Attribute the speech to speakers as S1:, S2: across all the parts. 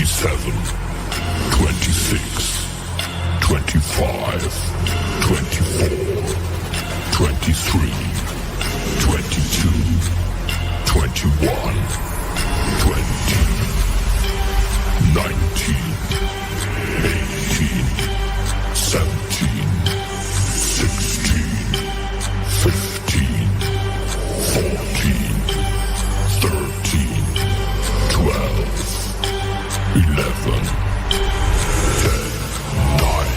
S1: 27, 26, 25, 24, 23, 22, 21, 20, 19, 18, 17, 16, 15, 14, 13, 12, 11, 10, 9,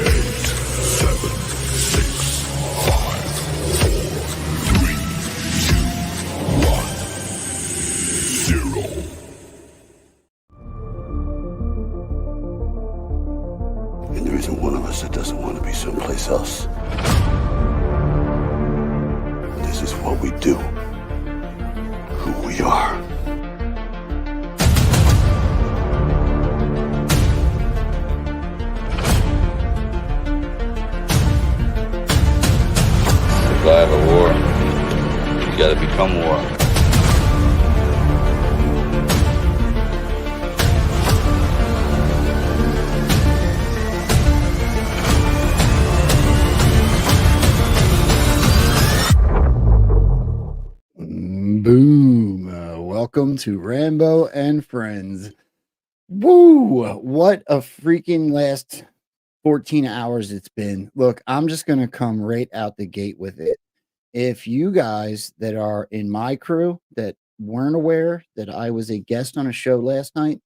S1: 8, 7, 6, 5, 4, 3, 2, 1, 0.
S2: And there isn't one of us that doesn't want to be someplace else. This is what we do. Who we are.
S3: Survive a war. You gotta become war.
S4: Boom. Welcome to Rambo and Frens. Woo! What a freaking last 14 hours it's been. Look, I'm just going to come right out the gate with it. If you guys that are in my crew that weren't aware that I was a guest on a show last night,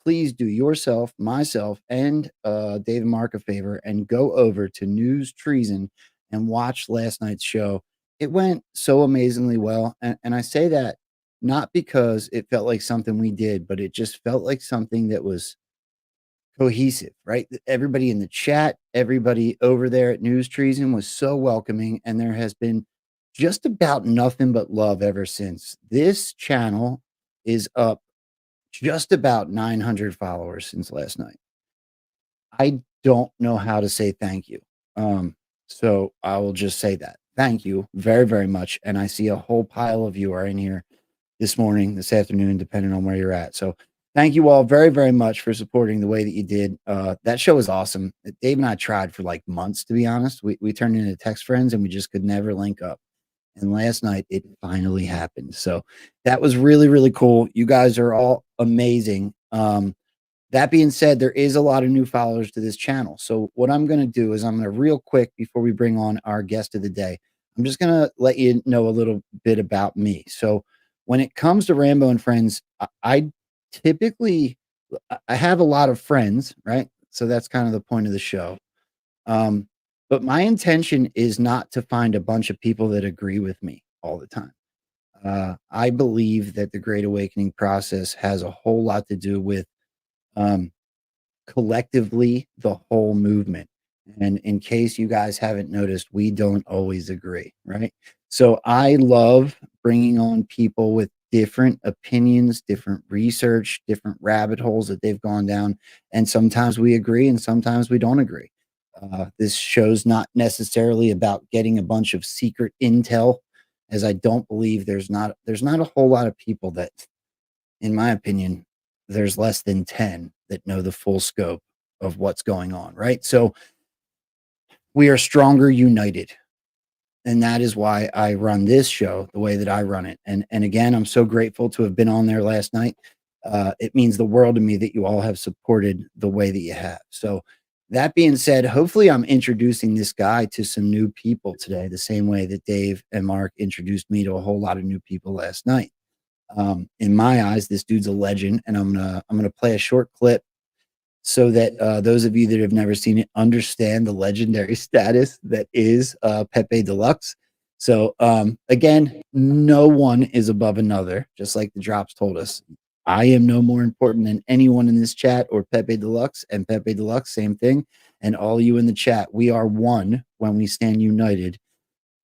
S4: please do yourself, myself, and Dave and Mark a favor and go over to News Treason and watch last night's show. It went so amazingly well. And I say that not because it felt like something we did, but it just felt like something that was cohesive, right? Everybody in the chat, everybody over there at News Treason was so welcoming. And there has been just about nothing but love ever since. This channel is up just about 900 followers since last night. I don't know how to say thank you. So I will just say that. Thank you very, very much. And I see a whole pile of you are in here this morning, this afternoon, depending on where you're at. So thank you all very, very much for supporting the way that you did. That show was awesome. Dave and I tried for like months, to be honest. We turned into text friends and we just could never link up. And last night it finally happened. So that was really, really cool. You guys are all amazing. That being said, there is a lot of new followers to this channel. So what I'm going to do is I'm going to real quick before we bring on our guest of the day, I'm just going to let you know a little bit about me. So when it comes to Rambo and Frens, I typically, I have a lot of friends, right? So that's kind of the point of the show. But my intention is not to find a bunch of people that agree with me all the time. I believe that the Great Awakening process has a whole lot to do with collectively the whole movement. And in case you guys haven't noticed, we don't always agree, right? So I love bringing on people with different opinions, different research, different rabbit holes that they've gone down. And sometimes we agree and sometimes we don't agree. This show's not necessarily about getting a bunch of secret intel, as I don't believe there's not a whole lot of people that, in my opinion, there's less than 10 that know the full scope of what's going on, right? So we are stronger united. And that is why I run this show the way that I run it. And again, I'm so grateful to have been on there last night. It means the world to me that you all have supported the way that you have. So that being said, hopefully I'm introducing this guy to some new people today, the same way that Dave and Mark introduced me to a whole lot of new people last night. In my eyes, this dude's a legend, and I'm gonna play a short clip so that those of you that have never seen it understand the legendary status that is Pepe Deluxe. So again, no one is above another, just like the drops told us. I am no more important than anyone in this chat or Pepe Deluxe, and Pepe Deluxe, same thing. And all you in the chat, we are one when we stand united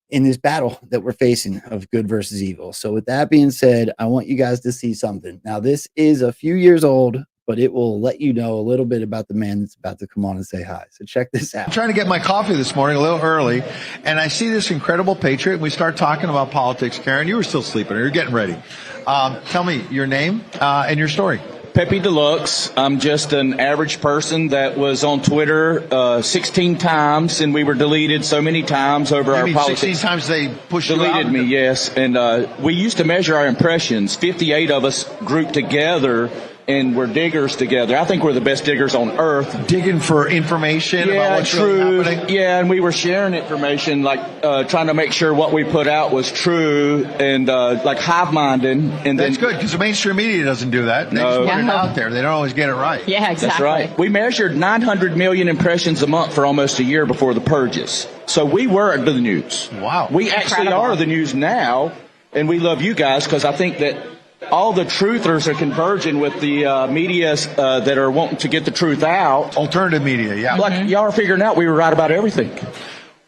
S4: in this battle that we're facing of good versus evil. So with that being said, I want you guys to see something. Now, this is a few years old, but it will let you know a little bit about the man that's about to come on and say hi. So check this out.
S5: I'm trying to get my coffee this morning a little early, and I see this incredible patriot, and we start talking about politics. Karen, you were still sleeping, or you're getting ready. Tell me your name and your story.
S6: Pepe Deluxe. I'm just an average person that was on Twitter 16 times, and we were deleted so many times over our politics.
S5: 16 times they pushed you out?
S6: Deleted me, yes. And we used to measure our impressions. 58 of us grouped together, and we're diggers together. I think we're the best diggers on earth.
S5: Digging for information about what's really happening?
S6: Yeah, and we were sharing information, like trying to make sure what we put out was true, and like hive-minding. And
S5: that's good, because the mainstream media doesn't do that. They just put it out there. They don't always get it right.
S7: Yeah, exactly.
S6: That's right. We measured 900 million impressions a month for almost a year before the purges. So we were the news.
S5: Wow.
S6: We actually are the news now, and we love you guys, because I think that all the truthers are converging with the media that are wanting to get the truth out.
S5: Alternative media, yeah.
S6: Like y'all are figuring out we were right about everything.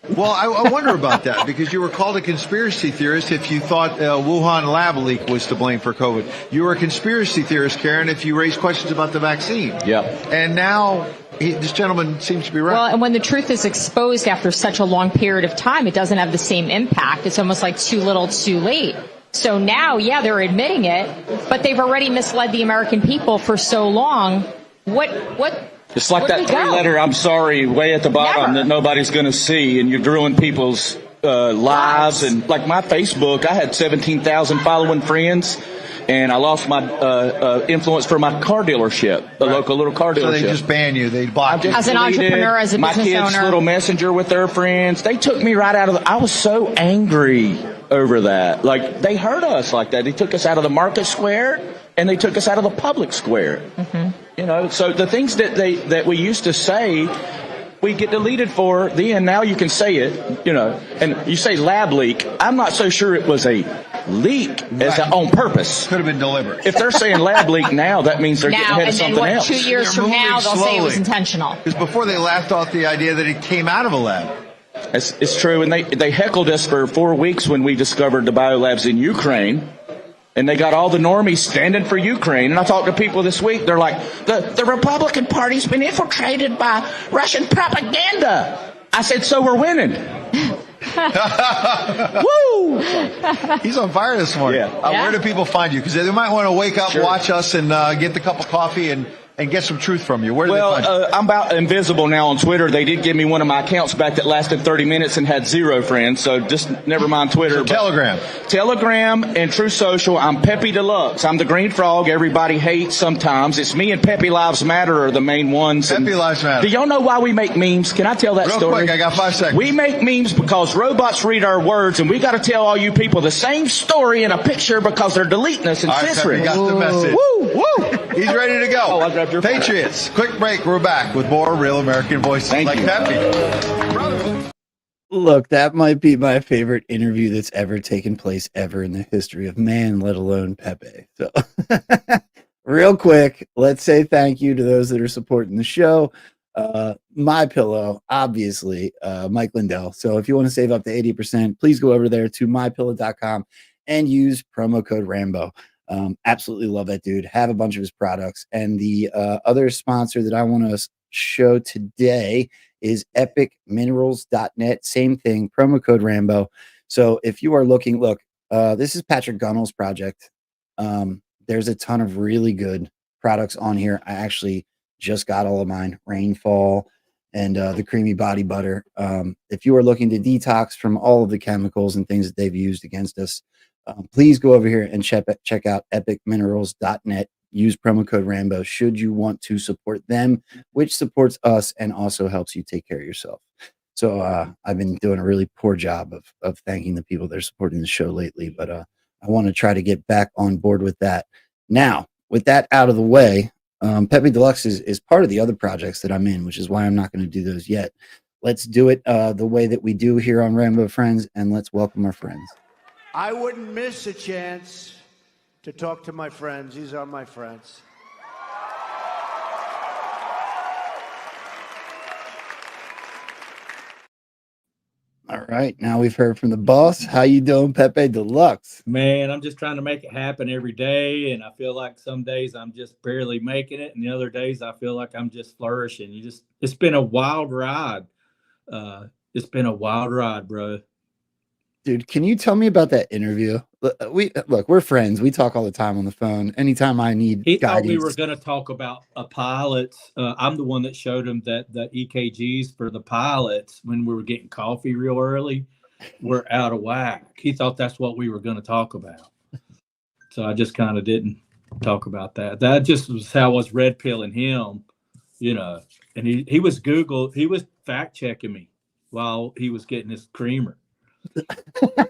S5: Well, I wonder about that, because you were called a conspiracy theorist if you thought Wuhan lab leak was to blame for COVID. You were a conspiracy theorist, Karen, if you raised questions about the vaccine.
S6: Yeah.
S5: And now this gentleman seems to be right.
S7: Well, and when the truth is exposed after such a long period of time, it doesn't have the same impact. It's almost like too little, too late. So now, yeah, they're admitting it, but they've already misled the American people for so long.
S6: It's like that three-letter "I'm sorry" way at the bottom that nobody's going to see, and you're ruining people's lives. And like my Facebook, I had 17,000 following friends, and I lost my influence for my car dealership, the local little car dealership.
S5: So they just ban you. They block you.
S7: As an entrepreneur, as a business owner.
S6: My kids' little messenger with their friends. They took me right out of I was so angry over that. Like, they hurt us like that. They took us out of the market square, and they took us out of the public square. You know, so the things that we used to say, we get deleted for. Now you can say it, you know. And you say lab leak. I'm not so sure it was a leak on purpose.
S5: Could have been deliberate.
S6: If they're saying lab leak now, that means they're getting ahead of something else.
S7: 2 years from now, they'll say it was intentional.
S5: Because before they laughed off the idea that it came out of a lab.
S6: It's true, and they heckled us for 4 weeks when we discovered the biolabs in Ukraine, and they got all the normies standing for Ukraine. And I talked to people this week, they're like, the Republican Party's been infiltrated by Russian propaganda. I said, so we're winning. Woo!
S5: He's on fire this morning. Where do people find you? Because they might want to wake up, watch us, and get the cup of coffee and get some truth from you. Where do they find you?
S6: I'm about invisible now on Twitter. They did give me one of my accounts back that lasted 30 minutes and had 0 friends, so just never mind Twitter.
S5: So
S6: Telegram and True Social. I'm Pepe Deluxe. I'm the green frog everybody hates sometimes. It's me and Pepe Lives Matter are the main ones.
S5: Pepe Lives Matter.
S6: Do y'all know why we make memes? Can I tell that story?
S5: Real quick, I got 5 seconds.
S6: We make memes because robots read our words, and we got to tell all you people the same story in a picture because they're deleting us and censoring.
S5: Pepe got the message.
S6: Woo! Woo!
S5: He's ready to go.
S6: Oh, I grabbed your phone.
S5: Patriots. Quick break. We're back with more Real American Voices like Pepe.
S4: Look, that might be my favorite interview that's ever taken place ever in the history of man, let alone Pepe. So real quick, let's say thank you to those that are supporting the show. My Pillow, obviously, Mike Lindell. So if you want to save up to 80%, please go over there to mypillow.com and use promo code Rambo. Absolutely love that dude. Have a bunch of his products. And the other sponsor that I want to show today is epicminerals.net. Same thing, promo code Rambo. So if you are looking, look, this is Patrick Gunnell's project. There's a ton of really good products on here. I actually just got all of mine, Rainfall and the creamy body butter. If you are looking to detox from all of the chemicals and things that they've used against us, please go over here and check out epicminerals.net. Use promo code Rambo should you want to support them, which supports us and also helps you take care of yourself. So I've been doing a really poor job of thanking the people that are supporting the show lately, but I want to try to get back on board with that. Now, with that out of the way, Pepe Deluxe is part of the other projects that I'm in, which is why I'm not going to do those yet. Let's do it the way that we do here on Rambo and Frens, and let's welcome our friends.
S8: I wouldn't miss a chance to talk to my friends. These are my friends.
S4: All right, now we've heard from the boss. How you doing, Pepe Deluxe?
S9: Man, I'm just trying to make it happen every day, and I feel like some days I'm just barely making it, and the other days I feel like I'm just flourishing. It's been a wild ride. It's been a wild ride, bro.
S4: Dude, can you tell me about that interview? We're friends. We talk all the time on the phone. Anytime I need
S9: He thought we were
S4: guidance.
S9: going to talk about pilots. I'm the one that showed him that the EKGs for the pilots when we were getting coffee real early were out of whack. He thought that's what we were going to talk about. So I just kind of didn't talk about that. That just was how I was red pilling him, And he was he was fact checking me while he was getting his creamer.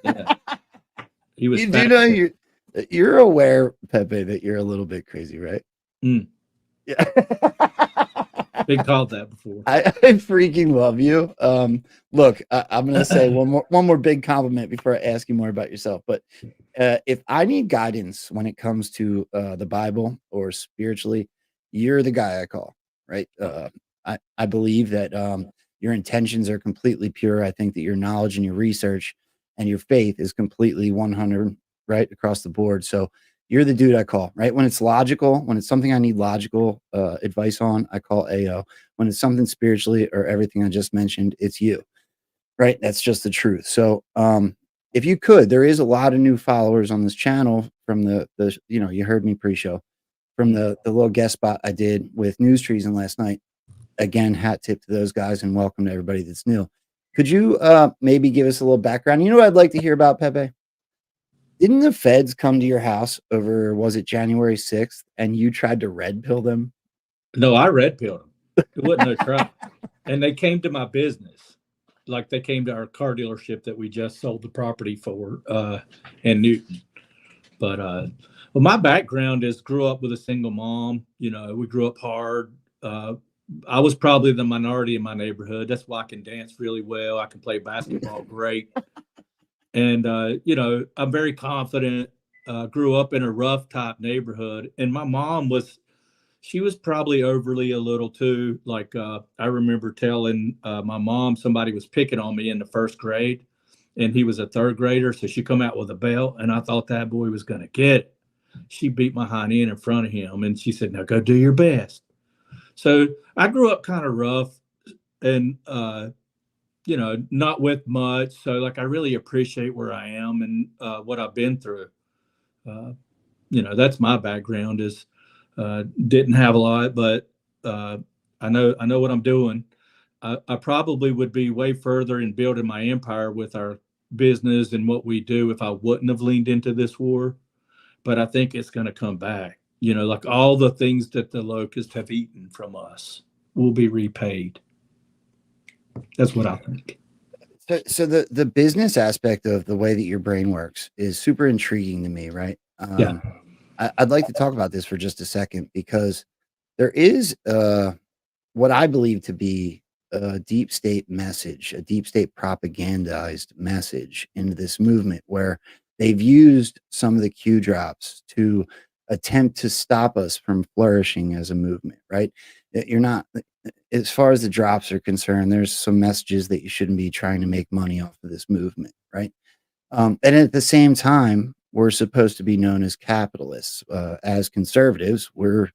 S9: Yeah. He was.
S4: You do know you're aware, Pepe, that you're a little bit crazy, right?
S9: Mm.
S4: Yeah.
S9: Been called that before.
S4: I freaking love you. Look, I'm gonna say one more big compliment before I ask you more about yourself. But if I need guidance when it comes to the Bible or spiritually, you're the guy I call, right? I believe that your intentions are completely pure. I think that your knowledge and your research and your faith is completely 100 right across the board. So you're the dude I call, right? When it's logical, when it's something I need logical advice on, I call AO. When it's something spiritually or everything I just mentioned, it's you, right? That's just the truth. So if you could, there is a lot of new followers on this channel from the you heard me pre-show from the little guest spot I did with News Treason last night. Again, hat tip to those guys and welcome to everybody that's new. Could you maybe give us a little background? You know what I'd like to hear about, Pepe? Didn't the feds come to your house over, was it January 6th, and you tried to red pill them?
S9: No, I red pilled them. It wasn't no try. And they came to my business. Like they came to our car dealership that we just sold the property for in Newton. But well, my background is grew up with a single mom. We grew up hard. I was probably the minority in my neighborhood. That's why I can dance really well. I can play basketball great. And, I'm very confident, grew up in a rough type neighborhood. And my mom she was probably overly a little too. Like, I remember telling my mom somebody was picking on me in the first grade and he was a third grader. So she come out with a belt and I thought that boy was going to get it. She beat my hind end in front of him and she said, now go do your best. So I grew up kind of rough and, not with much. So like, I really appreciate where I am and what I've been through. That's my background is didn't have a lot, but I know what I'm doing. I probably would be way further in building my empire with our business and what we do if I wouldn't have leaned into this war. But I think it's going to come back. Like all the things that the locusts have eaten from us will be repaid. That's what I think.
S4: So the business aspect of the way that your brain works is super intriguing to me, right?
S9: Yeah.
S4: I'd like to talk about this for just a second because there is what I believe to be a deep state message, a deep state propagandized message into this movement where they've used some of the Q drops to attempt to stop us from flourishing as a movement, right? You're not, as far as the drops are concerned, there's some messages that you shouldn't be trying to make money off of this movement, right? And at the same time, we're supposed to be known as capitalists. As conservatives, we're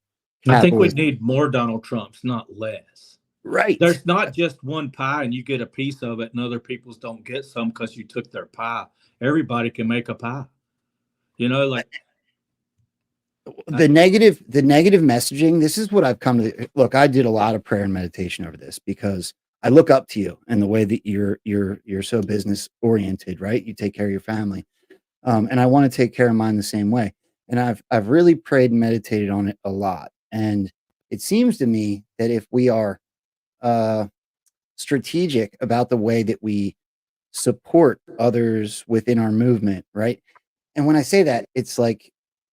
S9: I think we need more Donald Trumps, not less.
S4: Right.
S9: There's not just one pie and you get a piece of it and other people's don't get some because you took their pie. Everybody can make a pie. Like
S4: the negative messaging. This is what I've come to look. I did a lot of prayer and meditation over this because I look up to you and the way that you're so business oriented, right? You take care of your family. And I want to take care of mine the same way. And I've really prayed and meditated on it a lot. And it seems to me that if we are strategic about the way that we support others within our movement, right? And when I say that, it's like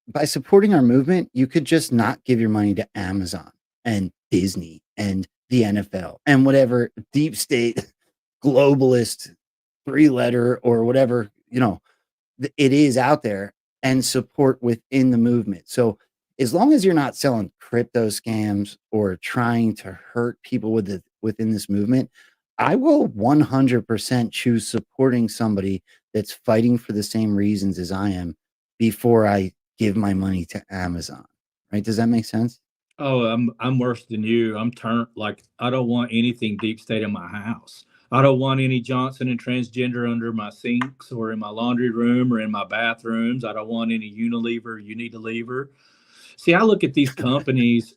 S4: by supporting our movement, you could just not give your money to Amazon and Disney and the NFL and whatever deep state globalist 3-letter or whatever, it is out there and support within the movement. So as long as you're not selling crypto scams or trying to hurt people within this movement, I will 100% choose supporting somebody that's fighting for the same reasons as I am before I give my money to Amazon. Right? Does that make sense?
S9: Oh, I'm worse than you. I'm turned like I don't want anything deep state in my house. I don't want any Johnson and transgender under my sinks or in my laundry room or in my bathrooms. I don't want any Unilever, Unilever. See, I look at these companies,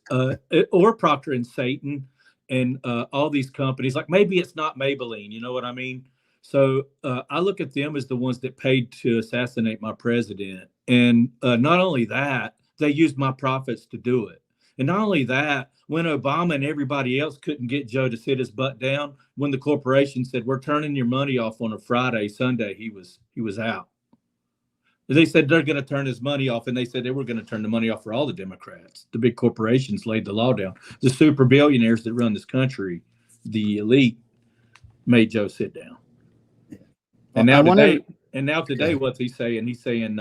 S9: or Procter and Satan, and all these companies. Like maybe it's not Maybelline, you know what I mean? So I look at them as the ones that paid to assassinate my president, and not only that, they used my profits to do it. And not only that, when Obama and everybody else couldn't get Joe to sit his butt down, when the corporation said we're turning your money off on a Friday, Sunday, he was out. They said they're going to turn his money off, and they said they were going to turn the money off for all the Democrats. The big corporations laid the law down. The super billionaires that run this country, the elite, made Joe sit down. And now today, what's he saying? He's saying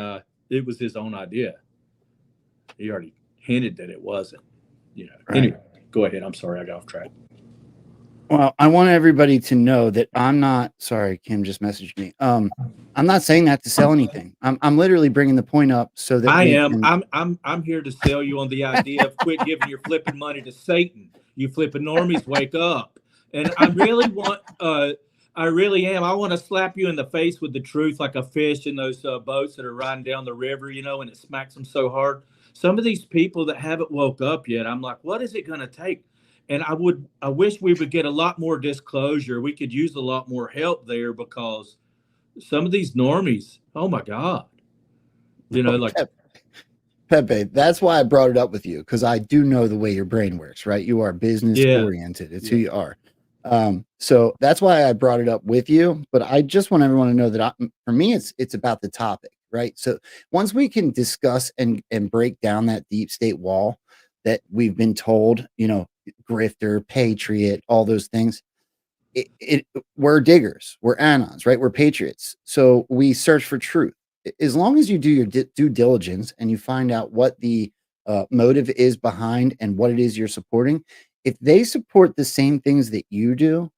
S9: it was his own idea. He already hinted that it wasn't. Right. Anyway, go ahead. I'm sorry, I got off track.
S4: Well, I want everybody to know that I'm not sorry. Kim just messaged me. I'm not saying that to sell anything. I'm literally bringing the point up so that
S9: I'm here to sell you on the idea of quit giving your flipping money to Satan. You flipping normies, wake up. And I really am. I want to slap you in the face with the truth like a fish in those boats that are riding down the river, and it smacks them so hard. Some of these people that haven't woke up yet, I'm like, what is it going to take? And I wish we would get a lot more disclosure. We could use a lot more help there because some of these normies, oh my God, like
S4: Pepe, that's why I brought it up with you, because I do know the way your brain works, right? You are business oriented. It's who you are. So that's why I brought it up with you. But I just want everyone to know that for me, it's about the topic, right? So once we can discuss and break down that deep state wall that we've been told, grifter, patriot, all those things, we're diggers, we're anons, right? We're patriots. So we search for truth. As long as you do your due diligence and you find out what the motive is behind and what it is you're supporting, if they support the same things that you do,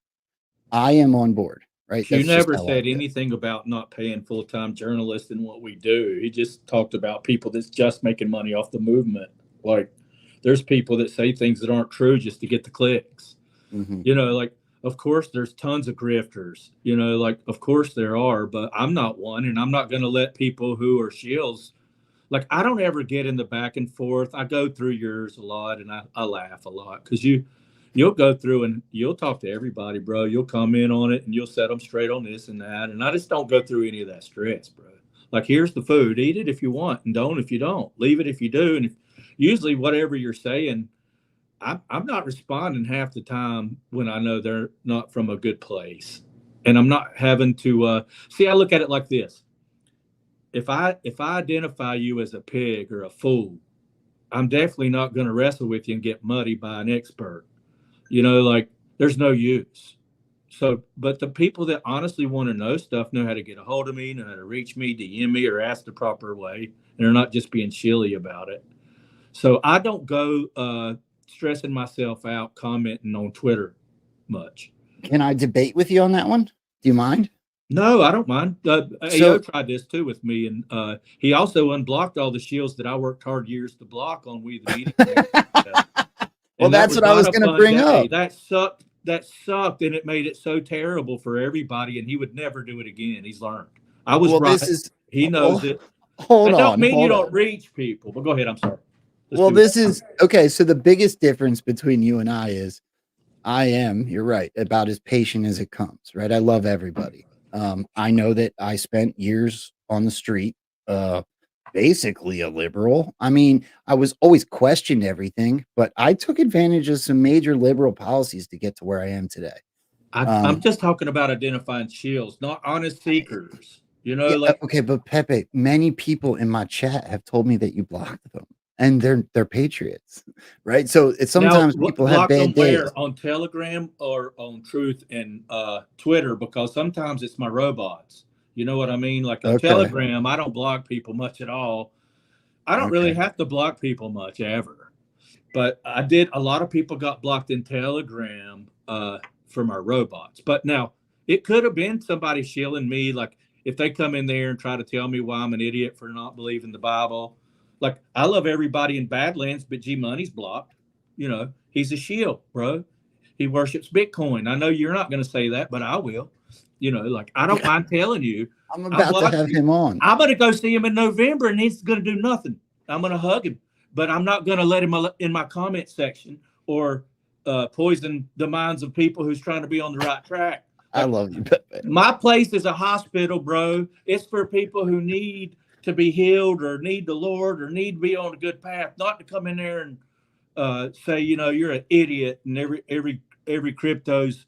S4: I am on board, right?
S9: You never said anything about not paying full-time journalists and what we do. He just talked about people that's just making money off the movement. Like there's people that say things that aren't true just to get the clicks. Mm-hmm. Of course there's tons of grifters, of course there are, but I'm not one, and I'm not going to let people who are shills. Like I don't ever get in the back and forth. I go through yours a lot, and I laugh a lot because you'll go through and you'll talk to everybody, bro. You'll comment on it and you'll set them straight on this and that. And I just don't go through any of that stress, bro. Like here's the food, eat it if you want, and don't if you don't. Leave it if you do. And usually whatever you're saying, I'm not responding half the time when I know they're not from a good place. And I'm not having to see, I look at it like this. If I identify you as a pig or a fool, I'm definitely not going to wrestle with you and get muddy by an expert. There's no use. So, but the people that honestly want to know stuff know how to get a hold of me, know how to reach me, DM me, or ask the proper way. And they're not just being shilly about it. So I don't go stressing myself out commenting on Twitter much.
S4: Can I debate with you on that one? Do you mind?
S9: No, I don't mind. AO tried this too with me, and he also unblocked all the shields that I worked hard years to block on We the Meeting.
S4: Well, that's what I was going to bring up.
S9: That sucked, and it made it so terrible for everybody, and he would never do it again. He's learned. I was right. He knows it.
S4: Hold on.
S9: I don't mean you don't reach people, but go ahead. I'm sorry.
S4: This is okay. So the biggest difference between you and I is you're right, about as patient as it comes, right? I love everybody. I know that I spent years on the street, basically a liberal. I mean, I was always questioned everything, but I took advantage of some major liberal policies to get to where I am today.
S9: I'm just talking about identifying shills, not honest seekers.
S4: Okay, but Pepe, many people in my chat have told me that you blocked them, and they're patriots, right? So it's sometimes people have bad days.
S9: On Telegram or on Truth and Twitter, because sometimes it's my robots. You know what I mean? Like on Telegram, I don't block people much at all. I don't really have to block people much ever, but I did. A lot of people got blocked in Telegram from our robots. But now it could have been somebody shilling me, like if they come in there and try to tell me why I'm an idiot for not believing the Bible. Like I love everybody in Badlands, but G Money's blocked. He's a shield, bro. he worships Bitcoin. I know you're not going to say that, but I will. You know, like I don't mind telling you.
S4: I'm about to have him on.
S9: I'm going to go see him in November, and he's going to do nothing. I'm going to hug him, but I'm not going to let him in my comment section or poison the minds of people who's trying to be on the right track.
S4: I love you, Pepe.
S9: My place is a hospital, bro. It's for people who need to be healed or need the Lord or need to be on a good path, not to come in there and say, you know, you're an idiot and every crypto's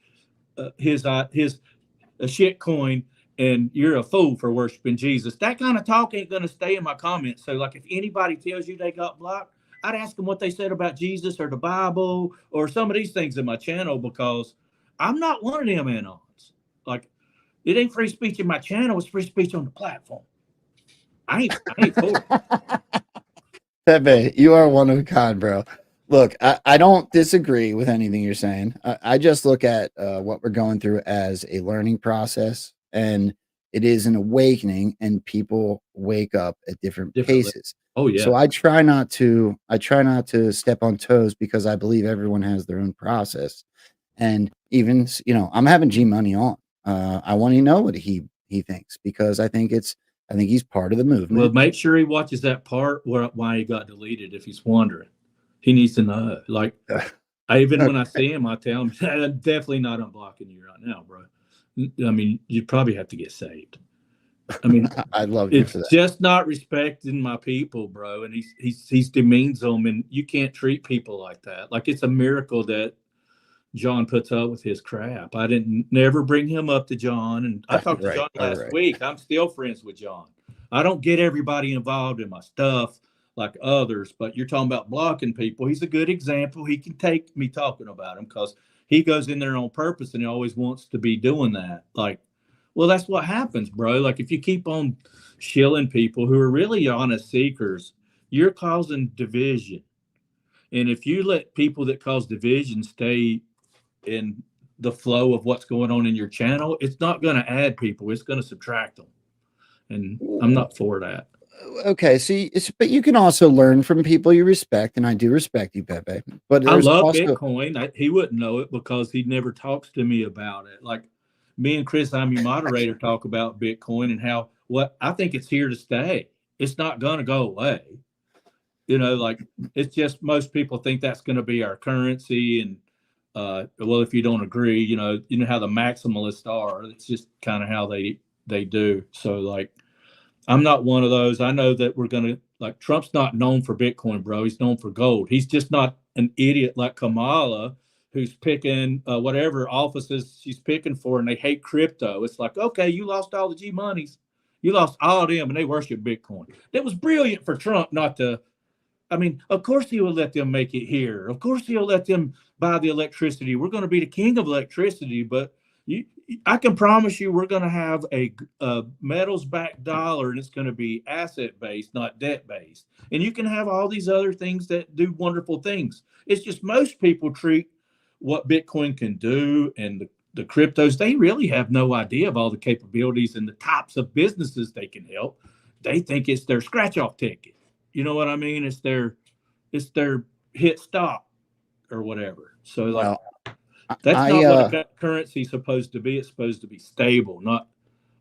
S9: his a shit coin and you're a fool for worshiping Jesus. That kind of talk ain't going to stay in my comments. So, like, if anybody tells you they got blocked, I'd ask them what they said about Jesus or the Bible or some of these things in my channel, because I'm not one of them anons. Like, it ain't free speech in my channel. It's free speech on the platform. I ain't for it.
S4: Pepe, you are one of a kind, bro. Look, I don't disagree with anything you're saying. I just look at what we're going through as a learning process, and it is an awakening, and people wake up at different paces.
S9: Oh yeah.
S4: So I try not to step on toes, because I believe everyone has their own process. And even, you know, I'm having G Money on. I want to know what he thinks, because I think he's part of the movement.
S9: Well, make sure he watches that part why he got deleted, if he's wondering. He needs to know. Like, when I see him, I tell him, I'm definitely not unblocking you right now, bro. I mean, you probably have to get saved. I mean,
S4: I love you for that.
S9: It's just not respecting my people, bro. And he's demeans them, and you can't treat people like that. Like, it's a miracle that John puts up with his crap. I never bring him up to John, and I talked to John last week. I'm still friends with John. I don't get everybody involved in my stuff like others, but you're talking about blocking people. He's a good example. He can take me talking about him, because he goes in there on purpose and he always wants to be doing that. Like, well, that's what happens, bro. Like, if you keep on shilling people who are really honest seekers, you're causing division. And if you let people that cause division stay in the flow of what's going on in your channel, it's not going to add people. It's going to subtract them. And I'm not for that.
S4: Okay, see, but you can also learn from people you respect, and I do respect you, Pepe. But
S9: I love Bitcoin. He wouldn't know it because he never talks to me about it. Like, me and Chris, I'm your moderator, talk about Bitcoin and how what I think it's here to stay. It's not going to go away. You know, like, it's just most people think that's going to be our currency. And well, if you don't agree, you know how the maximalists are. It's just kind of how they do. So, like, I'm not one of those. I know that we're going to, like, Trump's not known for Bitcoin, bro. He's known for gold. He's just not an idiot like Kamala, who's picking whatever offices she's picking for, and they hate crypto. It's like, okay, you lost all the G monies. You lost all of them, and they worship Bitcoin. That was brilliant for Trump not to. I mean, of course he will let them make it here. Of course he'll let them buy the electricity. We're going to be the king of electricity, but I can promise you we're going to have a metals-backed dollar, and it's going to be asset-based, not debt-based. And you can have all these other things that do wonderful things. It's just most people treat what Bitcoin can do and the cryptos, they really have no idea of all the capabilities and the types of businesses they can help. They think it's their scratch-off ticket. You know what I mean? It's their hit stop or whatever. So, like, that's not what a currency is supposed to be. It's supposed to be stable, not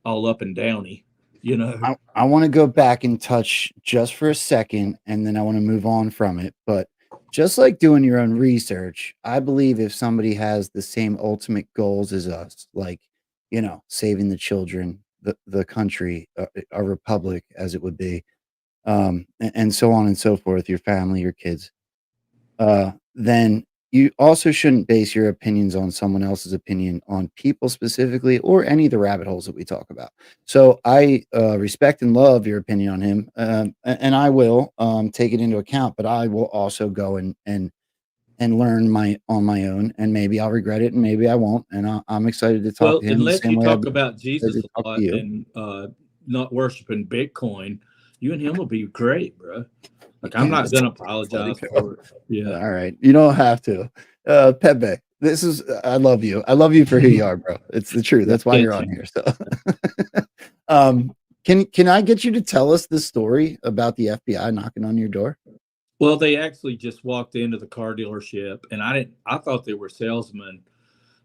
S9: all up and downy. You know,
S4: I want to go back and touch just for a second, and then I want to move on from it. But just like doing your own research, I believe if somebody has the same ultimate goals as us, like, you know, saving the children, the country, a republic as it would be, and so on and so forth, your family, your kids, then you also shouldn't base your opinions on someone else's opinion on people specifically, or any of the rabbit holes that we talk about. So I respect and love your opinion on him, and I will take it into account, but I will also go and learn on my own, and maybe I'll regret it and maybe I won't. And I'm excited to talk to him.
S9: Unless you talk about Jesus a lot and not worshiping Bitcoin, you and him will be great, bro. Like, I'm not going to apologize for it. Yeah.
S4: All right. You don't have to. Pepe, I love you. I love you for who you are, bro. It's the truth. That's why you're on here. So, can I get you to tell us the story about the FBI knocking on your door?
S9: Well, they actually just walked into the car dealership, and I thought they were salesmen.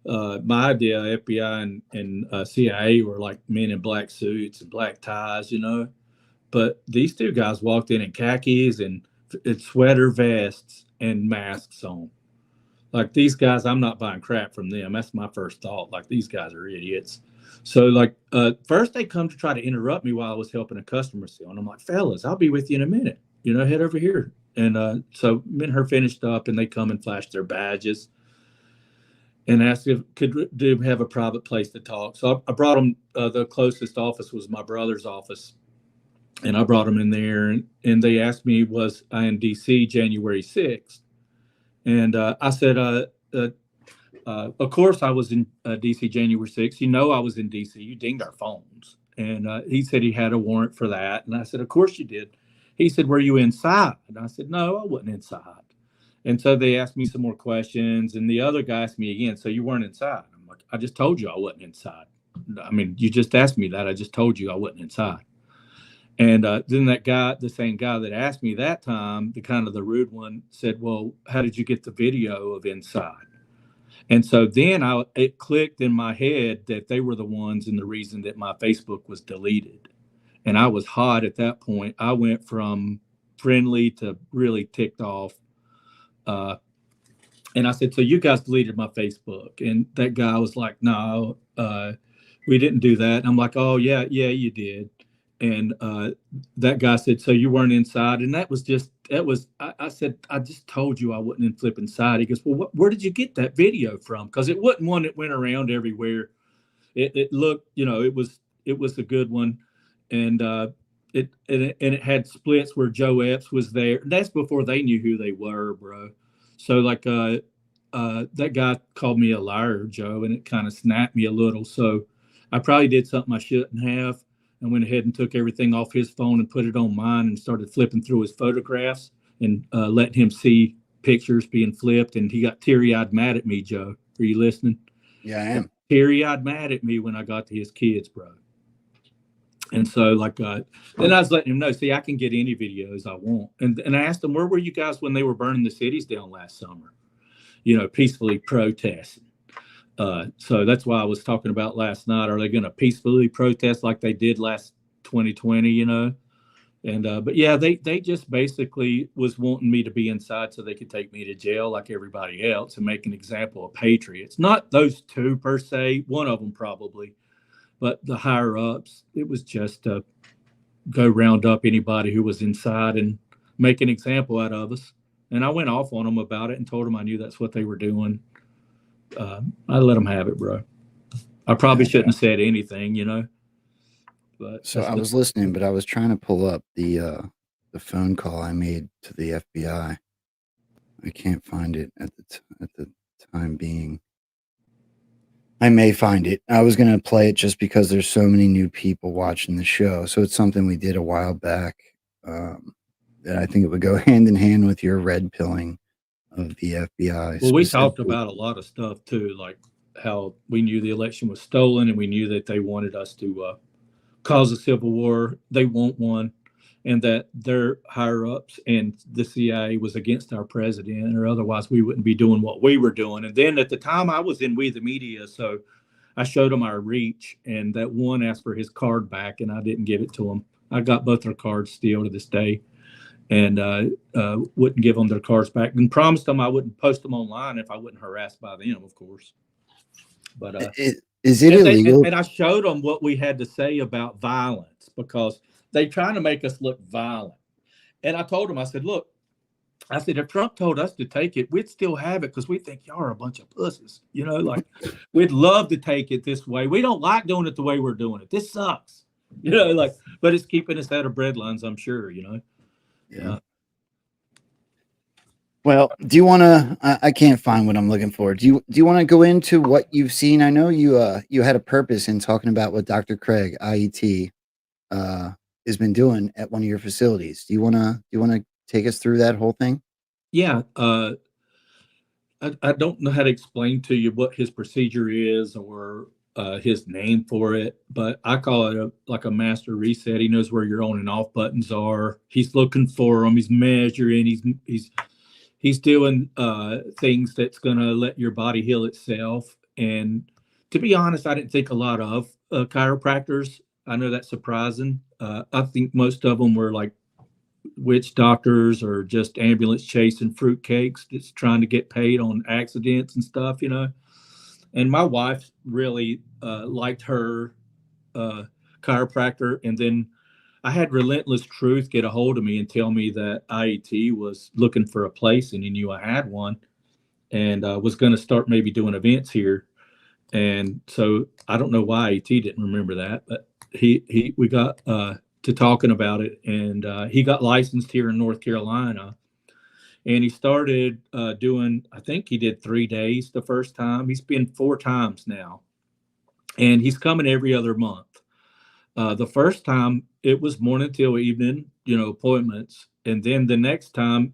S9: My idea, FBI and CIA were like men in black suits and black ties, But these two guys walked in khakis and sweater vests and masks on. Like these guys, I'm not buying crap from them. That's my first thought. Like these guys are idiots. So like first they come to try to interrupt me while I was helping a customer sale. And I'm like, fellas, I'll be with you in a minute. Head over here. And so me and her finished up and they come and flash their badges and asked if could do have a private place to talk. So I brought them. The closest office was my brother's office, and I brought them in there. And they asked me, was I in D.C. January 6th? And I said, of course I was in D.C. January 6th. I was in D.C. You dinged our phones. And he said he had a warrant for that. And I said, of course you did. He said, were you inside? And I said, no, I wasn't inside. And so they asked me some more questions. And the other guy asked me again, so you weren't inside? I'm like, I just told you I wasn't inside. I mean, you just asked me that. I just told you I wasn't inside. And then that guy, the same guy that asked me that time, the rude one, said, well, how did you get the video of inside? And so then it clicked in my head that they were the ones and the reason that my Facebook was deleted. And I was hot at that point. I went from friendly to really ticked off. And I said, so you guys deleted my Facebook? And that guy was like, no, we didn't do that. And I'm like, oh, yeah, you did. And that guy said, so you weren't inside? And I said, I just told you I wasn't in flip inside. He goes, well, where did you get that video from? Because it wasn't one that went around everywhere. It looked, it was a good one. And it had splits where Joe Epps was there. That's before they knew who they were, bro. So like that guy called me a liar, Joe, and it kind of snapped me a little. So I probably did something I shouldn't have. I went ahead and took everything off his phone and put it on mine and started flipping through his photographs and letting him see pictures being flipped. And he got teary-eyed mad at me, Joe. Are you listening?
S4: Yeah, I am.
S9: Teary-eyed mad at me when I got to his kids, bro. And so then I was letting him know, see, I can get any videos I want. And I asked him, where were you guys when they were burning the cities down last summer? Peacefully protesting. So that's why I was talking about last night. Are they going to peacefully protest like they did last 2020, And but yeah, they just basically was wanting me to be inside so they could take me to jail like everybody else and make an example of patriots. Not those two per se, one of them probably, but the higher ups. It was just to go round up anybody who was inside and make an example out of us. And I went off on them about it and told them I knew that's what they were doing. I let them have it, bro. I probably shouldn't have said anything, But
S4: so I was listening, but I was trying to pull up the phone call I made to the FBI. I can't find it at the time being. I may find it. I was going to play it just because there's so many new people watching the show. So it's something we did a while back that I think it would go hand in hand with your red pilling of the FBI.
S9: Well, we talked about a lot of stuff too, like how we knew the election was stolen and we knew that they wanted us to cause a civil war. They want one, and that their higher ups and the CIA was against our president, or otherwise we wouldn't be doing what we were doing. And then at the time I was in We the Media, so I showed them our reach, and that one asked for his card back, and I didn't give it to him. I got both their cards still to this day. And wouldn't give them their cards back, and promised them I wouldn't post them online if I wasn't harassed by them, of course. But
S4: is it illegal?
S9: And I showed them what we had to say about violence, because they trying to make us look violent. And I told them, I said, look, if Trump told us to take it, we'd still have it because we think y'all are a bunch of pussies. We'd love to take it this way. We don't like doing it the way we're doing it. This sucks. But it's keeping us out of breadlines, I'm sure,
S4: Yeah. Well, do you want to? I can't find what I'm looking for. Do you want to go into what you've seen? I know you had a purpose in talking about what Dr. Craig IET has been doing at one of your facilities. Do you want to take us through that whole thing?
S9: Yeah. I don't know how to explain to you what his procedure is or his name for it, but I call it like a master reset. He knows where your on and off buttons are. He's looking for them. He's measuring. He's doing things that's going to let your body heal itself. And to be honest, I didn't think a lot of chiropractors. I know that's surprising. I think most of them were like witch doctors or just ambulance chasing fruitcakes that's trying to get paid on accidents and stuff, And my wife really liked her chiropractor. And then I had Relentless Truth get a hold of me and tell me that IET was looking for a place and he knew I had one and was going to start maybe doing events here. And so I don't know why IET didn't remember that, but we got to talking about it, and he got licensed here in North Carolina. And he started doing, I think he did 3 days the first time. He's been 4 times now. And he's coming every other month. The first time it was morning till evening, appointments. And then the next time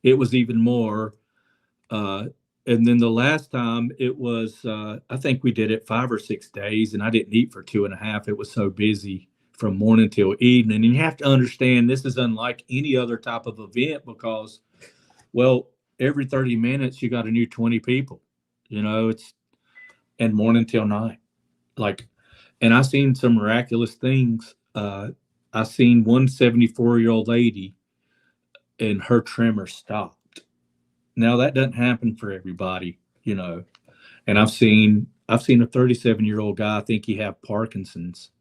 S9: it was even more. And then the last time it was, I think we did it 5 or 6 days, and I didn't eat for 2.5. It was so busy from morning till evening. And you have to understand this is unlike any other type of event because, well, every 30 minutes you got a new 20 people, it's and morning till night. And I've seen some miraculous things. I seen one 74-year-old lady and her tremor stopped. Now that doesn't happen for everybody, And I've seen a 37-year-old guy, I think he had Parkinson's.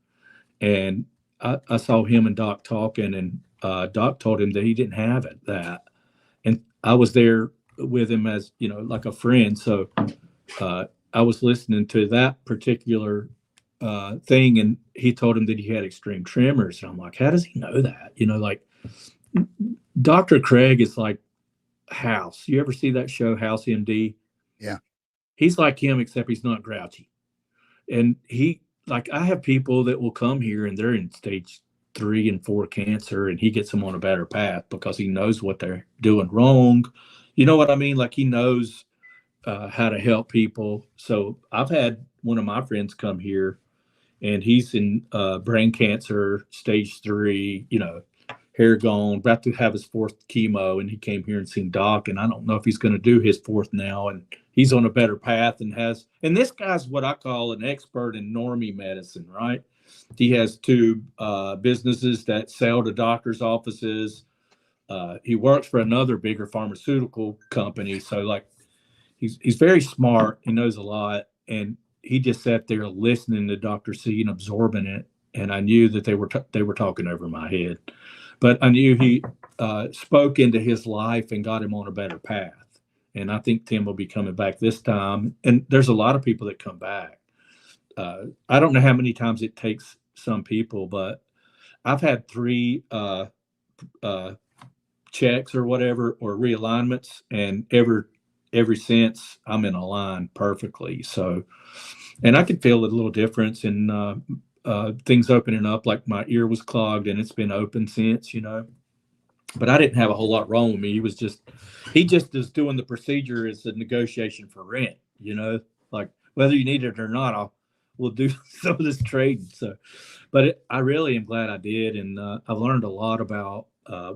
S9: And I saw him and Doc talking, and Doc told him that he didn't have that. And I was there with him as, like a friend. So I was listening to that particular thing, and he told him that he had extreme tremors. And I'm like, how does he know that? Dr. Craig is like House. You ever see that show, House MD?
S4: Yeah.
S9: He's like him, except he's not grouchy. And I have people that will come here and they're in stage 3 and 4 cancer, and he gets them on a better path because he knows what they're doing wrong. You know what I mean? Like he knows how to help people. So I've had one of my friends come here, and he's in brain cancer, stage 3, hair gone, about to have his 4th chemo, and he came here and seen Doc, and I don't know if he's going to do his 4th now, and he's on a better path and this guy's what I call an expert in normie medicine, right? He has 2 businesses that sell to doctors' offices. He works for another bigger pharmaceutical company. So he's very smart. He knows a lot. And he just sat there listening to Dr. C and absorbing it. And I knew that they were talking over my head, but I knew he spoke into his life and got him on a better path. And I think Tim will be coming back this time. And there's a lot of people that come back. I don't know how many times it takes some people, but I've had 3 checks or whatever, or realignments, and ever since I'm in a line perfectly. So, and I could feel a little difference in things opening up, like my ear was clogged and it's been open since, but I didn't have a whole lot wrong with me. He just is doing the procedure as a negotiation for rent, like whether you need it or not, we'll do some of this trading. So, but I really am glad I did. And I've learned a lot about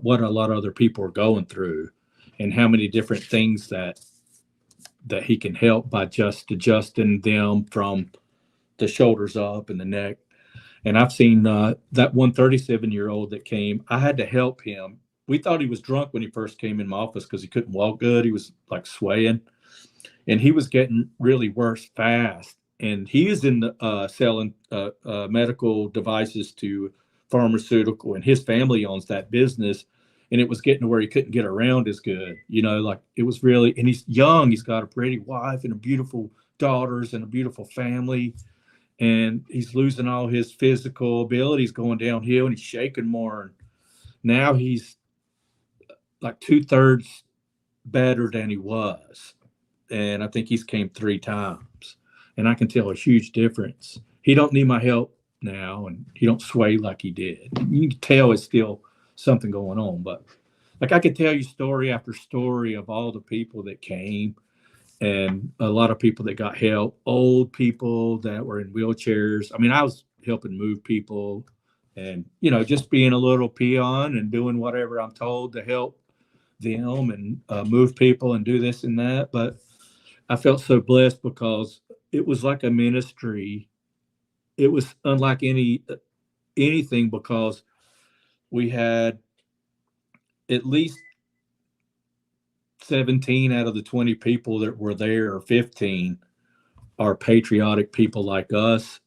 S9: what a lot of other people are going through and how many different things that he can help by just adjusting them from the shoulders up and the neck. And I've seen that one 37-year-old that came, I had to help him. We thought he was drunk when he first came in my office because he couldn't walk good. He was like swaying, and he was getting really worse fast. And he is in the selling medical devices to pharmaceutical, and his family owns that business. And it was getting to where he couldn't get around as good, it was really, and he's young. He's got a pretty wife and a beautiful daughters and a beautiful family. And he's losing all his physical abilities, going downhill, and he's shaking more. And now he's like 2/3 better than he was. And I think he's came 3 times. And I can tell a huge difference. He don't need my help now, and he don't sway like he did. You can tell it's still something going on, but like I could tell you story after story of all the people that came, and a lot of people that got help, old people that were in wheelchairs. I mean, I was helping move people and, just being a little peon and doing whatever I'm told to help them and move people and do this and that. But I felt so blessed because it was like a ministry. It was unlike anything because we had at least 17 out of the 20 people that were there, or 15, are patriotic people like us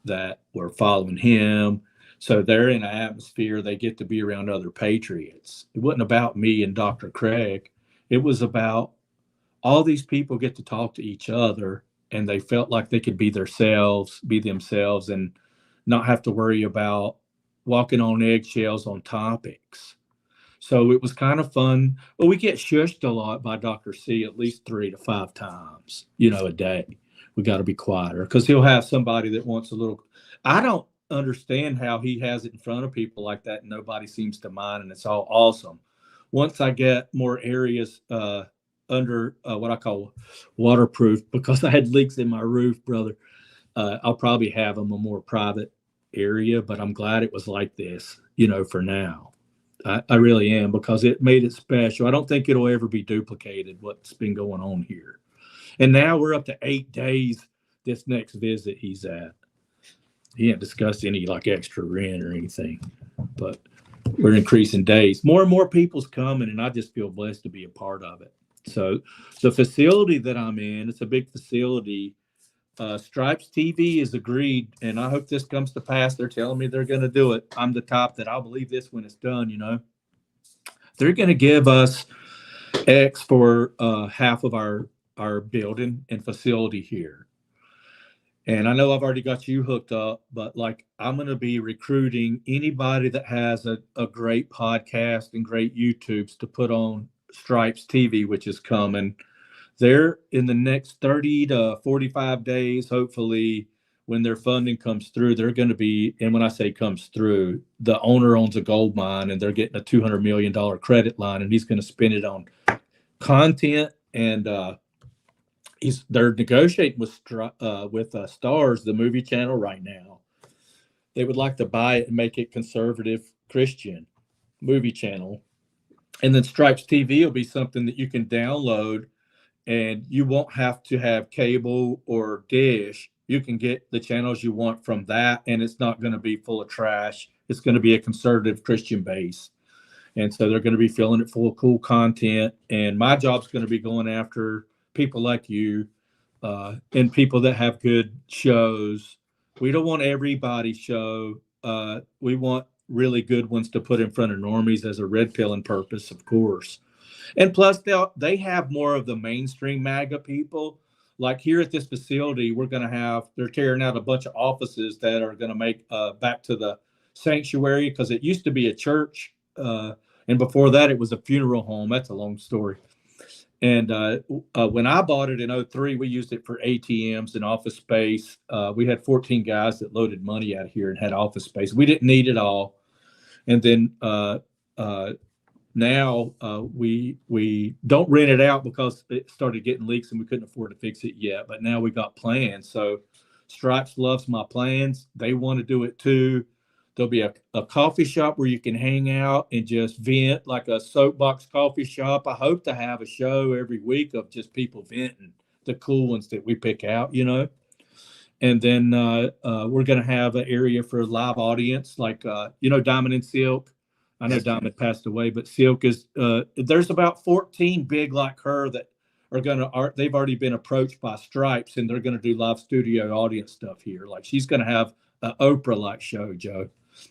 S9: that were following him. So they're in an atmosphere, they get to be around other patriots. It wasn't about me and Dr. Craig. It was about all these people get to talk to each other, and they felt like they could be themselves, and not have to worry about walking on eggshells on topics. So it was kind of fun. Well, we get shushed a lot by Dr. C at least 3 to 5 times, a day. We got to be quieter because he'll have somebody that wants a little. I don't understand how he has it in front of people like that and nobody seems to mind, and it's all awesome. Once I get more areas under what I call waterproof, because I had leaks in my roof, brother, I'll probably have them a more private area, but I'm glad it was like this, for now. I really am, because it made it special. I don't think it'll ever be duplicated, what's been going on here. And now we're up to 8 days this next visit he's at. He ain't discussed any like extra rent or anything, but we're increasing days. More and more people's coming, and I just feel blessed to be a part of it. So the facility that I'm in, it's a big facility. Stripes TV is agreed, and I hope this comes to pass. They're telling me they're going to do it. I'm the top that I'll believe this when it's done, They're going to give us X for half of our building and facility here. And I know I've already got you hooked up, but I'm going to be recruiting anybody that has a great podcast and great YouTubes to put on Stripes TV, which is coming. They're in the next 30 to 45 days, hopefully, when their funding comes through, they're going to be, and when I say comes through, the owner owns a gold mine and they're getting a $200 million credit line, and he's going to spend it on content. And they're negotiating with Stars, the movie channel, right now. They would like to buy it and make it conservative Christian movie channel. And then Stripes TV will be something that you can download, and you won't have to have cable or dish. You can get the channels you want from that, and it's not going to be full of trash. It's going to be a conservative Christian base. And so they're going to be filling it full of cool content. And my job's going to be going after people like you and people that have good shows. We don't want everybody's show. We want really good ones to put in front of normies as a red pilling purpose, of course. And plus, they have more of the mainstream MAGA people. Like here at this facility, they're tearing out a bunch of offices that are going to make back to the sanctuary, because it used to be a church. And before that, it was a funeral home. That's a long story. And when I bought it in 2003, we used it for ATMs and office space. We had 14 guys that loaded money out here and had office space. We didn't need it all. And then now we don't rent it out because it started getting leaks and we couldn't afford to fix it yet. But now we got plans. So Stripes loves my plans. They want to do it too. There'll be a coffee shop where you can hang out and just vent, like a soapbox coffee shop. I hope to have a show every week of just people venting, the cool ones that we pick out, And then we're going to have an area for a live audience, like, Diamond and Silk. I know Diamond passed away, but Silk is, there's about 14 big like her that they've already been approached by Stripes, and they're going to do live studio audience stuff here. Like she's going to have an Oprah-like show, Joe.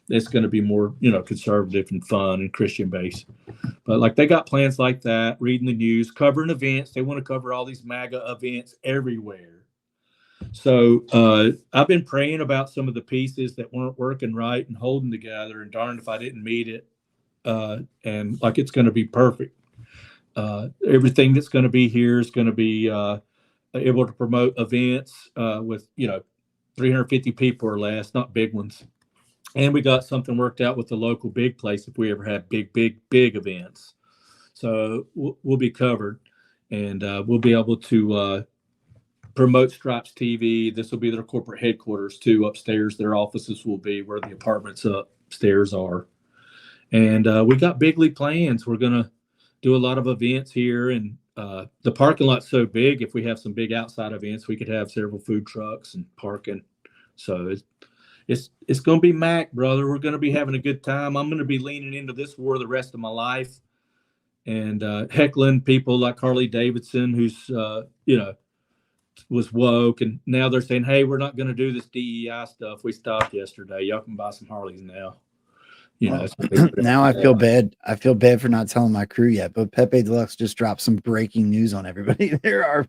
S9: It's going to be more, conservative and fun and Christian based. But like they got plans like that, reading the news, covering events. They want to cover all these MAGA events everywhere. So I've been praying about some of the pieces that weren't working right and holding together, and darned if I didn't meet it. And like it's going to be perfect. Everything that's going to be here is going to be able to promote events with 350 people or less, not big ones. And we got something worked out with the local big place if we ever have big events. So we'll be covered. and we'll be able to promote Stripes TV. This will be their corporate headquarters too. Upstairs, their offices will be where the apartments upstairs are. And we got big league plans. We're gonna do a lot of events here, and the parking lot's so big. If we have some big outside events, we could have several food trucks and parking. So it's going to be Mac, brother. We're going to be having a good time. I'm going to be leaning into this war the rest of my life, and heckling people like Harley Davidson, who's was woke, and now they're saying, "Hey, we're not going to do this DEI stuff. We stopped yesterday. Y'all can buy some Harleys now."
S4: Now I feel bad. I feel bad for not telling my crew yet, but Pepe Deluxe just dropped some breaking news on everybody. There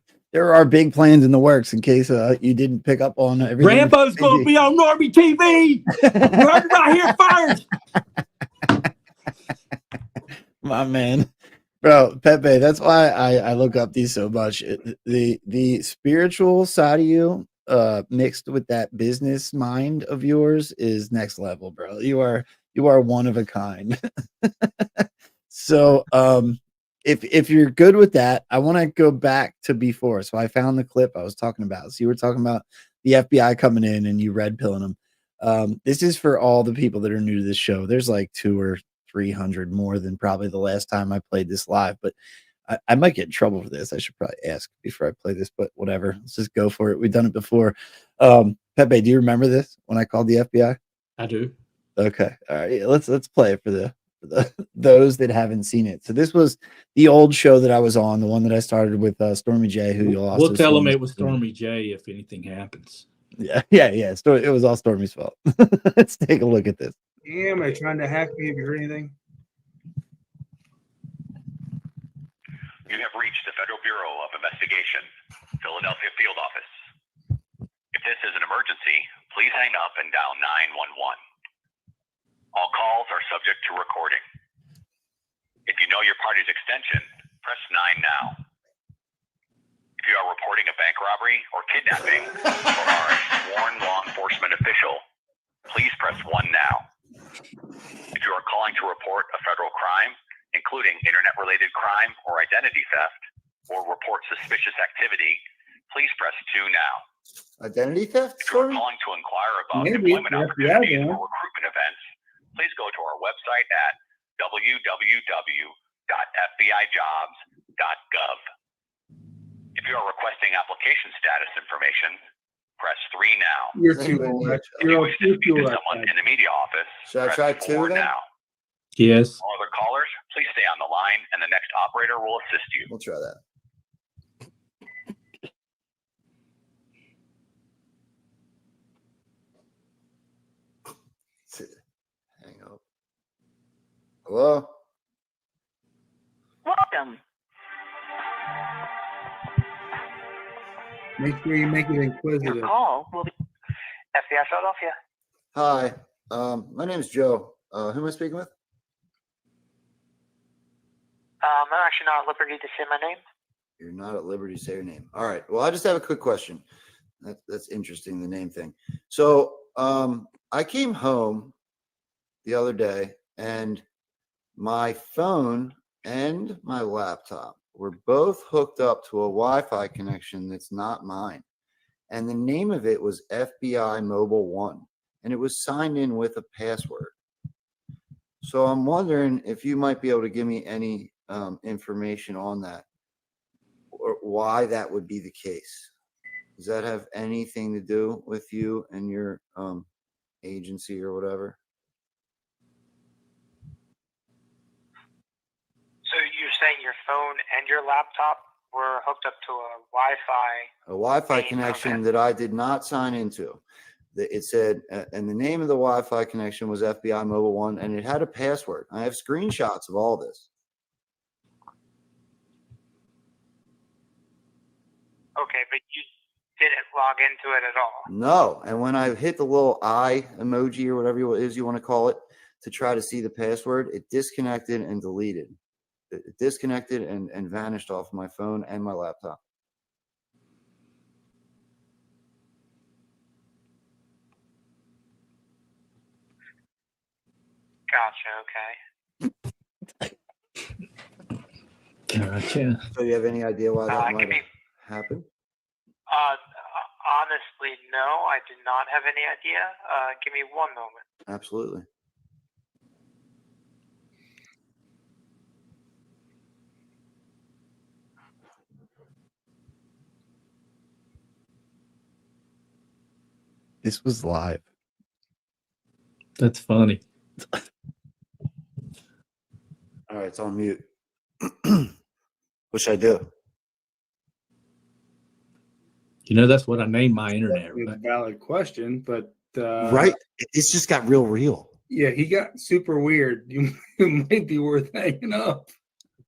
S4: are big plans in the works in case you didn't pick up on everything.
S9: Rambo's going to be on Normie TV. You heard it right here first.
S4: My man. Bro, Pepe, that's why I look up these so much. The spiritual side of you mixed with that business mind of yours is next level, bro. You are one of a kind. So if you're good with that, I want to go back to before. So I found the clip I was talking about. So you were talking about the FBI coming in and you red pilling them. This is for all the people that are new to this show. There's like 200 or 300 more than probably the last time I played this live, but I might get in trouble for this. I should probably ask before I play this, but whatever. Let's just go for it. We've done it before. Pepe, do you remember this when I called the FBI?
S9: I do.
S4: Okay. All right. Let's play it for the those that haven't seen it. So this was the old show that I was on, the one that I started with Stormy J, who you'll also
S9: we'll tell them it was Stormy J if anything happens.
S4: Yeah. It was all Stormy's fault. Let's take a look at this.
S10: Damn, are they trying to hack me? Have you heard anything?
S11: You have reached the Federal Bureau of Investigation, Philadelphia Field Office. If this is an emergency, please hang up and dial 911. All calls are subject to recording. If you know your party's extension, press 9 now. If you are reporting a bank robbery or kidnapping or are a sworn law enforcement official, please press 1 now. If you are calling to report a federal crime, including internet-related crime or identity theft, or report suspicious activity, please press 2 now.
S4: Identity theft?
S11: If you are calling to inquire about employment opportunities or recruitment events, please go to our website at www.fbijobs.gov. If you are requesting application status information, press 3 now.
S10: You're too old.
S11: If you wish to speak to someone in the media office,
S4: should I try
S11: press
S4: 2
S11: 4
S4: then?
S11: now.
S9: Yes.
S11: All other callers, please stay on the line, and the next operator will assist you.
S4: We'll try that. Hang up. Hello?
S12: Welcome.
S10: Make sure you make it inquisitive.
S12: Your call will be FBI Philadelphia.
S4: Hi. My name is Joe. Who am I speaking with?
S12: I'm actually not at liberty to say my name.
S4: You're not at liberty to say your name. All right. Well, I just have a quick question. That's interesting, the name thing. So I came home the other day and my phone and my laptop were both hooked up to a Wi-Fi connection that's not mine. And the name of it was FBI Mobile One. And it was signed in with a password. So I'm wondering if you might be able to give me any information on that or why that would be the case. Does that have anything to do with you and your agency or whatever?
S12: So you're saying your phone and your laptop were hooked up to a Wi-Fi?
S4: A Wi-Fi connection that I did not sign into. It said, and the name of the Wi-Fi connection was FBI Mobile One, and it had a password. I have screenshots of all this.
S12: Okay, but you didn't log into it at all?
S4: No. And when I hit the little eye emoji or whatever it is you want to call it to try to see the password, it disconnected and deleted. It disconnected and vanished off my phone and my laptop.
S12: Gotcha, okay.
S9: Gotcha.
S4: So you have any idea why that might
S12: give me,
S4: have happened?
S12: honestly, no, I do not have any idea. Give me one moment.
S4: Absolutely. This was live.
S9: That's funny.
S4: All right, it's on mute. What should I do?
S9: You know, that's what I named my internet.
S10: It's a
S9: Right?
S10: valid question, but
S4: Right? It's just got real.
S10: yeah, he got super weird. You might be worth hanging up.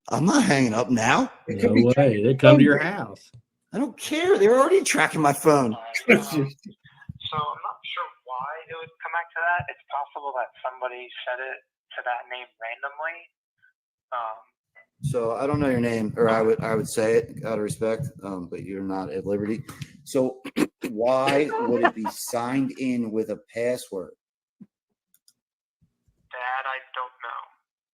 S4: I'm not hanging up now.
S9: No way. They come to your house.
S4: I don't care. They're already tracking my phone.
S12: So I'm not sure why it would come back to that. It's possible that somebody said it to that name randomly.
S4: So I don't know your name, or I would say it out of respect, but you're not at liberty. So why would it be signed in with a password?
S12: That I don't know.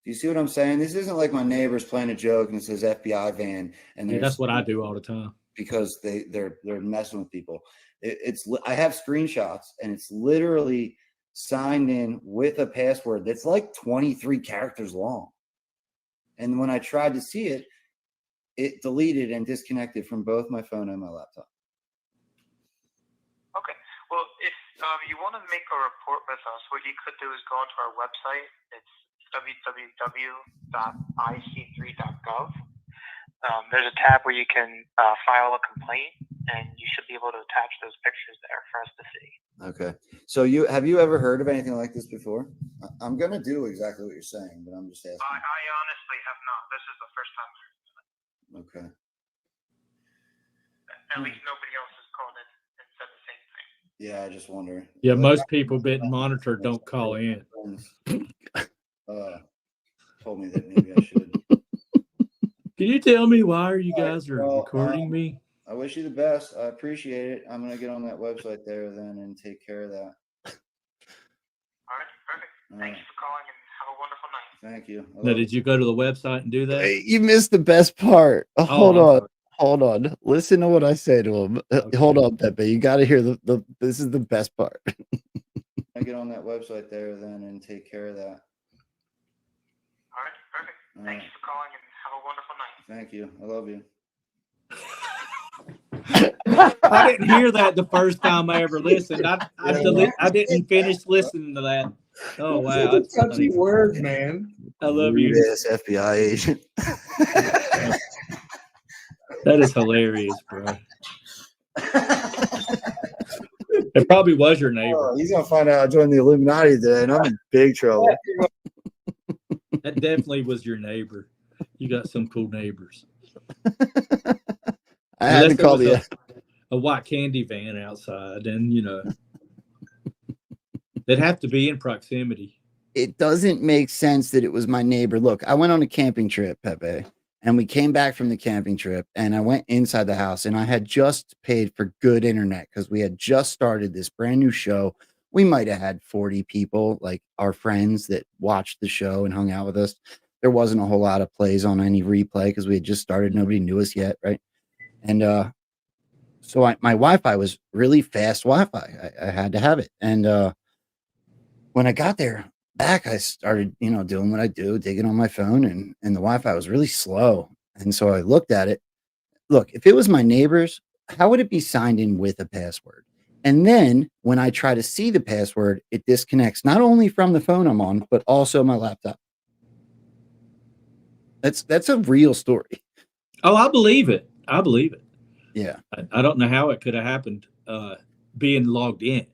S4: Do you see what I'm saying? This isn't like my neighbor's playing a joke and it says FBI van, and
S9: Yeah, that's what I do all the time.
S4: Because they're messing with people. I have screenshots, and it's literally signed in with a password that's like 23 characters long. And when I tried to see it, it deleted and disconnected from both my phone and my laptop.
S12: Okay. Well, if you want to make a report with us, what you could do is go onto our website. It's www.ic3.gov. There's a tab where you can file a complaint, and you should be able to attach those pictures there for us to see.
S4: Okay. So have you ever heard of anything like this before? I'm going to do exactly what you're saying, but I'm just asking.
S12: I honestly have not. This is the first time I've heard of it.
S4: Okay.
S12: At least nobody else has called in and said the same thing.
S4: Yeah, I just wonder.
S9: Yeah, most people getting monitored don't call in.
S4: Told me that maybe I should.
S9: Can you tell me why you guys are recording me?
S4: I wish you the best. I appreciate it. I'm going to get on that website there then and take care of that.
S12: All right, perfect. Thanks for calling, and have a wonderful night.
S4: Thank you.
S9: Now, did you go to the website and do that?
S4: Hey, you missed the best part. Hold on. Listen to what I say to him. Okay. Hold on, Pepe. You got to hear this is the best part. I get on that website there then and take care of that.
S12: All right, perfect. Thank you for calling, and have a wonderful night.
S4: Thank you. I love you.
S9: I didn't hear that the first time I ever listened. I didn't finish listening to that. Oh wow,
S10: that's such a word, man.
S9: I love you.
S4: Yes, FBI agent.
S9: That is hilarious, bro. It probably was your neighbor.
S4: Oh, he's gonna find out I joined the Illuminati today, and I'm in big trouble.
S9: That definitely was your neighbor. You got some cool neighbors.
S4: I had to call
S9: a white candy van outside, and they'd have to be in proximity.
S4: It doesn't make sense that it was my neighbor. Look, I went on a camping trip, Pepe, and we came back from the camping trip, and I went inside the house, and I had just paid for good internet because we had just started this brand new show. We might have had 40 people, like our friends that watched the show and hung out with us. There wasn't a whole lot of plays on any replay because we had just started. Nobody knew us yet, right? And so my Wi-Fi was really fast Wi-Fi. I had to have it. And when I got there back, I started, doing what I do, digging on my phone, and the Wi-Fi was really slow. And so I looked at it. Look, if it was my neighbor's, how would it be signed in with a password? And then when I try to see the password, it disconnects not only from the phone I'm on, but also my laptop. That's a real story.
S9: Oh, I believe it. I believe it.
S4: Yeah.
S9: I don't know how it could have happened being logged in,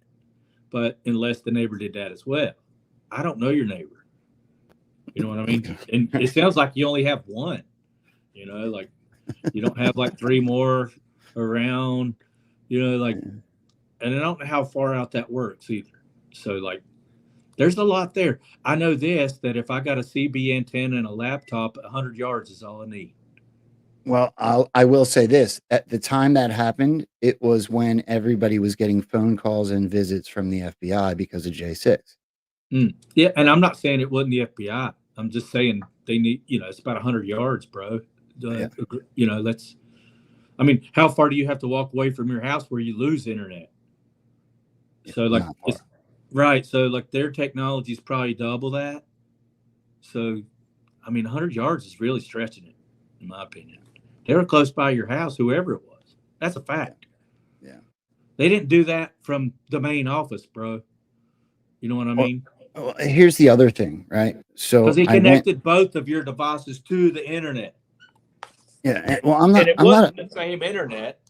S9: but unless the neighbor did that as well. I don't know your neighbor. You know what I mean? And it sounds like you only have one, like you don't have like three more around, and I don't know how far out that works either. So like, there's a lot there. I know this, that if I got a CB antenna and a laptop, 100 yards is all I need.
S4: Well, I will say this. At the time that happened, it was when everybody was getting phone calls and visits from the FBI because of J6.
S9: Yeah, and I'm not saying it wasn't the FBI. I'm just saying they need, it's about 100 yards, bro. You know, I mean, how far do you have to walk away from your house where you lose internet? So like, right. So like their technology is probably double that. So, I mean, 100 yards is really stretching it, in my opinion. They were close by your house, whoever it was. That's a fact.
S4: Yeah.
S9: They didn't do that from the main office, bro. You know what I mean?
S4: Well, here's the other thing, right? So
S9: because he connected both of your devices to the internet.
S4: Yeah. Well, I'm not.
S9: And it
S4: I'm
S9: wasn't
S4: not.
S9: the same internet.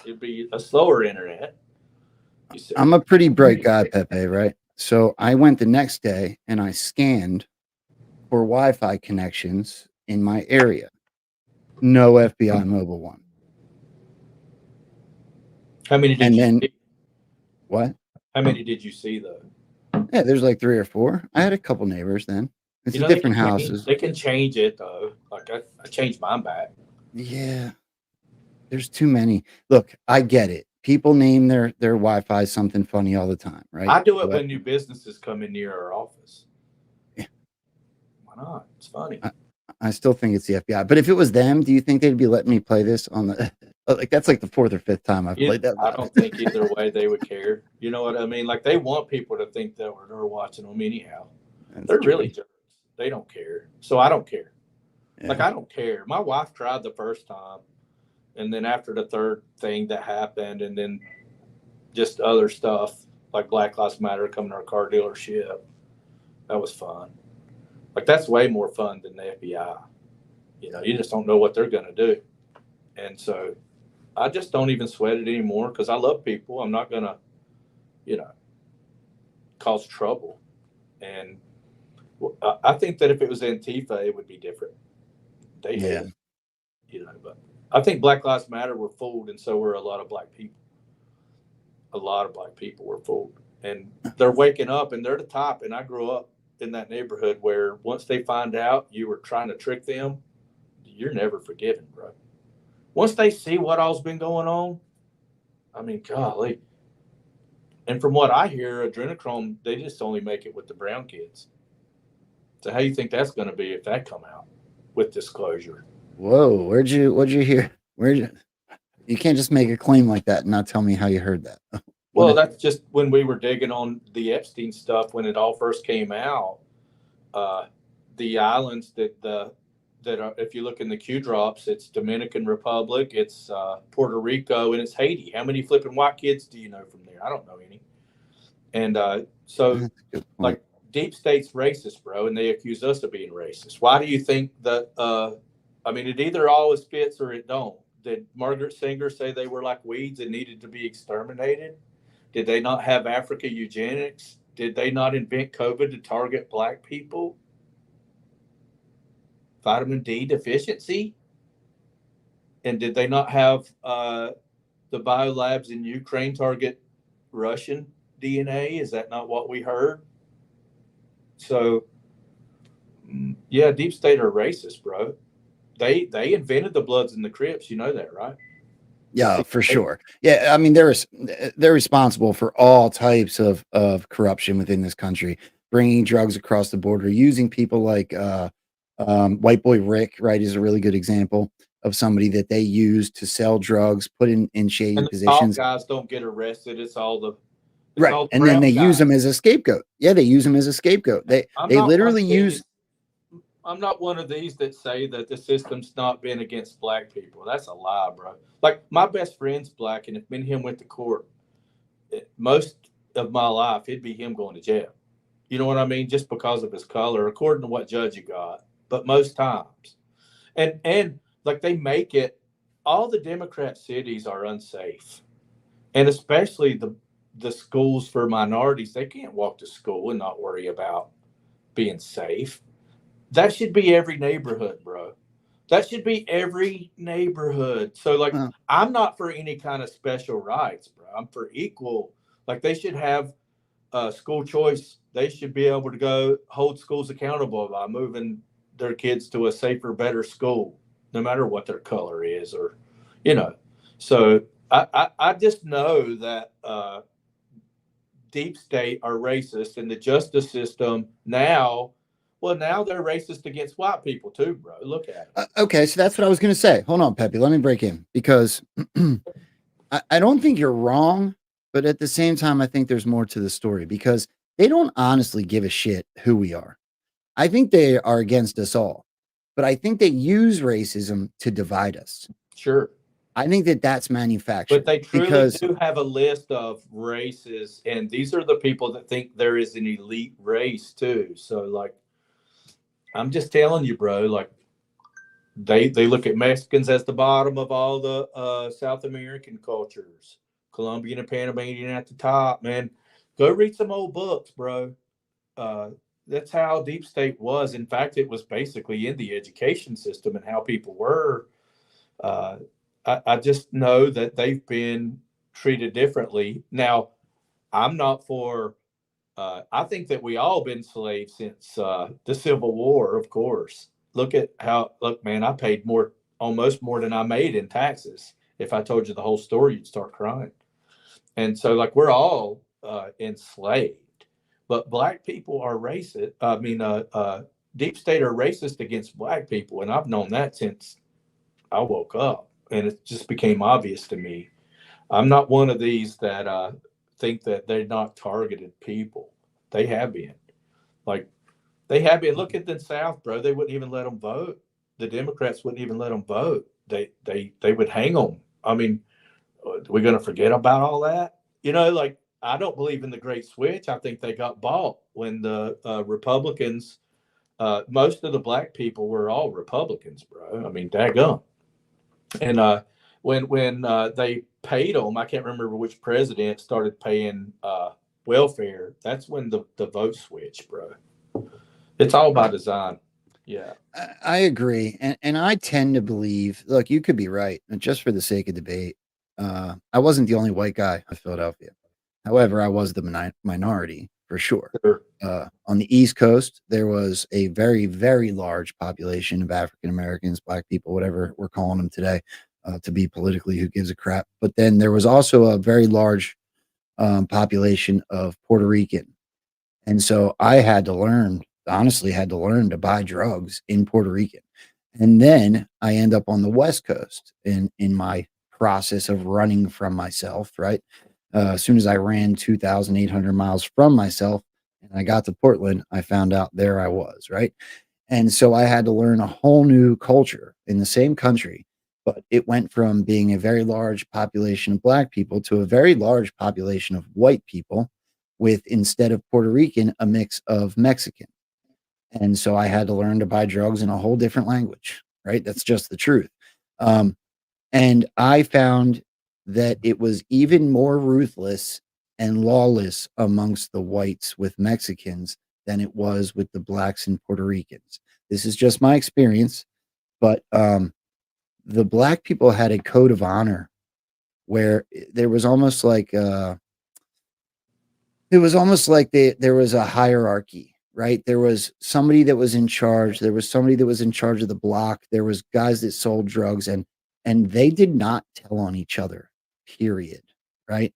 S9: It'd be a slower internet.
S4: I'm a pretty bright guy, Pepe, right? So I went the next day and I scanned for Wi-Fi connections in my area. No FBI mobile one.
S9: How many did you see?
S4: What?
S9: How many did you see though?
S4: Yeah, there's like 3 or 4. I had a couple neighbors then. It's different houses.
S9: They can change it though. Like I changed mine back.
S4: Yeah. There's too many. Look, I get it. People name their Wi-Fi something funny all the time, right?
S9: I do it when new businesses come in near our office.
S4: Yeah.
S9: Why not? It's funny.
S4: I still think it's the FBI. But if it was them, do you think they'd be letting me play this on the like that's like the 4th or 5th time I've played that?
S9: I don't think either way they would care. You know what I mean? Like they want people to think that they're watching them anyhow. They're really jerks. They don't care. So I don't care. Yeah. Like I don't care. My wife tried the first time. And then after the third thing that happened, and then just other stuff like Black Lives Matter coming to our car dealership, that was fun. Like that's way more fun than the FBI. You know, you just don't know what they're going to do. And so I just don't even sweat it anymore because I love people. I'm not going to, you know, cause trouble. And I think that if it was Antifa, it would be different. They hate it, you know, but I think Black Lives Matter were fooled, and so were a lot of black people. A lot of black people were fooled. And they're waking up, and they're the top. And I grew up in that neighborhood where once they find out you were trying to trick them, you're never forgiven, bro. Once they see what all's been going on, I mean, golly. And from what I hear, adrenochrome, they just only make it with the brown kids. So how do you think that's going to be if that come out with disclosure?
S4: Whoa, what'd you hear? You can't just make a claim like that and not tell me how you heard that.
S9: Well, that's just when we were digging on the Epstein stuff when it all first came out. The islands that are, if you look in the Q drops, it's Dominican Republic, it's Puerto Rico, and it's Haiti. How many flipping white kids do you know from there? I don't know any. And so, like, deep state's racist, bro, and they accuse us of being racist. Why do you think that? I mean, it either always fits or it don't. Did Margaret Sanger say they were like weeds and needed to be exterminated? Did they not have Africa eugenics? Did they not invent COVID to target black people? Vitamin D deficiency? And did they not have the biolabs in Ukraine target Russian DNA? Is that not what we heard? So, yeah, deep state are racist, bro. They invented the Bloods and the Crips. You know that, right?
S4: Yeah, for sure. Yeah, I mean, they're responsible for all types of corruption within this country, bringing drugs across the border, using people like White Boy Rick, right, is a really good example of somebody that they use to sell drugs, put in shady
S9: and the
S4: positions.
S9: Top guys don't get arrested. It's all the
S4: right, and then they use them as a scapegoat. Yeah, they use them as a scapegoat. They literally use.
S9: I'm not one of these that say that the system's not been against black people. That's a lie, bro. Like, my best friend's black, and if me and him went to court, most of my life, it'd be him going to jail. You know what I mean? Just because of his color, according to what judge you got. But most times. And like, they make it, all the Democrat cities are unsafe. And especially the schools for minorities, they can't walk to school and not worry about being safe. That should be every neighborhood, bro. That should be every neighborhood. So, like, I'm not for any kind of special rights, bro. I'm for equal. Like, they should have school choice. They should be able to go hold schools accountable by moving their kids to a safer, better school, no matter what their color is, or, you know. So I just know that deep state are racist, and the justice system now. Well, now they're racist against white people too, bro. Look at it.
S4: Okay, so that's what I was going to say. Hold on, Pepe. Let me break in because I don't think you're wrong, but at the same time, I think there's more to the story because they don't honestly give a shit who we are. I think they are against us all, but I think they use racism to divide us.
S9: Sure.
S4: I think that that's manufactured.
S9: But they truly
S4: because
S9: do have a list of races, and these are the people that think there is an elite race too. So, like, I'm just telling you, bro. Like, they look at Mexicans as the bottom of all the South American cultures, Colombian and Panamanian at the top. Man, go read some old books, bro. That's how deep state was. In fact, it was basically in the education system and how people were. I just know that they've been treated differently. Now, I'm not for. I think that we all been slaves since the Civil War. Of course, look, man. I paid almost more than I made in taxes. If I told you the whole story, you'd start crying. And so, like, we're all enslaved. But black people are racist. I mean, deep state are racist against black people, and I've known that since I woke up, and it just became obvious to me. I'm not one of these that think that they're not targeted people. They have been. Like, they have been. Look at the South, bro. They wouldn't even let them vote. The Democrats wouldn't even let them vote. They would hang them. I mean, we're going to forget about all that? You know, like, I don't believe in the Great Switch. I think they got bought when the Republicans, most of the black people were all Republicans, bro. I mean, daggum. And when they paid them, I can't remember which president started paying welfare. That's when the vote switched, bro. It's all by design. Yeah.
S4: I agree. And I tend to believe, look, you could be right. And just for the sake of debate, I wasn't the only white guy in Philadelphia. However, I was the minority for sure. On the East Coast, there was a very, very large population of African Americans, black people, whatever we're calling them today, to be politically who gives a crap. But then there was also a very large population of Puerto Rican. And so I had to learn, honestly, had to learn to buy drugs in Puerto Rican. And then I end up on the West Coast in my process of running from myself, right? As soon as I ran 2,800 miles from myself and I got to Portland, I found out there I was, right? And so I had to learn a whole new culture in the same country, but it went from being a very large population of black people to a very large population of white people with, instead of Puerto Rican, a mix of Mexican. And so I had to learn to buy drugs in a whole different language, right? That's just the truth. And I found that it was even more ruthless and lawless amongst the whites with Mexicans than it was with the blacks and Puerto Ricans. This is just my experience, but the black people had a code of honor where there was almost like there was a hierarchy, right? There was somebody that was in charge. There was somebody that was in charge of the block. There was guys that sold drugs, and they did not tell on each other, period, right?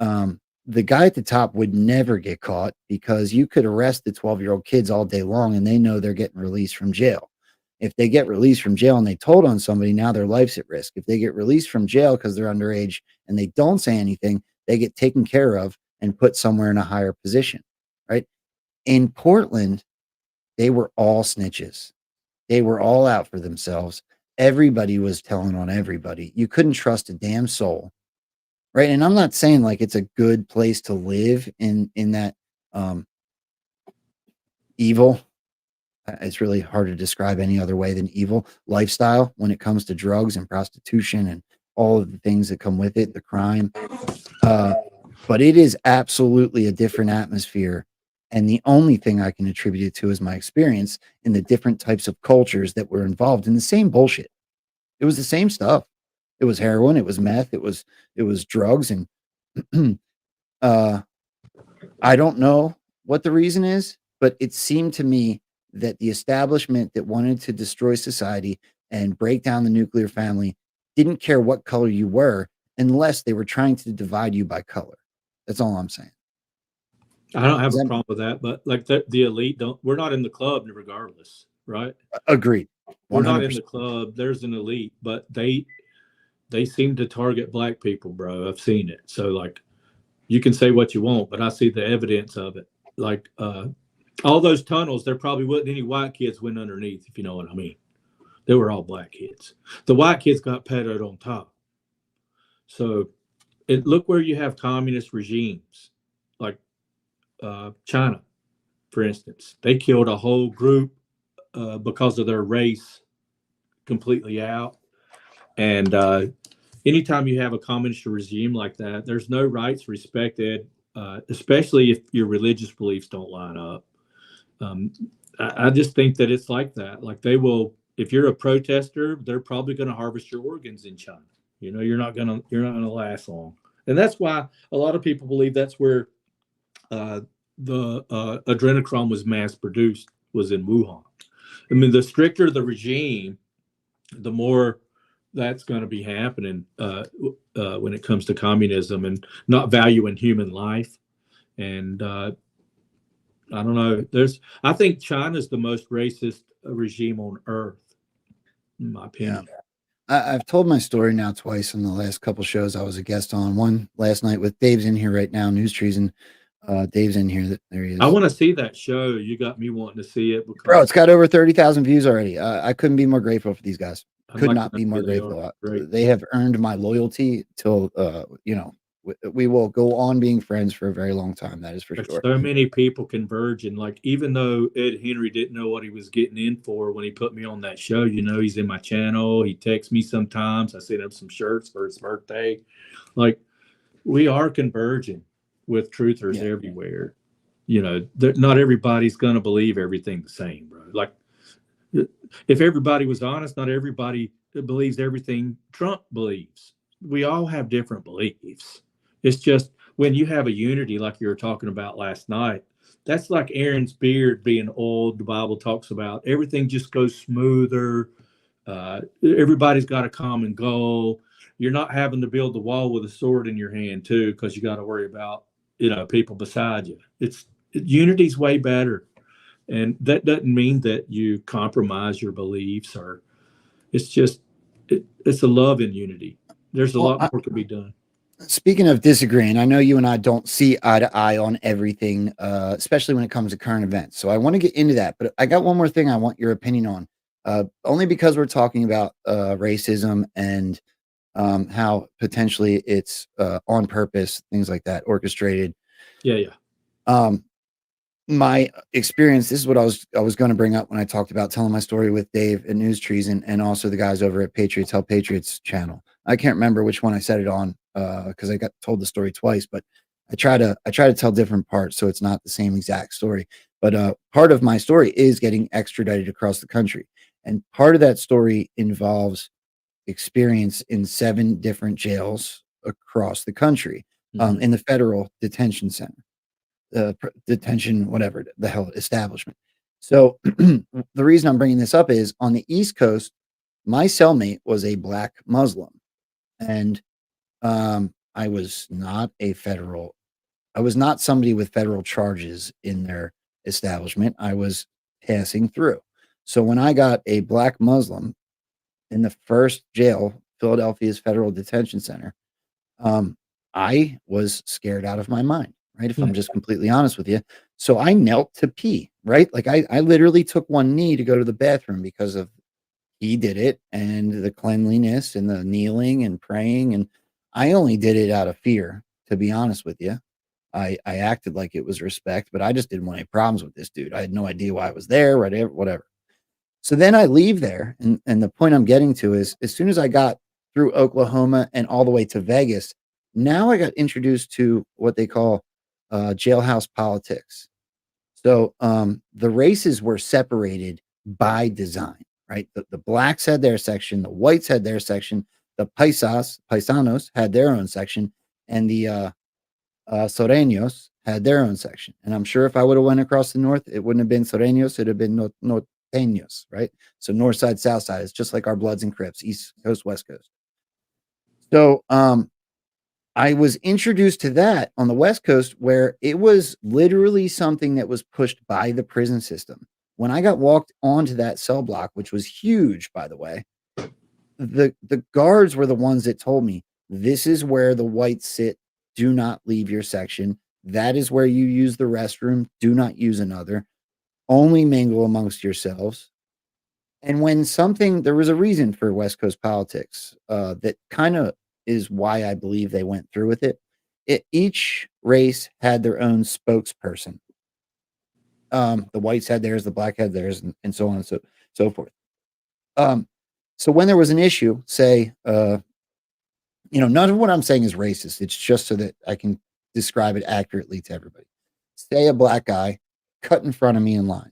S4: The guy at the top would never get caught because you could arrest the 12-year-old kids all day long and they know they're getting released from jail. If they get released from jail and they told on somebody, now their life's at risk. If they get released from jail because they're underage and they don't say anything, they get taken care of and put somewhere in a higher position, right? In Portland, they were all snitches. They were all out for themselves. Everybody was telling on everybody. You couldn't trust a damn soul, right? And I'm not saying like it's a good place to live in that evil. It's really hard to describe any other way than evil lifestyle when it comes to drugs and prostitution and all of the things that come with it, the crime. But it is absolutely a different atmosphere. And the only thing I can attribute it to is my experience in the different types of cultures that were involved in the same bullshit. It was the same stuff. It was heroin, it was meth, it was drugs. And I don't know what the reason is, but it seemed to me that the establishment that wanted to destroy society and break down the nuclear family didn't care what color you were unless they were trying to divide you by color. That's all I'm saying.
S9: I don't have a problem with that, but like the elite don't. We're not in the club, regardless, right?
S4: Agreed. 100%.
S9: We're not in the club. There's an elite, but they seem to target black people, bro. I've seen it. So like, you can say what you want, but I see the evidence of it. Like all those tunnels, there probably wasn't any white kids went underneath, if you know what I mean. They were all black kids. The white kids got pedoed on top. So look where you have communist regimes, like China, for instance. They killed a whole group because of their race completely out. And anytime you have a communist regime like that, there's no rights respected, especially if your religious beliefs don't line up. I just think that it's like that. Like they will, if you're a protester, they're probably going to harvest your organs in China. You know, you're not gonna last long, and that's why a lot of people believe that's where the adrenochrome was mass produced, was in Wuhan. I mean, the stricter the regime, the more that's going to be happening when it comes to communism and not valuing human life. And I don't know. I think China's the most racist regime on earth, in my opinion.
S4: Yeah. I've told my story now twice in the last couple shows I was a guest on. One last night with Dave's in here right now, News Treason. Dave's in here. There he is.
S9: I want to see that show. You got me wanting to see it.
S4: Bro, it's got over 30,000 views already. I couldn't be more grateful for these guys. Could not be more grateful. They have earned my loyalty till, we will go on being friends for a very long time. That is for sure.
S9: So many people converging. Like, even though Ed Henry didn't know what he was getting in for when he put me on that show, he's in my channel. He texts me sometimes. I sent him some shirts for his birthday. Like, we are converging with truthers everywhere. Not everybody's going to believe everything the same, bro. Like, if everybody was honest, not everybody believes everything Trump believes. We all have different beliefs. It's just when you have a unity like you were talking about last night, that's like Aaron's beard being old. The Bible talks about everything just goes smoother. Everybody's got a common goal. You're not having to build the wall with a sword in your hand too, because you got to worry about people beside you. Unity's way better, and that doesn't mean that you compromise your beliefs, or it's just it's a love in unity. There's a lot more to be done.
S4: Speaking of disagreeing, I know you and I don't see eye to eye on everything, especially when it comes to current events. So I want to get into that, but I got one more thing I want your opinion on, only because we're talking about racism and how potentially it's on purpose, things like that, orchestrated.
S9: Yeah.
S4: My experience, this is what I was going to bring up when I talked about telling my story with Dave at News Treason and also the guys over at Patriots Help Patriots channel. I can't remember which one I said it on because I got told the story twice, but I try to tell different parts so it's not the same exact story. But part of my story is getting extradited across the country, and part of that story involves experience in 7 different jails across the country, in the federal detention center. Detention, whatever the hell establishment. So the reason I'm bringing this up is on the East Coast, my cellmate was a black Muslim, and I was not somebody with federal charges in their establishment. I was passing through. So when I got a black Muslim in the first jail, Philadelphia's Federal Detention Center, I was scared out of my mind. Right. If I'm just completely honest with you. So I knelt to pee, right? Like I literally took one knee to go to the bathroom because of he did it and the cleanliness and the kneeling and praying. And I only did it out of fear, to be honest with you. I acted like it was respect, but I just didn't want any problems with this dude. I had no idea why I was there, whatever. So then I leave there. And the point I'm getting to is as soon as I got through Oklahoma and all the way to Vegas, now I got introduced to what they call jailhouse politics. So the races were separated by design, right? The blacks had their section, the whites had their section, the paisanos had their own section, and the Soreños had their own section. And I'm sure if I would have went across the north, it wouldn't have been Soreños, it'd have been Norteños, right? So north side, south side. It's just like our Bloods and Crips, East Coast, West Coast. So I was introduced to that on the West Coast where it was literally something that was pushed by the prison system. When I got walked onto that cell block, which was huge, by the way, the guards were the ones that told me, this is where the whites sit. Do not leave your section. That is where you use the restroom. Do not use another. Only mingle amongst yourselves. And when there was a reason for West Coast politics that kind of is why I believe they went through with it. Each race had their own spokesperson. The whites had theirs, the black had theirs, and so on and so forth. So when there was an issue, say, none of what I'm saying is racist. It's just so that I can describe it accurately to everybody. Say a black guy cut in front of me in line,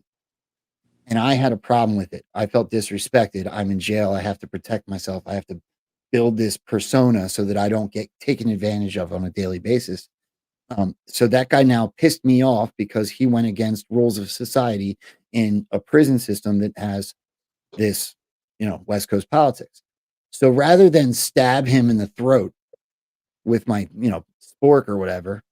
S4: and I had a problem with it. I felt disrespected. I'm in jail. I have to protect myself. I have to build this persona so that I don't get taken advantage of on a daily basis. So that guy now pissed me off because he went against rules of society in a prison system that has this, West Coast politics. So rather than stab him in the throat with my, spork or whatever,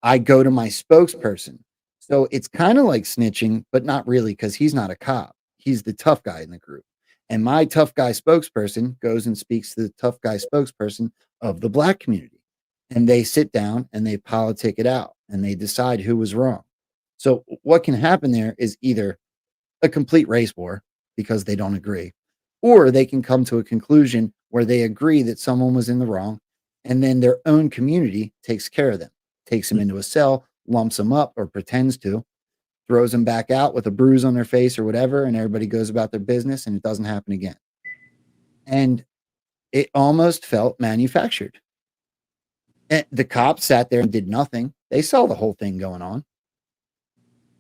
S4: I go to my spokesperson. So it's kind of like snitching, but not really, because he's not a cop. He's the tough guy in the group. And my tough guy spokesperson goes and speaks to the tough guy spokesperson of the black community. And they sit down and they politic it out and they decide who was wrong. So what can happen there is either a complete race war because they don't agree, or they can come to a conclusion where they agree that someone was in the wrong, and then their own community takes care of them, takes them into a cell, lumps them up or pretends to, throws them back out with a bruise on their face or whatever, and everybody goes about their business and it doesn't happen again. And it almost felt manufactured. And the cops sat there and did nothing. They saw the whole thing going on.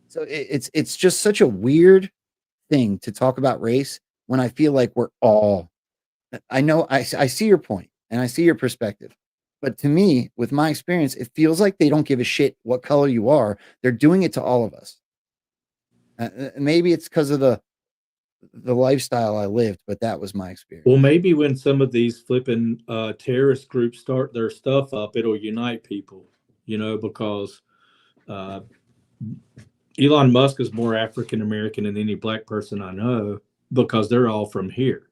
S4: So it's just such a weird thing to talk about race when I feel like we're all, I know I see your point and I see your perspective, but to me, with my experience, it feels like they don't give a shit what color you are. They're doing it to all of us. Maybe it's because of the lifestyle I lived, but that was my experience.
S9: Well, maybe when some of these flipping terrorist groups start their stuff up, it'll unite people, because Elon Musk is more African American than any black person I know, because they're all from here.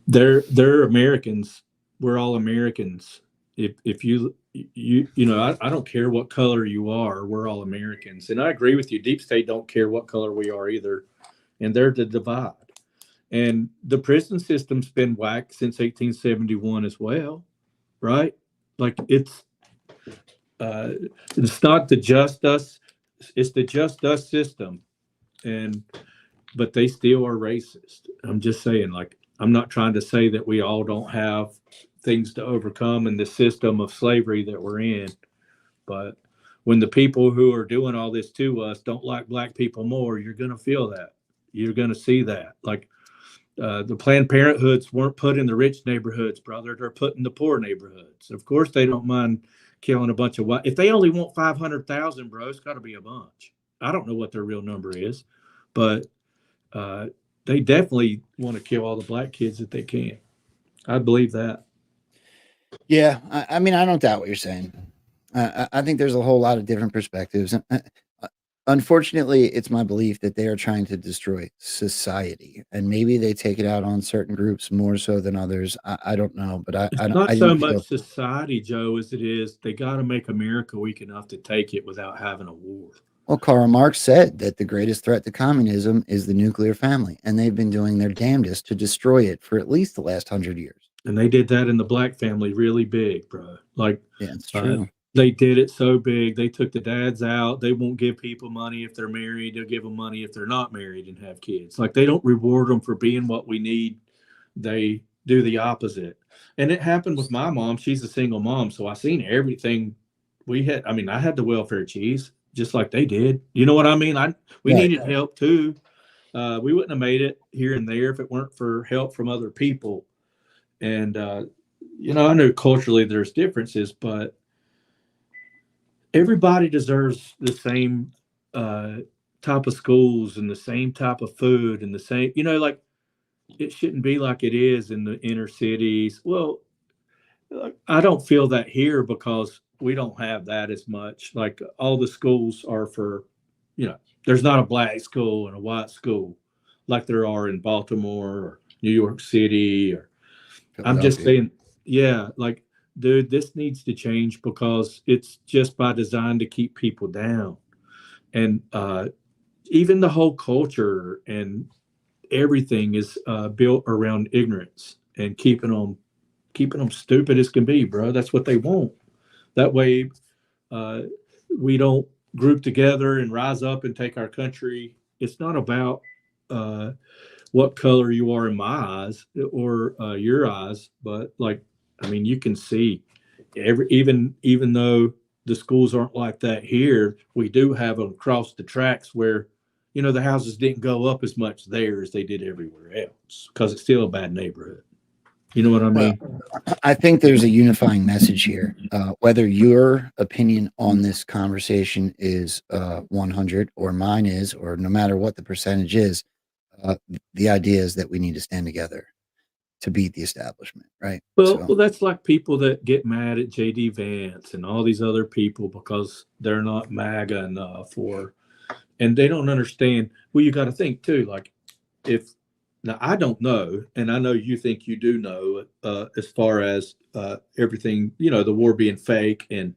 S9: They're Americans. We're all Americans. If I don't care what color you are, we're all Americans. And I agree with you. Deep State don't care what color we are either. And they're the divide. And the prison system's been whacked since 1871 as well, right? Like it's not the just us, it's the just us system. But they still are racist. I'm just saying, like, I'm not trying to say that we all don't have things to overcome in the system of slavery that we're in. But when the people who are doing all this to us don't like black people more, you're going to feel that. You're going to see that. Like the Planned Parenthoods weren't put in the rich neighborhoods, brother. They're put in the poor neighborhoods. Of course, they don't mind killing a bunch of white. If they only want 500,000, bro, it's got to be a bunch. I don't know what their real number is, but they definitely want to kill all the black kids that they can. I believe that.
S4: Yeah, I mean, I don't doubt what you're saying. I think there's a whole lot of different perspectives. Unfortunately, it's my belief that they are trying to destroy society, and maybe they take it out on certain groups more so than others. I don't know, but I don't.
S9: Not
S4: I
S9: so
S4: didn't
S9: much
S4: feel,
S9: society, Joe, as it is they got to make America weak enough to take it without having a war.
S4: well, Karl Marx said that the greatest threat to communism is the nuclear family, and they've been doing their damnedest to destroy it for at least the last 100 years.
S9: And they did that in the black family really big, bro. Like,
S4: yeah, it's true.
S9: They did it so big. They took the dads out. They won't give people money if they're married. They'll give them money if they're not married and have kids. Like, they don't reward them for being what we need. They do the opposite. And it happened with my mom. She's a single mom. So I seen everything we had. I mean, I had the welfare cheese just like they did. You know what I mean? We needed help too. We wouldn't have made it here and there if it weren't for help from other people. And, I know culturally there's differences, but everybody deserves the same type of schools and the same type of food and the same, like it shouldn't be like it is in the inner cities. Well, I don't feel that here because we don't have that as much. Like all the schools are for, there's not a black school and a white school like there are in Baltimore or New York City. Or I'm just
S4: Philadelphia.
S9: saying, yeah, like, dude, this needs to change because it's just by design to keep people down. And even the whole culture and everything is built around ignorance and keeping them stupid as can be, bro. That's what they want. That way, uh, we don't group together and rise up and take our country. It's not about uh, what color you are in my eyes or your eyes, but like, I mean, you can see even though the schools aren't like that here, we do have them across the tracks where the houses didn't go up as much there as they did everywhere else because it's still a bad neighborhood. You know what I
S4: Well,
S9: mean?
S4: I think there's a unifying message here. Whether your opinion on this conversation is 100 or mine is, or no matter what the percentage is, uh, the idea is that we need to stand together to beat the establishment, right?
S9: Well, that's like people that get mad at JD Vance and all these other people because they're not MAGA enough, and they don't understand. Well, you got to think too. Like, if now I don't know, and I know you think you do know, as far as everything, the war being fake and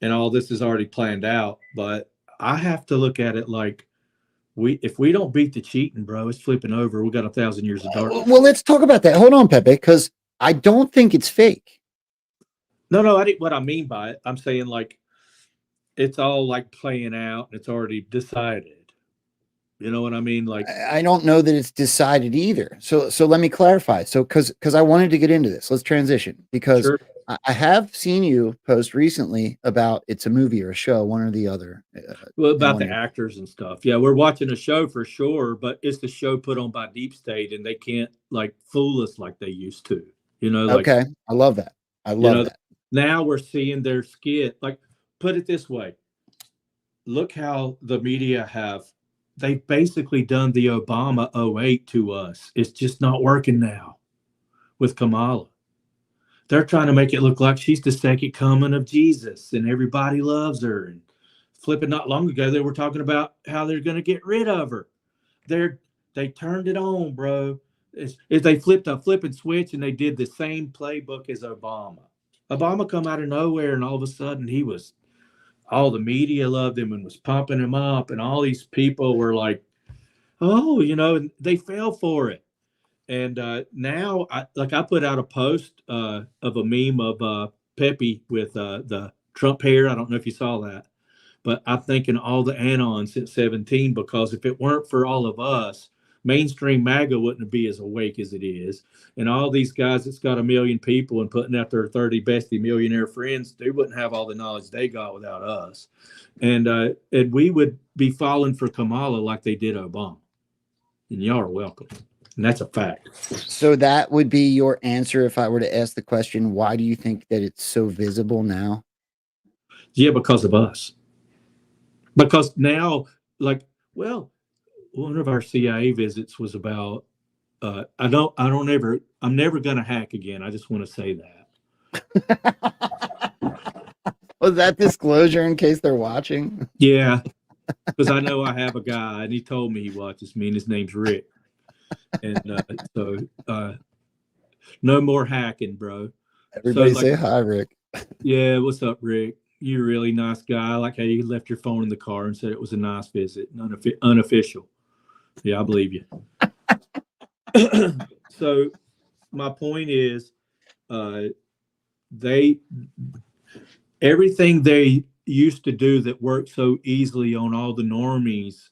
S9: all this is already planned out. But I have to look at it like if we don't beat the cheating, bro, it's flipping over. We got 1,000 years of darkness.
S4: Well, let's talk about that. Hold on, Pepe, because I don't think it's fake.
S9: No, I didn't. What I mean by it, I'm saying like it's all like playing out. It's already decided. You know what I mean? Like,
S4: I don't know that it's decided either. So let me clarify. So because I wanted to get into this, let's transition because
S9: sure.
S4: I have seen you post recently about it's a movie or a show, one or the other.
S9: Well, about the actors and stuff. Yeah, we're watching a show for sure, but it's the show put on by Deep State, and they can't like fool us like they used to. Like,
S4: okay, I love that. I love that.
S9: Now we're seeing their skit. Like, put it this way: look how the media they've basically done the Obama 08 to us. It's just not working now with Kamala. They're trying to make it look like she's the second coming of Jesus and everybody loves her. And flipping not long ago, they were talking about how they're going to get rid of her. They turned it on, bro. They flipped a flipping switch and they did the same playbook as Obama. Obama come out of nowhere and all of a sudden all the media loved him and was pumping him up, and all these people were like, oh, they fell for it. And now, I put out a post of a meme of Pepe with the Trump hair. I don't know if you saw that, but I'm thinking all the Anon since 17, because if it weren't for all of us, mainstream MAGA wouldn't be as awake as it is. And all these guys that's got 1 million people and putting out their 30 bestie millionaire friends, they wouldn't have all the knowledge they got without us. And we would be falling for Kamala like they did Obama. And y'all are welcome. And that's a fact.
S4: So that would be your answer if I were to ask the question, why do you think that it's so visible now?
S9: Yeah, because of us. Because now, one of our CIA visits was about, I'm never going to hack again. I just want to say that.
S4: Was that disclosure in case they're watching?
S9: Yeah, because I know I have a guy and he told me he watches me and his name's Rick. And so no more hacking, bro.
S4: Everybody say hi, Rick.
S9: Yeah, what's up, Rick? You're a really nice guy. I like how you left your phone in the car and said it was a nice visit, unofficial. Yeah, I believe you. So my point is, everything they used to do that worked so easily on all the normies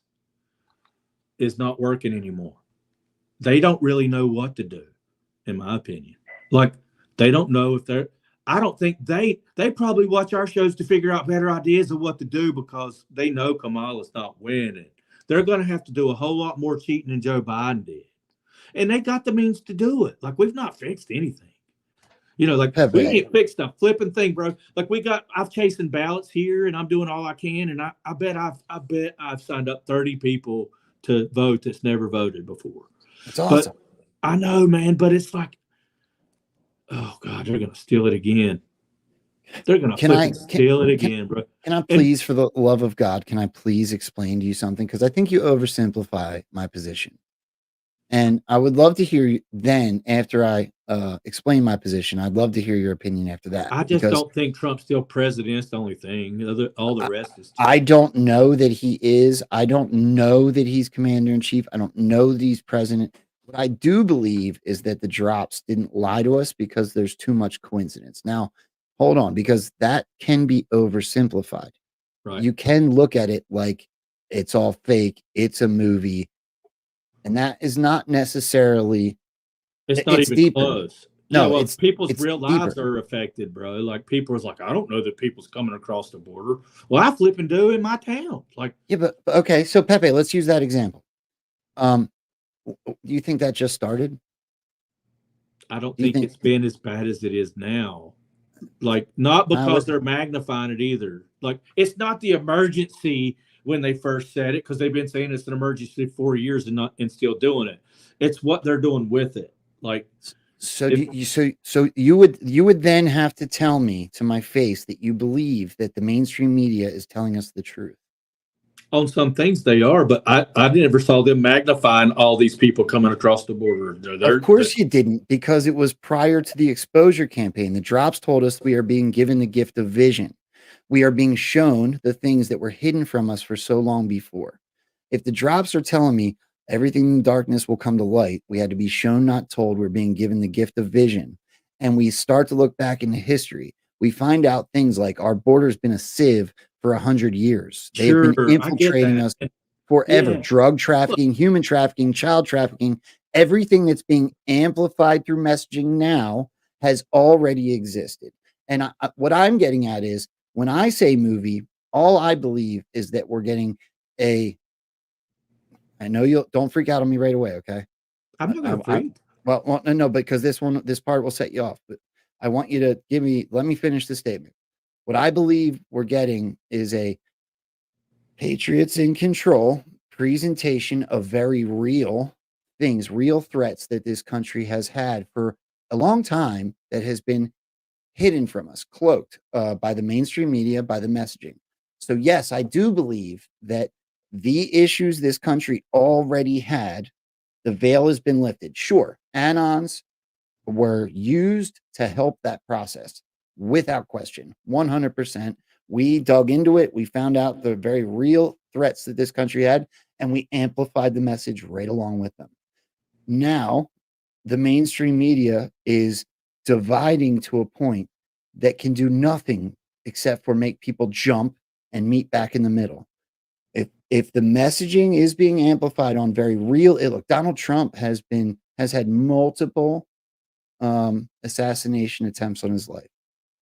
S9: is not working anymore. They don't really know what to do, in my opinion. Like, they don't know if I don't think they probably watch our shows to figure out better ideas of what to do because they know Kamala's not winning. They're going to have to do a whole lot more cheating than Joe Biden did. And they got the means to do it. Like, we've not fixed anything. We ain't fixed a flipping thing, bro. Like, I'm chasing ballots here and I'm doing all I can. And I bet I've signed up 30 people to vote that's never voted before.
S4: That's awesome.
S9: But I know, man, but it's like, Oh God, they're gonna steal it again. They're gonna steal it again, bro.
S4: Can I please, for the love of God, can I please explain to you something? Because I think you oversimplify my position. And I would love to hear you then, after I explain my position, I'd love to hear your opinion after that.
S9: I just don't think Trump's still president. It's the only thing. All the rest is.
S4: I don't know that he is. I don't know that he's commander in chief. I don't know that he's president. What I do believe is that the drops didn't lie to us because there's too much coincidence. Now, hold on, because that can be oversimplified.
S9: Right.
S4: You can look at it like it's all fake. It's a movie. And that is not necessarily.
S9: It's not even
S4: deeper.
S9: close.
S4: No,
S9: well, people's
S4: it's
S9: real
S4: deeper.
S9: lives are affected, bro. Like people was like, I don't know that people's coming across the border. Well, I flip and do in my town. Like,
S4: yeah, but okay. So Pepe, let's use that example. Do you think that just started?
S9: I don't think it's been as bad as it is now. Like, not because they're magnifying it either. Like, it's not the emergency when they first said it, because they've been saying it's an emergency 4 years and still doing it. It's what they're doing with it. Like,
S4: so you would then have to tell me to my face that you believe that the mainstream media is telling us the truth.
S9: On some things they are, but I never saw them magnifying all these people coming across the border.
S4: Of course you didn't, because it was prior to the exposure campaign. The drops told us we are being given the gift of vision. We are being shown the things that were hidden from us for so long before. If the drops are telling me everything in darkness will come to light, we had to be shown, not told. We're being given the gift of vision. And we start to look back into history. We find out things like our border's been a sieve for 100 years. They've been infiltrating us forever.
S9: Yeah.
S4: Drug trafficking, human trafficking, child trafficking, everything that's being amplified through messaging now has already existed. And what I'm getting at is, when I say movie, all I believe is that we're getting I know you'll don't freak out on me right away, okay?
S9: I'm not gonna freak.
S4: Well, no, because this part will set you off. But I want you to let me finish the statement. What I believe we're getting is a Patriots in control presentation of very real things, real threats that this country has had for a long time that has been hidden from us, cloaked by the mainstream media, by the messaging. So yes, I do believe that the issues this country already had, the veil has been lifted. Sure, anons were used to help that process without question, 100%. We dug into it. We found out the very real threats that this country had, and we amplified the message right along with them. Now, the mainstream media is dividing to a point that can do nothing except for make people jump and meet back in the middle. If the messaging is being amplified on very real, look, Donald Trump has had multiple assassination attempts on his life.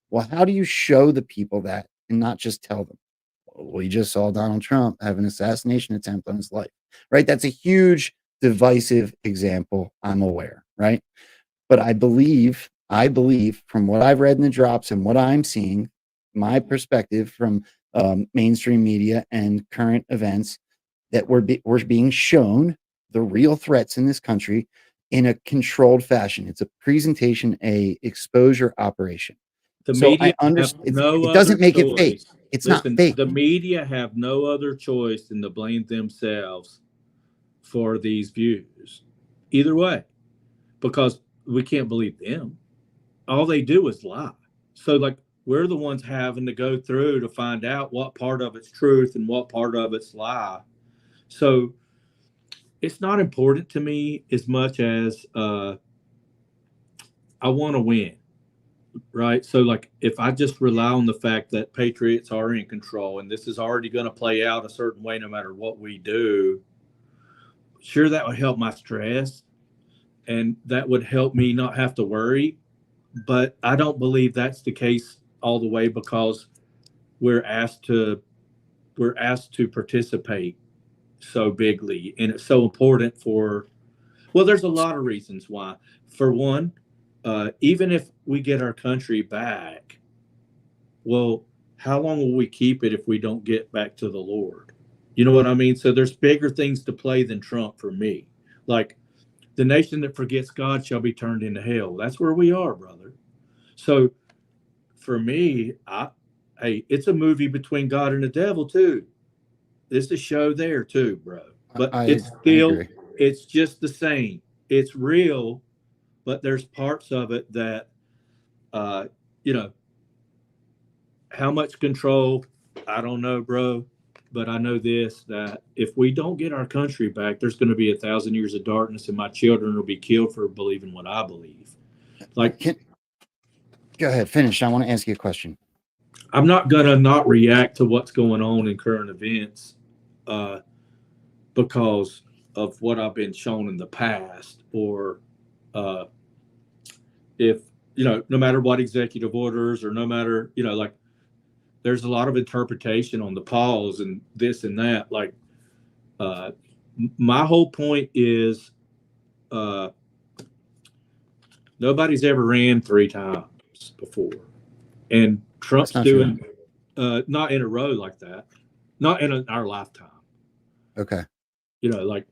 S4: Well, how do you show the people that and not just tell them? Well, we just saw Donald Trump have an assassination attempt on his life, right? That's a huge divisive example, I'm aware, right? But I believe from what I've read in the drops and what I'm seeing, my perspective from mainstream media and current events, that we're being shown the real threats in this country in a controlled fashion. It's a presentation, a exposure operation.
S9: The
S4: so
S9: media
S4: I understand it doesn't make it fake. It's not fake.
S9: The media have no other choice than to blame themselves for these views. Either way, because we can't believe them. All they do is lie. So, like, we're the ones having to go through to find out what part of it's truth and what part of it's lie. So, it's not important to me as much as I want to win, right? So, like, if I just rely on the fact that Patriots are in control and this is already going to play out a certain way no matter what we do, sure, that would help my stress and that would help me not have to worry. But I don't believe that's the case all the way, because we're asked to participate so bigly, and it's so important there's a lot of reasons why. For one, even if we get our country back, well, how long will we keep it if we don't get back to the Lord? You know what I mean? So there's bigger things to play than Trump for me. Like, the nation that forgets God shall be turned into hell. That's where we are, brother. So for me, hey, it's a movie between God and the devil too. It's a show there too, bro. But it's still, it's just the same. It's real, but there's parts of it that, you know, how much control, I don't know, bro. But I know this, that if we don't get our country back, there's going to be 1,000 years of darkness, and my children will be killed for believing what I believe. Like,
S4: Go ahead, finish. I want to ask you a question.
S9: I'm not going to not react to what's going on in current events because of what I've been shown in the past, or if, you know, no matter what executive orders, or no matter, you know, like, there's a lot of interpretation on the pause and this and that. Like, my whole point is, nobody's ever ran 3 times before, and Trump's doing not in a row like that, not in our lifetime.
S4: Okay.
S9: You know, like,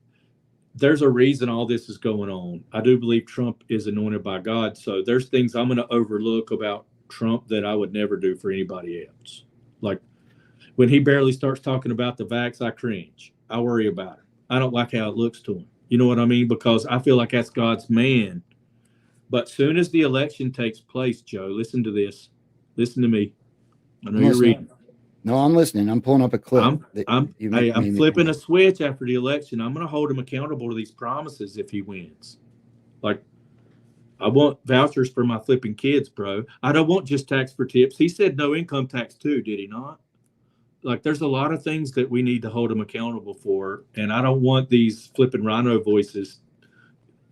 S9: there's a reason all this is going on. I do believe Trump is anointed by God, so there's things I'm going to overlook about Trump that I would never do for anybody else. Like, when he barely starts talking about the vax, I cringe. I worry about it. I don't like how it looks to him. You know what I mean? Because I feel like that's God's man. But soon as the election takes place, Joe, listen to this. Listen to me. I know you're reading.
S4: No, I'm listening. I'm pulling up a clip.
S9: I'm flipping a switch after the election. I'm going to hold him accountable to these promises if he wins. Like, I want vouchers for my flipping kids, bro. I don't want just tax for tips. He said no income tax too, did he not? Like, there's a lot of things that we need to hold him accountable for. And I don't want these flipping rhino voices,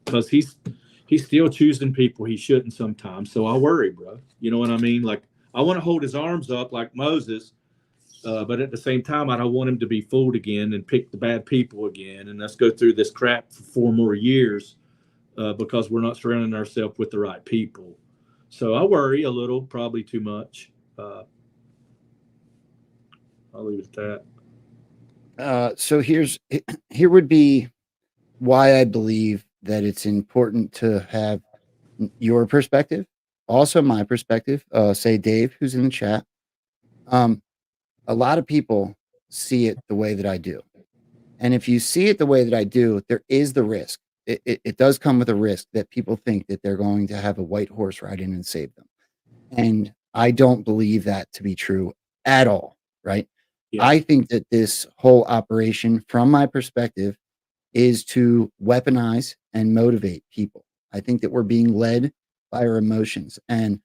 S9: because he's still choosing people he shouldn't sometimes. So I worry, bro. You know what I mean? Like, I want to hold his arms up like Moses, but at the same time, I don't want him to be fooled again and pick the bad people again. And let's go through this crap for 4 more years because we're not surrounding ourselves with the right people. So I worry a little, probably too much. I'll leave it at
S4: that. So here would be why I believe that it's important to have your perspective, also my perspective. Say Dave, who's in the chat. A lot of people see it the way that I do, and if you see it the way that I do, there is the risk. It does come with a risk that people think that they're going to have a white horse ride in and save them, and I don't believe that to be true at all. Right? Yeah. I think that this whole operation, from my perspective, is to weaponize and motivate people. I think that we're being led by our emotions. And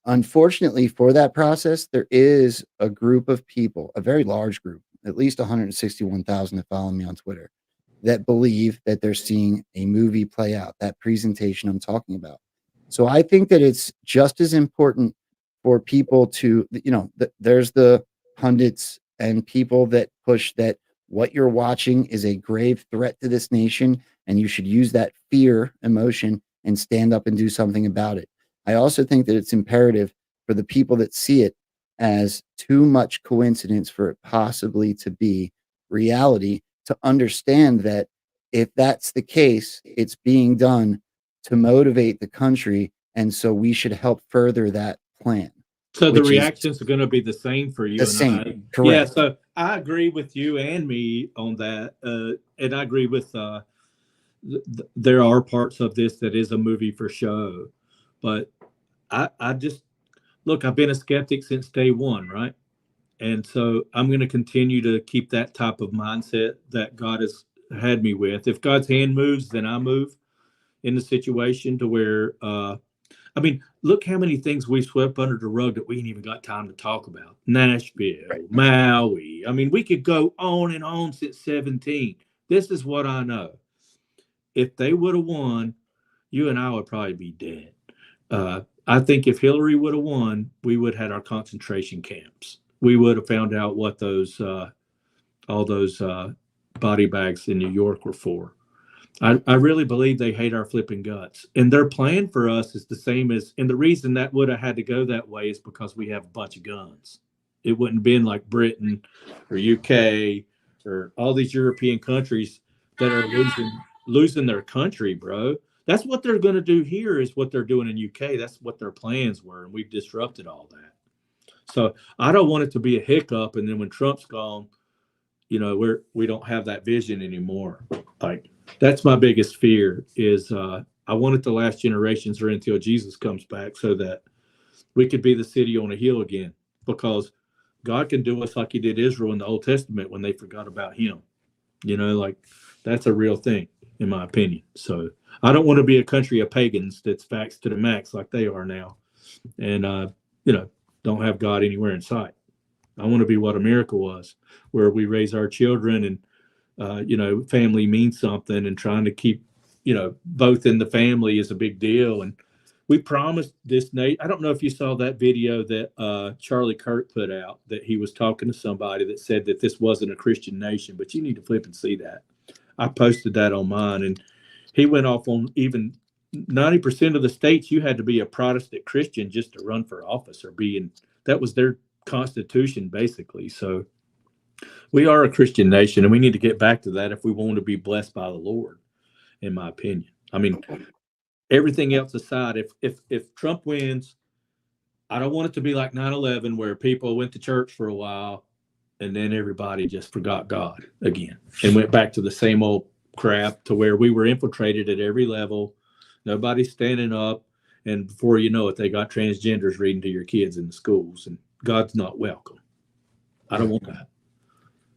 S4: unfortunately for that process, there is a group of people, a very large group, at least 161,000 that follow me on Twitter, that believe that they're seeing a movie play out, that presentation I'm talking about. So I think that it's just as important for people to, you know, there's the pundits and people that push that what you're watching is a grave threat to this nation, and you should use that fear emotion and stand up and do something about it. I also think that it's imperative for the people that see it as too much coincidence for it possibly to be reality, to understand that if that's the case, it's being done to motivate the country, and so we should help further that plan.
S9: So the reactions are going to be the same for you.
S4: The same, correct.
S9: Yeah, so I agree with you and me on that. And I agree with there are parts of this that is a movie for show. But I just, look, I've been a skeptic since day one, right? And so I'm going to continue to keep that type of mindset that God has had me with. If God's hand moves, then I move in the situation to where, I mean, look how many things we swept under the rug that we ain't even got time to talk about. Nashville, right. Maui. I mean, we could go on and on since 17. This is what I know. If they would have won, you and I would probably be dead. I think if Hillary would have won, we would have had our concentration camps. We would have found out what those all those body bags in New York were for. I really believe they hate our flipping guts, and their plan for us is the same as, and the reason that would have had to go that way is because we have a bunch of guns. It wouldn't have been like Britain or UK or all these European countries that are losing their country, bro. That's what they're going to do here is what they're doing in UK. That's what their plans were. And we've disrupted all that. So I don't want it to be a hiccup. And then when Trump's gone, we don't have that vision anymore. Like that's my biggest fear is I want it to last generations or until Jesus comes back so that we could be the city on a hill again, because God can do us like he did Israel in the Old Testament when they forgot about him. Like that's a real thing in my opinion. So I don't want to be a country of pagans that's vaxxed to the max like they are now. And, don't have God anywhere in sight. I want to be what America was, where we raise our children and, family means something, and trying to keep, both in the family is a big deal. And we promised this, Nate. I don't know if you saw that video that Charlie Kirk put out, that he was talking to somebody that said that this wasn't a Christian nation, but you need to flip and see that. I posted that on mine, and he went off on even 90% of the states you had to be a Protestant Christian just to run for office or that was their constitution basically. So we are a Christian nation, and we need to get back to that if we want to be blessed by the Lord, in my opinion. I mean, everything else aside, if Trump wins, I don't want it to be like 9/11 where people went to church for a while and then everybody just forgot God again and went back to the same old crap, to where we were infiltrated at every level. Nobody's standing up, and before you know it, they got transgenders reading to your kids in the schools, and God's not welcome. I don't want that.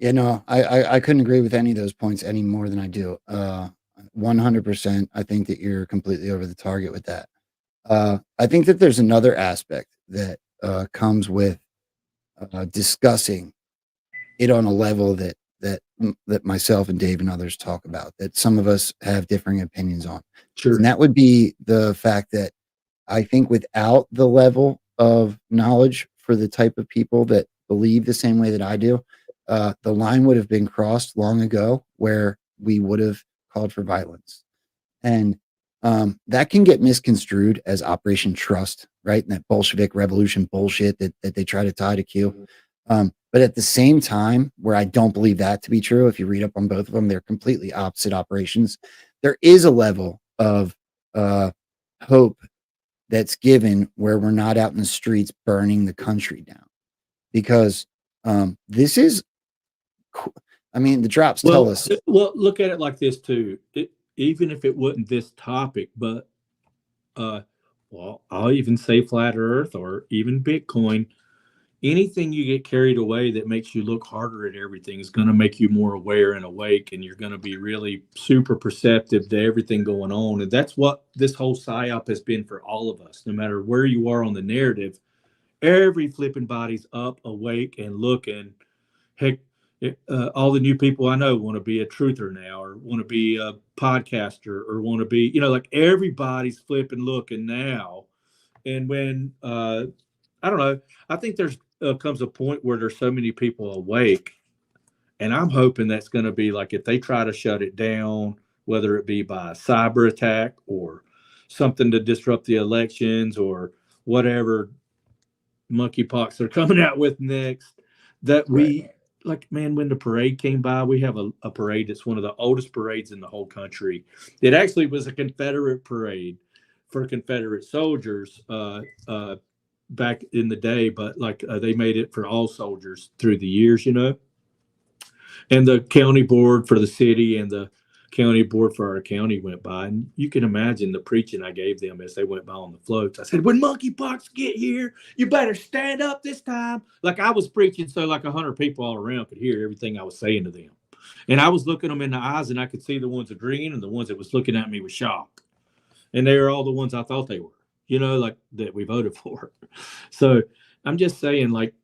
S4: Yeah, no, I couldn't agree with any of those points any more than I do. 100%. I think that you're completely over the target with that. I think that there's another aspect that comes with discussing it on a level that myself and Dave and others talk about, that some of us have differing opinions on.
S9: Sure.
S4: And that would be the fact that I think without the level of knowledge for the type of people that believe the same way that I do, the line would have been crossed long ago where we would have called for violence. And that can get misconstrued as Operation Trust, right? And that Bolshevik revolution bullshit that they try to tie to Q. But at the same time, where I don't believe that to be true, if you read up on both of them, they're completely opposite operations. There is a level of hope that's given where we're not out in the streets burning the country down, because this is, the drops tell us.
S9: Well, look at it like this too. Even if it wasn't this topic, but I'll even say flat Earth or even Bitcoin. Anything you get carried away that makes you look harder at everything is going to make you more aware and awake, and you're going to be really super perceptive to everything going on. And that's what this whole psyop has been for all of us. No matter where you are on the narrative, every flipping body's up, awake, and looking. Heck, all the new people I know want to be a truther now, or want to be a podcaster, or want to be, like everybody's flipping looking now. And when I don't know, I think there's comes a point where there's so many people awake, and I'm hoping that's going to be like, if they try to shut it down, whether it be by a cyber attack or something to disrupt the elections or whatever monkeypox they're coming out with next, that we like, man, when the parade came by, we have a parade that's one of the oldest parades in the whole country. It actually was a Confederate parade for Confederate soldiers back in the day, but they made it for all soldiers through the years, and the county board for the city and the county board for our county went by, and you can imagine the preaching I gave them as they went by on the floats. I said, when monkeypox get here, you better stand up this time. Like I was preaching, so like 100 people all around could hear everything I was saying to them, and I was looking them in the eyes, and I could see the ones agreeing and the ones that was looking at me with shock, and they were all the ones I thought they were, like that we voted for. So I'm just saying, like,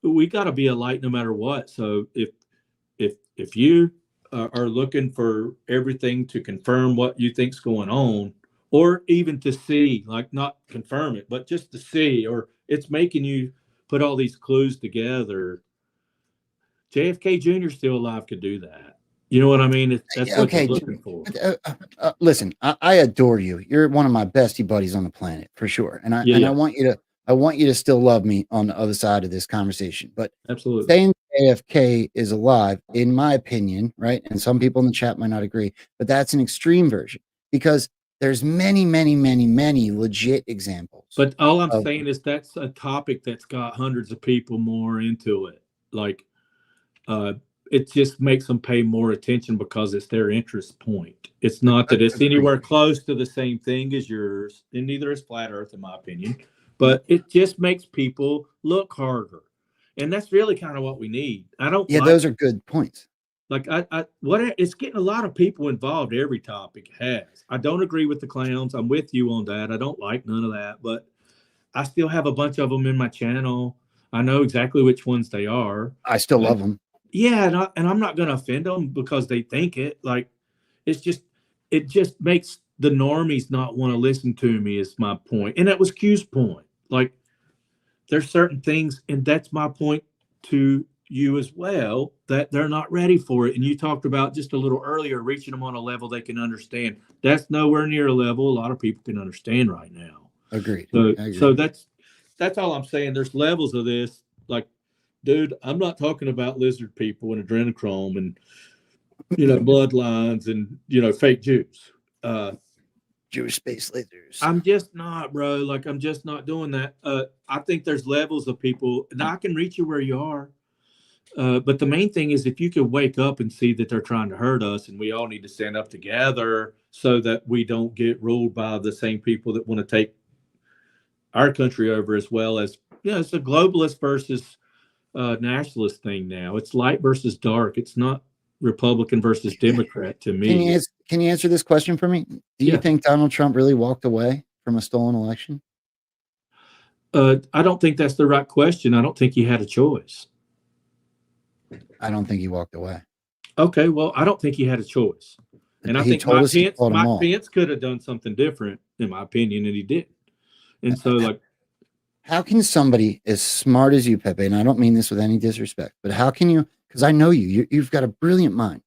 S9: we got to be a light no matter what. So if you are looking for everything to confirm what you think's going on, or even to see, like not confirm it, but just to see, or it's making you put all these clues together. JFK Jr. still alive could do that. You know what I mean? That's what you're looking for.
S4: Listen, I adore you. You're one of my bestie buddies on the planet for sure, and I want you to still love me on the other side of this conversation. But
S9: absolutely,
S4: saying JFK is alive, in my opinion, right? And some people in the chat might not agree, but that's an extreme version, because there's many, many, many, many legit examples.
S9: But all I'm saying is that's a topic that's got hundreds of people more into it. Like, it just makes them pay more attention because it's their interest point. It's not that it's anywhere close to the same thing as yours, and neither is flat Earth, in my opinion. But it just makes people look harder, and that's really kind of what we need. I don't.
S4: Yeah, those are good points.
S9: Like it's getting a lot of people involved. Every topic has. I don't agree with the clowns. I'm with you on that. I don't like none of that, but I still have a bunch of them in my channel. I know exactly which ones they are.
S4: I still love them.
S9: Yeah, and I'm not going to offend them because they think it. Like, it just makes the normies not want to listen to me. Is my point, and that was Q's point. Like, there's certain things, and that's my point to you as well, that they're not ready for it. And you talked about just a little earlier, reaching them on a level they can understand. That's nowhere near a level a lot of people can understand right now.
S4: Agreed.
S9: So that's all I'm saying. There's levels of this. Like, dude, I'm not talking about lizard people and adrenochrome and, bloodlines and, fake Jews.
S4: Jewish space lasers.
S9: I'm just not, bro. Like, I'm just not doing that. I think there's levels of people, and I can reach you where you are. But the main thing is if you could wake up and see that they're trying to hurt us, and we all need to stand up together so that we don't get ruled by the same people that want to take our country over, as well as, it's a globalist versus nationalist thing now. It's light versus dark. It's not Republican versus Democrat to me.
S4: Can you answer this question for me? Do you think Donald Trump really walked away from a stolen election?
S9: I don't think that's the right question. I don't think he had a choice.
S4: I don't think he walked away.
S9: Okay, well, I don't think he had a choice. And I think Mike Pence could have done something different, in my opinion, and he didn't. And so, like,
S4: how can somebody as smart as you, Pepe, and I don't mean this with any disrespect, but how can you, because I know you've got a brilliant mind.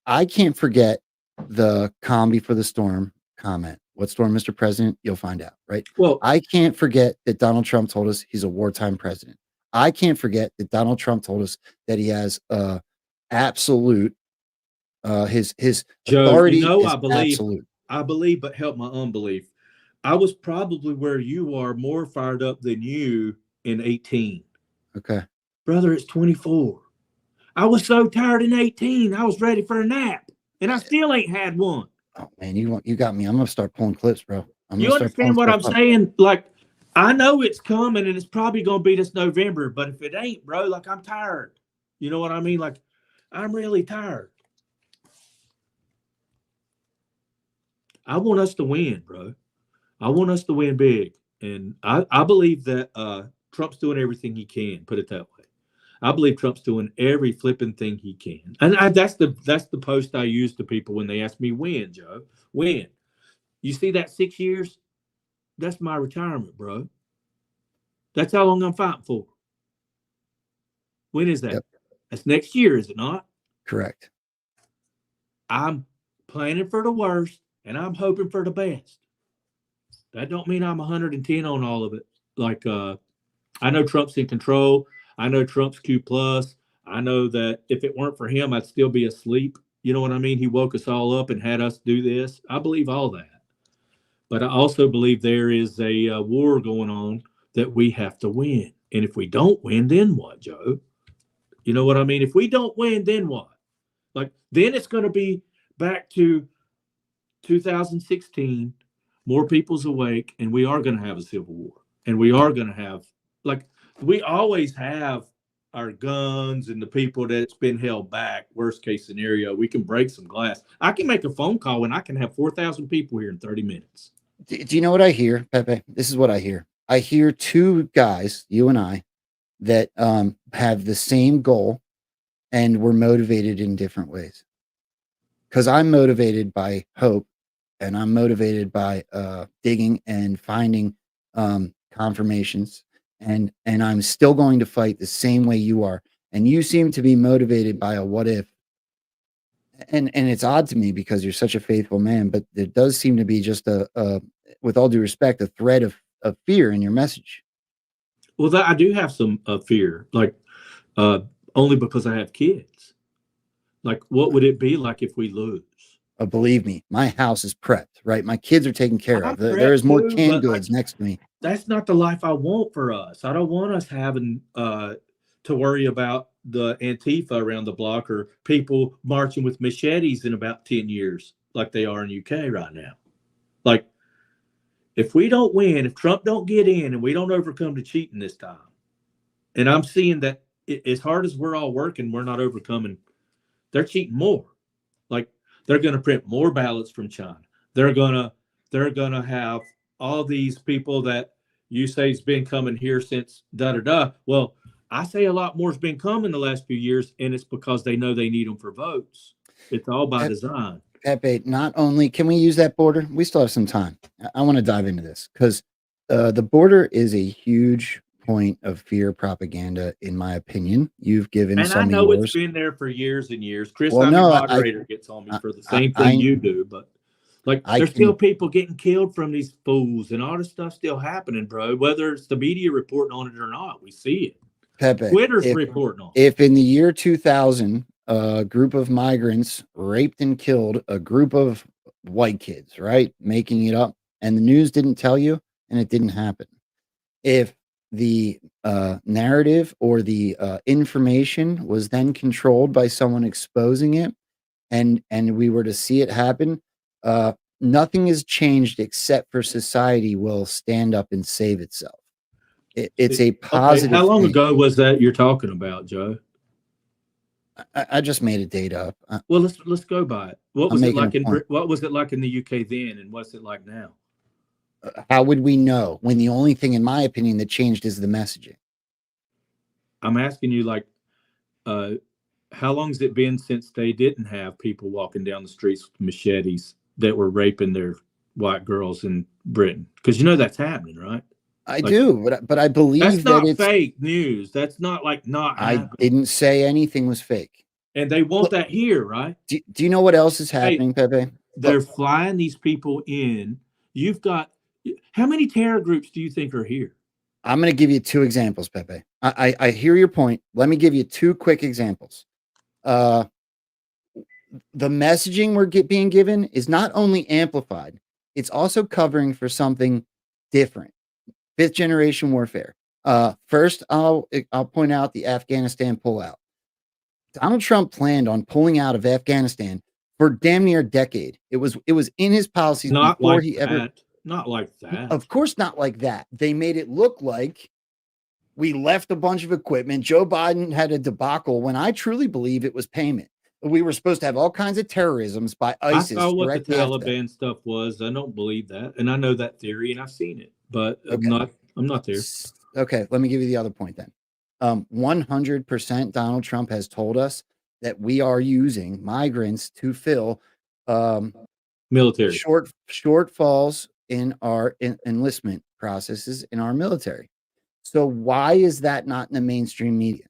S4: I can't forget the calm before the storm comment. What storm, Mr. President? You'll find out, right?
S9: Well,
S4: I can't forget that Donald Trump told us he's a wartime president. I can't forget that Donald Trump told us that he has absolute his
S9: Joe,
S4: authority is
S9: absolute. I believe, but help my unbelief. I was probably where you are, more fired up than you in 18.
S4: Okay.
S9: Brother, it's 24. I was so tired in 18, I was ready for a nap, and I still ain't had one.
S4: Oh, man, you got me. I'm going to start pulling clips, bro.
S9: You understand what I'm saying? Like, I know it's coming, and it's probably going to be this November, but if it ain't, bro, like, I'm tired. You know what I mean? Like, I'm really tired. I want us to win, bro. I want us to win big. And I believe that Trump's doing everything he can, put it that way. I believe Trump's doing every flipping thing he can. And that's the post I use to people when they ask me, when, Joe? When? You see that 6 years? That's my retirement, bro. That's how long I'm fighting for. When is that?
S4: Yep.
S9: That's next year, is it not?
S4: Correct.
S9: I'm planning for the worst, and I'm hoping for the best. That don't mean I'm 110 on all of it. Like, I know Trump's in control. I know Trump's Q+. I know that if it weren't for him, I'd still be asleep. You know what I mean? He woke us all up and had us do this. I believe all that. But I also believe there is a war going on that we have to win. And if we don't win, then what, Joe? You know what I mean? If we don't win, then what? Like, then it's going to be back to 2016. More people's awake, and we are going to have a civil war. And we are going to have, like, we always have our guns and the people that's been held back. Worst case scenario, we can break some glass. I can make a phone call and I can have 4,000 people here in 30 minutes.
S4: Do you know what I hear, Pepe? This is what I hear. I hear two guys, you and I, that have the same goal, and we're motivated in different ways. Because I'm motivated by hope, and I'm motivated by digging and finding confirmations, and I'm still going to fight the same way you are. And you seem to be motivated by a what if. And it's odd to me because you're such a faithful man, but there does seem to be just with all due respect, a thread of fear in your message.
S9: Well, I do have some fear, like only because I have kids. Like, what would it be like if we lose?
S4: Believe me, my house is prepped right? My kids are taken care
S9: I'm
S4: of. There is
S9: prepped
S4: more
S9: too,
S4: canned
S9: but like
S4: goods next to me.
S9: that's not the life I want for us. I don't want us having to worry about the Antifa around the block or people marching with machetes in about 10 years like they are in UK right now. Like, if we don't win, if Trump don't get in and we don't overcome the cheating this time, and I'm seeing that as hard as we're all working, we're not overcoming. They're cheating more. Like, they're going to print more ballots from China. They're gonna have all these people that you say's been coming here since da da da. Well, I say a lot more's been coming the last few years, and it's because they know they need them for votes. It's all by design.
S4: Pepe, not only can we use that border, we still have some time. I want to dive into this because the border is a huge point of fear propaganda, in my opinion. You've given
S9: And
S4: some
S9: I know
S4: of
S9: it's
S4: yours.
S9: been there for years and years. Chris,
S4: Well,
S9: I'm your
S4: no,
S9: moderator, gets on me for the same thing you do, but like there's still people getting killed from these fools and all this stuff still happening, bro. Whether it's the media reporting on it or not, we see it.
S4: Pepe,
S9: Twitter's reporting on it.
S4: If in the year 2000, a group of migrants raped and killed a group of white kids, right? Making it up, and the news didn't tell you, and it didn't happen. If the narrative or the information was then controlled by someone exposing it, and we were to see it happen, nothing has changed except for society will stand up and save itself. It's a positive.
S9: Okay, how long
S4: thing.
S9: ago was that you're talking about, Joe?
S4: I just made a date up.
S9: Well, let's go by it. What was it like in
S4: point.
S9: what was it like in the UK then, and what's it like now?
S4: How would we know when the only thing, in my opinion, that changed is the messaging?
S9: I'm asking you, like, how long has it been since they didn't have people walking down the streets with machetes that were raping their white girls in Britain? Because you know that's happening, right?
S4: I do, but I believe
S9: that's not
S4: it's
S9: fake news. That's not like not.
S4: I didn't say anything was fake.
S9: And they want that here, right?
S4: Do you know what else is happening, Pepe?
S9: They're flying these people in. You've got how many terror groups do you think are here?
S4: I'm going to give you two examples, Pepe. I hear your point. Let me give you two quick examples. The messaging we're being given is not only amplified, it's also covering for something different. Fifth generation warfare. First, I'll point out the Afghanistan pullout. Donald Trump planned on pulling out of Afghanistan for damn near a decade. It was in his policies before he ever.
S9: Not like that.
S4: Of course, not like that. They made it look like we left a bunch of equipment. Joe Biden had a debacle when I truly believe it was payment. We were supposed to have all kinds of terrorisms by ISIS.
S9: I saw what the Taliban stuff was. I don't believe that, and I know that theory, and I've seen it, but I'm not there.
S4: Okay, let me give you the other point then. 100% Donald Trump has told us that we are using migrants to fill
S9: military
S4: shortfalls in our enlistment processes in our military. So why is that not in the mainstream media?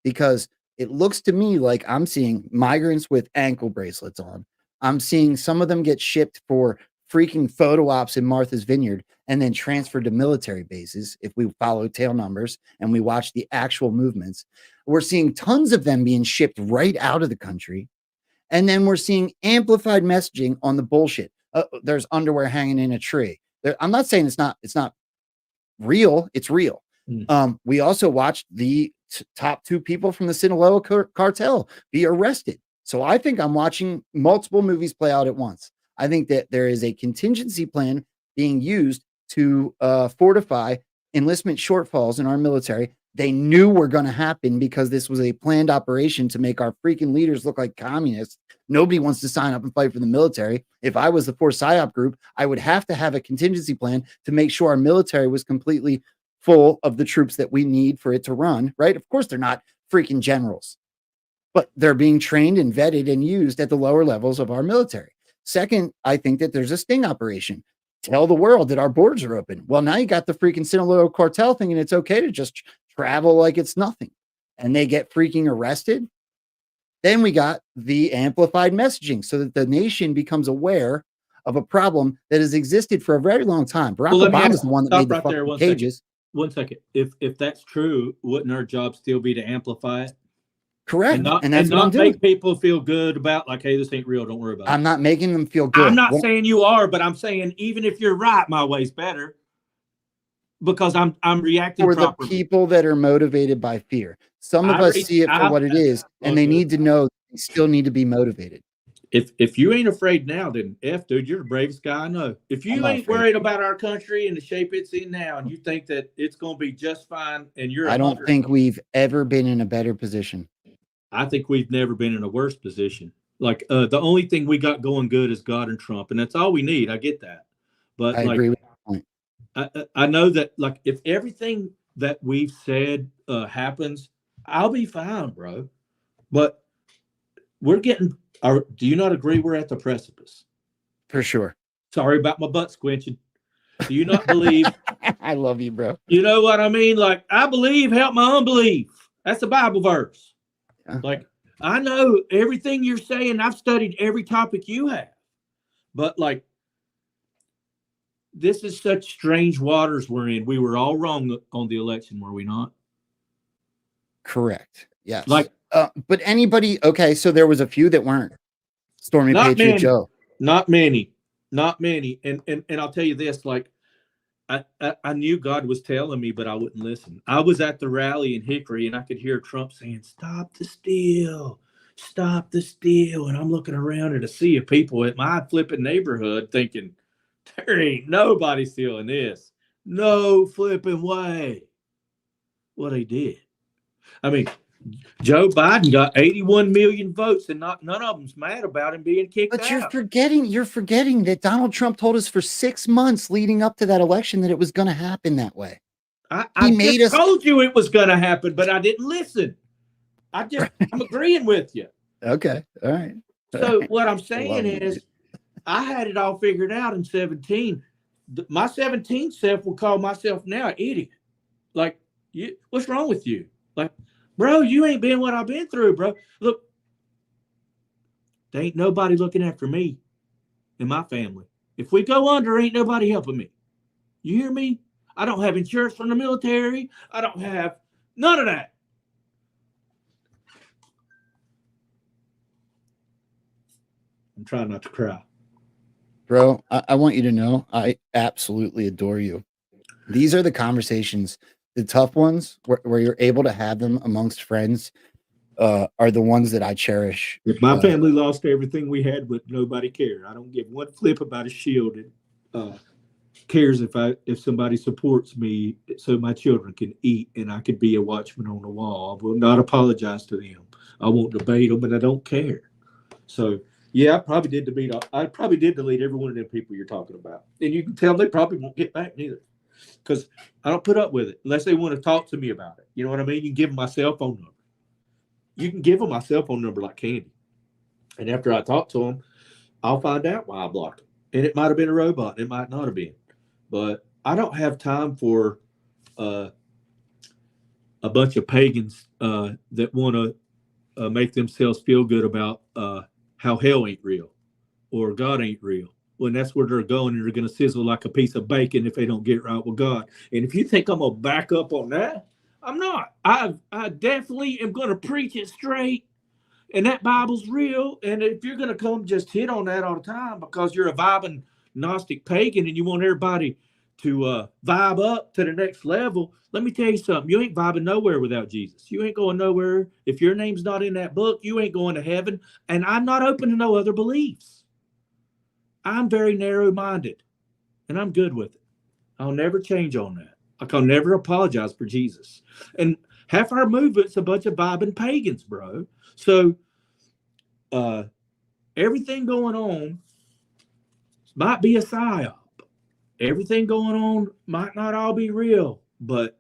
S4: Because it looks to me like I'm seeing migrants with ankle bracelets on. I'm seeing some of them get shipped for freaking photo ops in Martha's Vineyard and then transferred to military bases. If we follow tail numbers and we watch the actual movements, we're seeing tons of them being shipped right out of the country. And then we're seeing amplified messaging on the bullshit. There's underwear hanging in a tree. I'm not saying it's not real. It's real. We also watched the top two people from the Sinaloa cartel be arrested. So I think I'm watching multiple movies play out at once. I think that there is a contingency plan being used to fortify enlistment shortfalls in our military. They knew were going to happen because this was a planned operation to make our freaking leaders look like communists. Nobody wants to sign up and fight for the military. If I was the force PSYOP group, I would have to have a contingency plan to make sure our military was completely full of the troops that we need for it to run, right? Of course, they're not freaking generals, but they're being trained and vetted and used at the lower levels of our military. Second, I think that there's a sting operation. Tell the world that our borders are open. Well, now you got the freaking Sinaloa cartel thinking it's okay to just travel like it's nothing, and they get freaking arrested. Then we got the amplified messaging so that the nation becomes aware of a problem that has existed for a very long time. Barack Obama is the one that made the fucking cages.
S9: 1 second. If that's true, wouldn't our job still be to amplify it?
S4: Correct.
S9: And
S4: That's what I'm
S9: not
S4: doing.
S9: make people feel good about like, hey, this ain't real. Don't worry about it.
S4: I'm not making them feel good.
S9: I'm not saying you are, but I'm saying even if you're right, my way's better because I'm reacting
S4: for
S9: properly.
S4: the people that are motivated by fear. Some of us see it for what it is, and they need to know they still need to be motivated.
S9: If you ain't afraid now, then dude, you're the bravest guy I know. If you ain't worried about our country and the shape it's in now, and you think that it's going to be just fine, and you're,
S4: I don't think we've ever been in a better position.
S9: I think we've never been in a worse position. Like the only thing we got going good is God and Trump, and that's all we need. I get that, but
S4: I agree with that point.
S9: I know that like if everything that we've said happens, I'll be fine, bro. But we're getting. Do you not agree we're at the precipice?
S4: For sure.
S9: Sorry about my butt squinching. Do you not believe?
S4: I love you, bro.
S9: You know what I mean? Like, I believe, help my unbelief. That's a Bible verse. Yeah. Like, I know everything you're saying. I've studied every topic you have. But, like, this is such strange waters we're in. We were all wrong on the election, were we not?
S4: Correct. Yes.
S9: Like,
S4: but anybody, okay, so there was a few that weren't. Stormy Patriot
S9: many,
S4: Joe.
S9: Not many. And I'll tell you this, like, I knew God was telling me, but I wouldn't listen. I was at the rally in Hickory, and I could hear Trump saying, stop the steal. Stop the steal. And I'm looking around at a sea of people at my flipping neighborhood thinking, there ain't nobody stealing this. No flipping way. Well, they did. I mean, Joe Biden got 81 million votes, and none of them's mad about him being kicked out.
S4: But you're forgetting that Donald Trump told us for 6 months leading up to that election that it was going to happen that way.
S9: I told you it was going to happen, but I didn't listen. I'm agreeing with you.
S4: Okay. All right.
S9: So what I'm saying is I had it all figured out in 17. My 17 self will call myself now an idiot. Like, what's wrong with you? Like, bro, you ain't been what I've been through, bro. Look, there ain't nobody looking after me and my family. If we go under, ain't nobody helping me. You hear me? I don't have insurance from the military. I don't have none of that. I'm trying not to cry.
S4: Bro, I want you to know I absolutely adore you. These are the conversations, the tough ones where you're able to have them amongst friends are the ones that I cherish.
S9: If my family lost everything we had, but nobody cared. I don't give one flip about a shield. Cares if somebody supports me so my children can eat and I could be a watchman on the wall. I will not apologize to them. I won't debate them, but I don't care. So yeah, I probably did delete every one of them people you're talking about. And you can tell they probably won't get back neither. Because I don't put up with it unless they want to talk to me about it. You know what I mean? You can give them my cell phone number. You can give them my cell phone number like candy. And after I talk to them, I'll find out why I blocked them. And it might have been a robot. It might not have been. But I don't have time for a bunch of pagans that want to make themselves feel good about how hell ain't real or God ain't real. When that's where they're going, and they're going to sizzle like a piece of bacon if they don't get right with God. And if you think I'm going to back up on that, I'm not. I definitely am going to preach it straight, and that Bible's real. And if you're going to come just hit on that all the time because you're a vibing Gnostic pagan and you want everybody to vibe up to the next level, let me tell you something. You ain't vibing nowhere without Jesus. You ain't going nowhere. If your name's not in that book, you ain't going to heaven. And I'm not open to no other beliefs. I'm very narrow-minded, and I'm good with it. I'll never change on that. Like, I'll never apologize for Jesus. And half our movement's a bunch of vibing pagans, bro. So everything going on might be a psyop. Everything going on might not all be real, but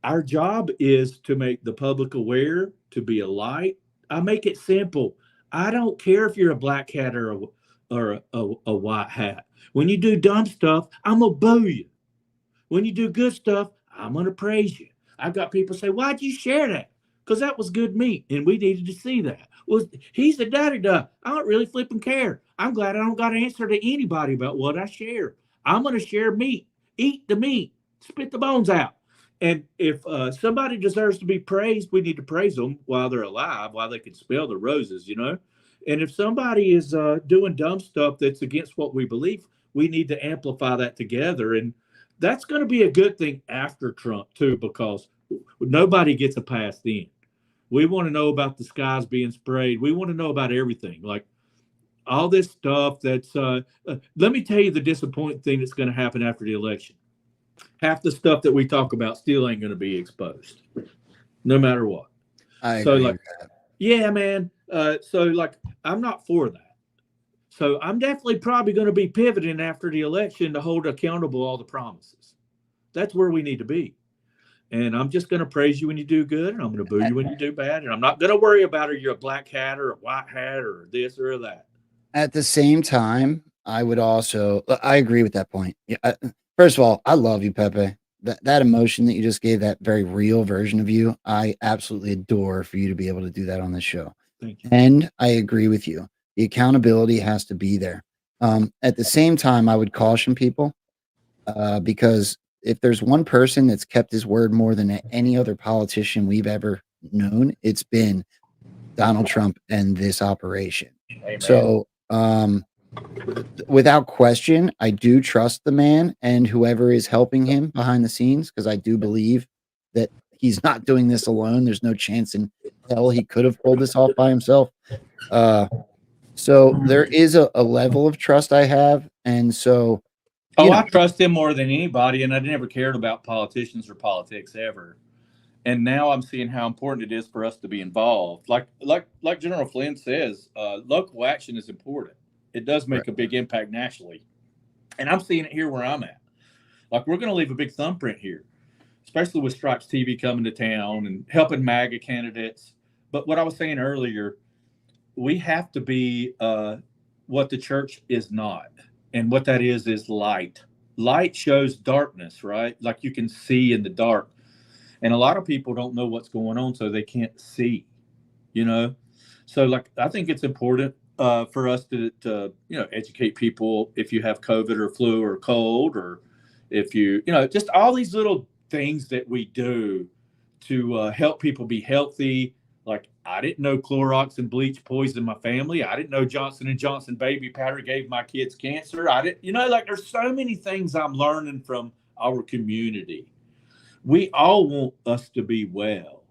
S9: our job is to make the public aware, to be a light. I make it simple. I don't care if you're a black hat or a white hat. When you do dumb stuff, I'm going to boo you. When you do good stuff, I'm going to praise you. I've got people say, why'd you share that? Because that was good meat, and we needed to see that. Well, he's the da-da-da. I don't really flipping care. I'm glad I don't got to answer to anybody about what I share. I'm going to share meat. Eat the meat. Spit the bones out. And if somebody deserves to be praised, we need to praise them while they're alive, while they can smell the roses, you know. And if somebody is doing dumb stuff that's against what we believe, we need to amplify that together. And that's going to be a good thing after Trump too, because nobody gets a pass then. We want to know about the skies being sprayed. We want to know about everything, like all this stuff. That's let me tell you the disappointing thing that's going to happen after the election. Half the stuff that we talk about still ain't going to be exposed, no matter what.
S4: I
S9: So,
S4: agree
S9: like,
S4: with that.
S9: yeah, man. So, like, I'm not for that. So, I'm definitely probably going to be pivoting after the election to hold accountable all the promises. That's where we need to be. And I'm just going to praise you when you do good, and I'm going to boo you when you do bad. And I'm not going to worry about are you a black hat or a white hat or this or that.
S4: At the same time, I would also I agree with that point. Yeah, first of all, I love you, Pepe. That emotion that you just gave, that very real version of you, I absolutely adore for you to be able to do that on this show.
S9: Thank you.
S4: And I agree with you. The accountability has to be there. At the same time, I would caution people because if there's one person that's kept his word more than any other politician we've ever known, it's been Donald Trump and this operation.
S9: Amen.
S4: So, without question, I do trust the man and whoever is helping him behind the scenes, because I do believe that he's not doing this alone. There's no chance in hell he could have pulled this off by himself. So there is a level of trust I have, and so
S9: I trust him more than anybody, and I never cared about politicians or politics ever. And now I'm seeing how important it is for us to be involved. Like General Flynn says, local action is important. It does make a big impact nationally, and I'm seeing it here where I'm at. Like, we're going to leave a big thumbprint here, especially with Stripes TV coming to town and helping MAGA candidates. But what I was saying earlier, we have to be what the church is not, and what that is light. Light shows darkness, right? Like, you can see in the dark. And a lot of people don't know what's going on, so they can't see, you know? So, like, I think it's important for us to educate people if you have COVID or flu or cold, or if just all these little things that we do to help people be healthy. Like, I didn't know Clorox and bleach poisoned my family. I didn't know Johnson & Johnson baby powder gave my kids cancer. There's so many things I'm learning from our community. We all want us to be well.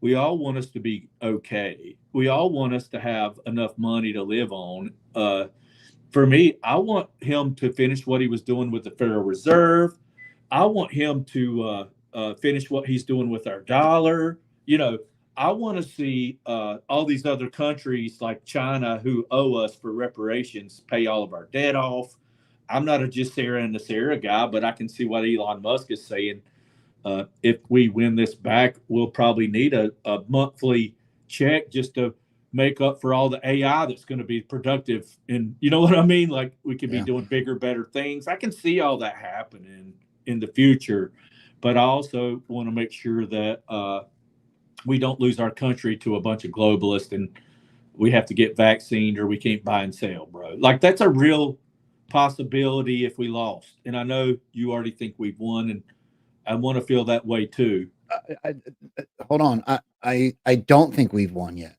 S9: We all want us to be okay. We all want us to have enough money to live on. For me, I want him to finish what he was doing with the Federal Reserve. I want him to finish what he's doing with our dollar. I want to see all these other countries like China, who owe us for reparations, pay all of our debt off. I'm not a GESARA and NESARA guy, but I can see what Elon Musk is saying. If we win this back, we'll probably need a monthly check just to make up for all the AI that's going to be productive. And you know what I mean? Like, we could be doing bigger, better things. I can see all that happening in the future, but I also want to make sure that we don't lose our country to a bunch of globalists and we have to get vaccinated or we can't buy and sell, bro. Like, that's a real possibility if we lost. And I know you already think we've won, and I want to feel that way too.
S4: Hold on. I don't think we've won yet.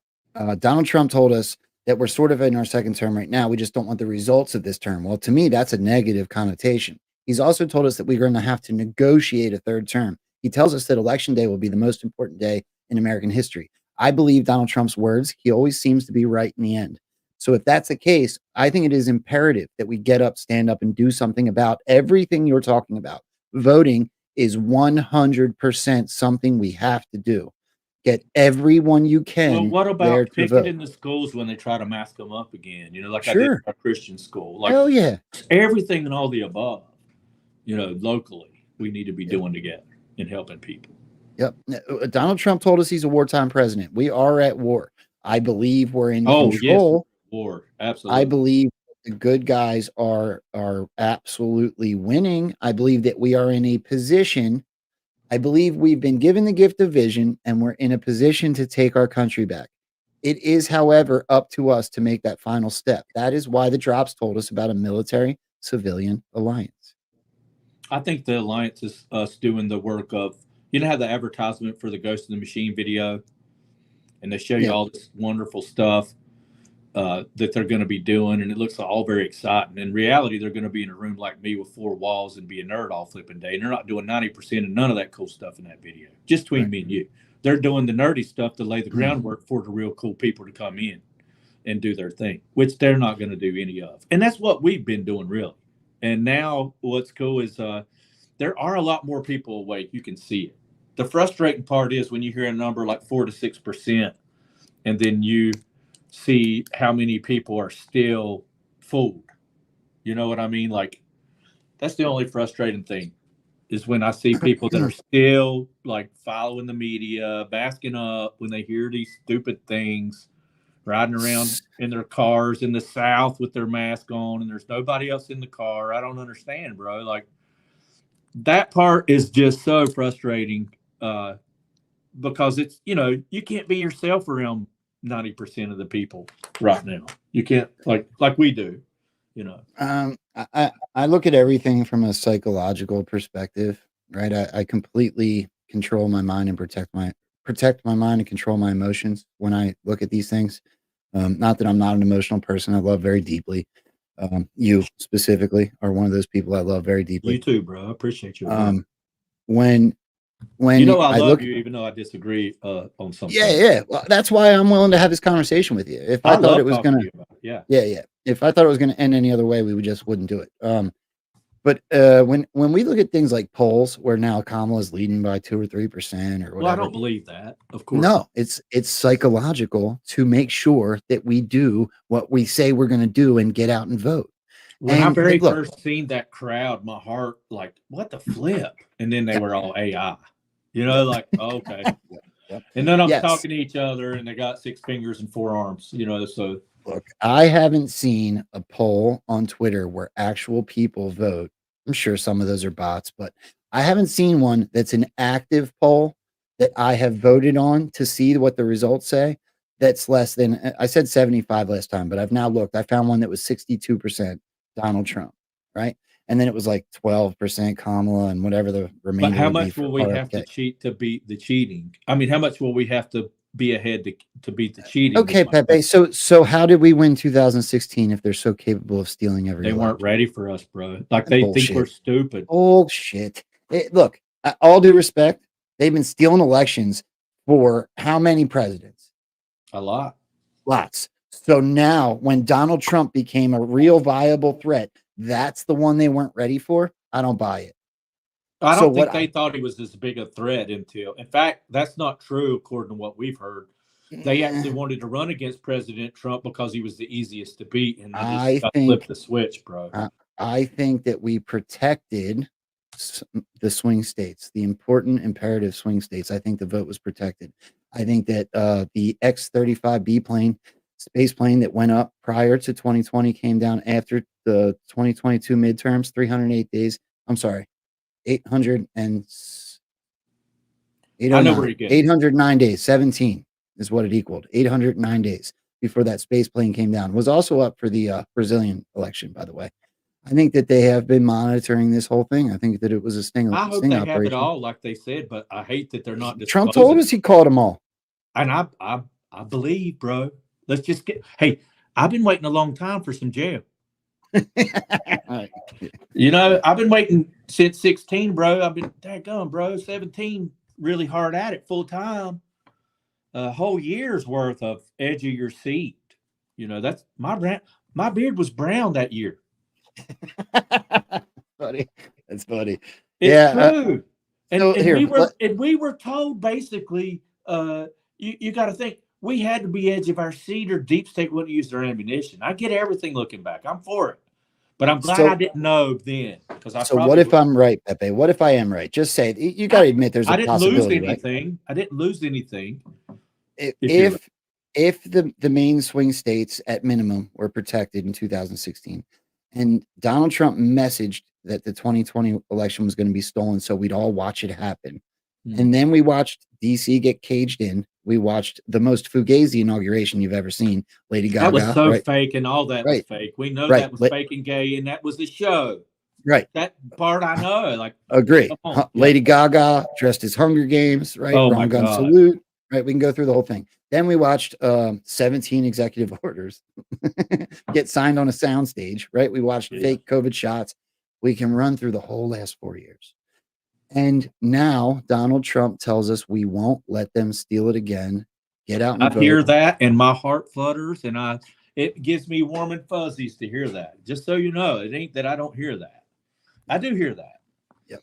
S4: Donald Trump told us that we're sort of in our second term right now. We just don't want the results of this term. Well, to me, that's a negative connotation. He's also told us that we're going to have to negotiate a third term. He tells us that Election Day will be the most important day in American history. I believe Donald Trump's words. He always seems to be right in the end. So if that's the case, I think it is imperative that we get up, stand up, and do something about everything you're talking about. Voting is 100% something we have to do. Get everyone you can.
S9: Well, what about picketing the schools when they try to mask them up again? Like I did at a Christian school. Like,
S4: hell yeah.
S9: Everything and all the above, locally, we need to be doing together and helping people.
S4: Yep. Donald Trump told us he's a wartime president. We are at war. I believe we're in control.
S9: Yes, war. Absolutely.
S4: I believe the good guys are absolutely winning. I believe that we are in a position. I believe we've been given the gift of vision and we're in a position to take our country back. It is, however, up to us to make that final step. That is why the drops told us about a military-civilian alliance.
S9: I think the alliance is us doing the work of You know how the advertisement for the Ghost in the Machine video, and they show you all this wonderful stuff that they're going to be doing, and it looks all very exciting. In reality, they're going to be in a room like me with 4 walls and be a nerd all flipping day. And they're not doing 90% of none of that cool stuff in that video, just between me and you. They're doing the nerdy stuff to lay the groundwork for the real cool people to come in and do their thing, which they're not going to do any of. And that's what we've been doing, really. And now what's cool is there are a lot more people awake. You can see it. The frustrating part is when you hear a number like 4 to 6%, and then you see how many people are still fooled. You know what I mean? Like, that's the only frustrating thing, is when I see people that are still like following the media, basking up when they hear these stupid things, riding around in their cars in the South with their mask on, and there's nobody else in the car. I don't understand, bro. Like, that part is just so frustrating because it's, you know, you can't be yourself around 90% of the people right now. You can't like we do, you know.
S4: I look at everything from a psychological perspective, right? I completely control my mind and protect my mind and control my emotions when I look at these things. Not that I'm not an emotional person. I love very deeply. You specifically are one of those people I love very deeply.
S9: You too, bro. I appreciate you.
S4: When
S9: you know I love you, even though I disagree on something.
S4: Yeah. Well, that's why I'm willing to have this conversation with you. If I thought it was gonna, yeah. If I thought it was gonna end any other way, we just wouldn't do it. But when we look at things like polls, where now Kamala's leading by 2 or 3% or whatever.
S9: Well, I don't believe that. Of course.
S4: No, it's psychological to make sure that we do what we say we're going to do and get out and vote.
S9: When I very first seen that crowd, my heart like, what the flip? And then they were all AI. You know, like, oh, okay. And then I'm talking to each other, and they got 6 fingers and 4 arms. You know, so
S4: look, I haven't seen a poll on Twitter where actual people vote. I'm sure some of those are bots, but I haven't seen one that's an active poll that I have voted on to see what the results say. That's less than, I said 75 last time, but I've now looked. I found one that was 62% Donald Trump, right? And then it was like 12% Kamala and whatever the remainder.
S9: But how much will we have to cheat to beat the cheating? I mean, how much will we have to be ahead to beat the cheating?
S4: Okay, Pepe. So how did we win 2016 if they're so capable of stealing every
S9: election? They weren't ready for us, bro. Like, they think we're stupid.
S4: Bullshit. Look, all due respect, they've been stealing elections for how many presidents?
S9: A lot.
S4: Lots. So now when Donald Trump became a real viable threat, that's the one they weren't ready for. I don't buy it.
S9: I don't think they thought he was as big a threat until, in fact, that's not true according to what we've heard. They actually wanted to run against President Trump because he was the easiest to beat, and they just flipped the switch, bro.
S4: I think that we protected the swing states, the important imperative swing states. I think the vote was protected. I think that the X-35B plane, space plane that went up prior to 2020 came down after the 2022 midterms, 308 days. I'm sorry, 809 days, 17 is what it equaled. 809 days before that space plane came down. Was also up for the Brazilian election, by the way. I think that they have been monitoring this whole thing. I think that it was a sting.
S9: I hope they have it all, like they said, but I hate that they're not.
S4: Trump told us he called them all,
S9: and I believe, bro. Let's just get. Hey, I've been waiting a long time for some jail. You know, I've been waiting since 16, bro. I've been daggone, bro. 17, really hard at it, full time. A whole year's worth of edge of your seat. You know, that's my beard was brown that year.
S4: Funny. That's funny.
S9: It's true. And we were told basically, you got to think we had to be edge of our seat or deep state wouldn't use their ammunition. I get everything looking back. I'm for it. But I'm glad I didn't know then.
S4: So what if I'm right, Pepe? What if I am right? Just say it. You got to admit there's a possibility.
S9: I didn't lose anything.
S4: If the main swing states at minimum were protected in 2016 and Donald Trump messaged that the 2020 election was going to be stolen so we'd all watch it happen. And then we watched DC get caged in. We watched the most fugazi inauguration you've ever seen. Lady Gaga.
S9: That was so fake, and all that was fake. We know that was fake and gay, and that was the show.
S4: Right.
S9: That part I know. Like,
S4: agree.
S9: come on.
S4: Lady Gaga dressed as Hunger Games, right?
S9: Oh,
S4: Wrong
S9: my
S4: Gun
S9: God.
S4: Salute, right? We can go through the whole thing. Then we watched 17 executive orders get signed on a soundstage, right? We watched fake COVID shots. We can run through the whole last 4 years. And now Donald Trump tells us we won't let them steal it again. Get out and
S9: I
S4: vote.
S9: hear that, and my heart flutters, and it gives me warm and fuzzies to hear that. Just so you know, it ain't that I don't hear that. I do hear that.
S4: Yep.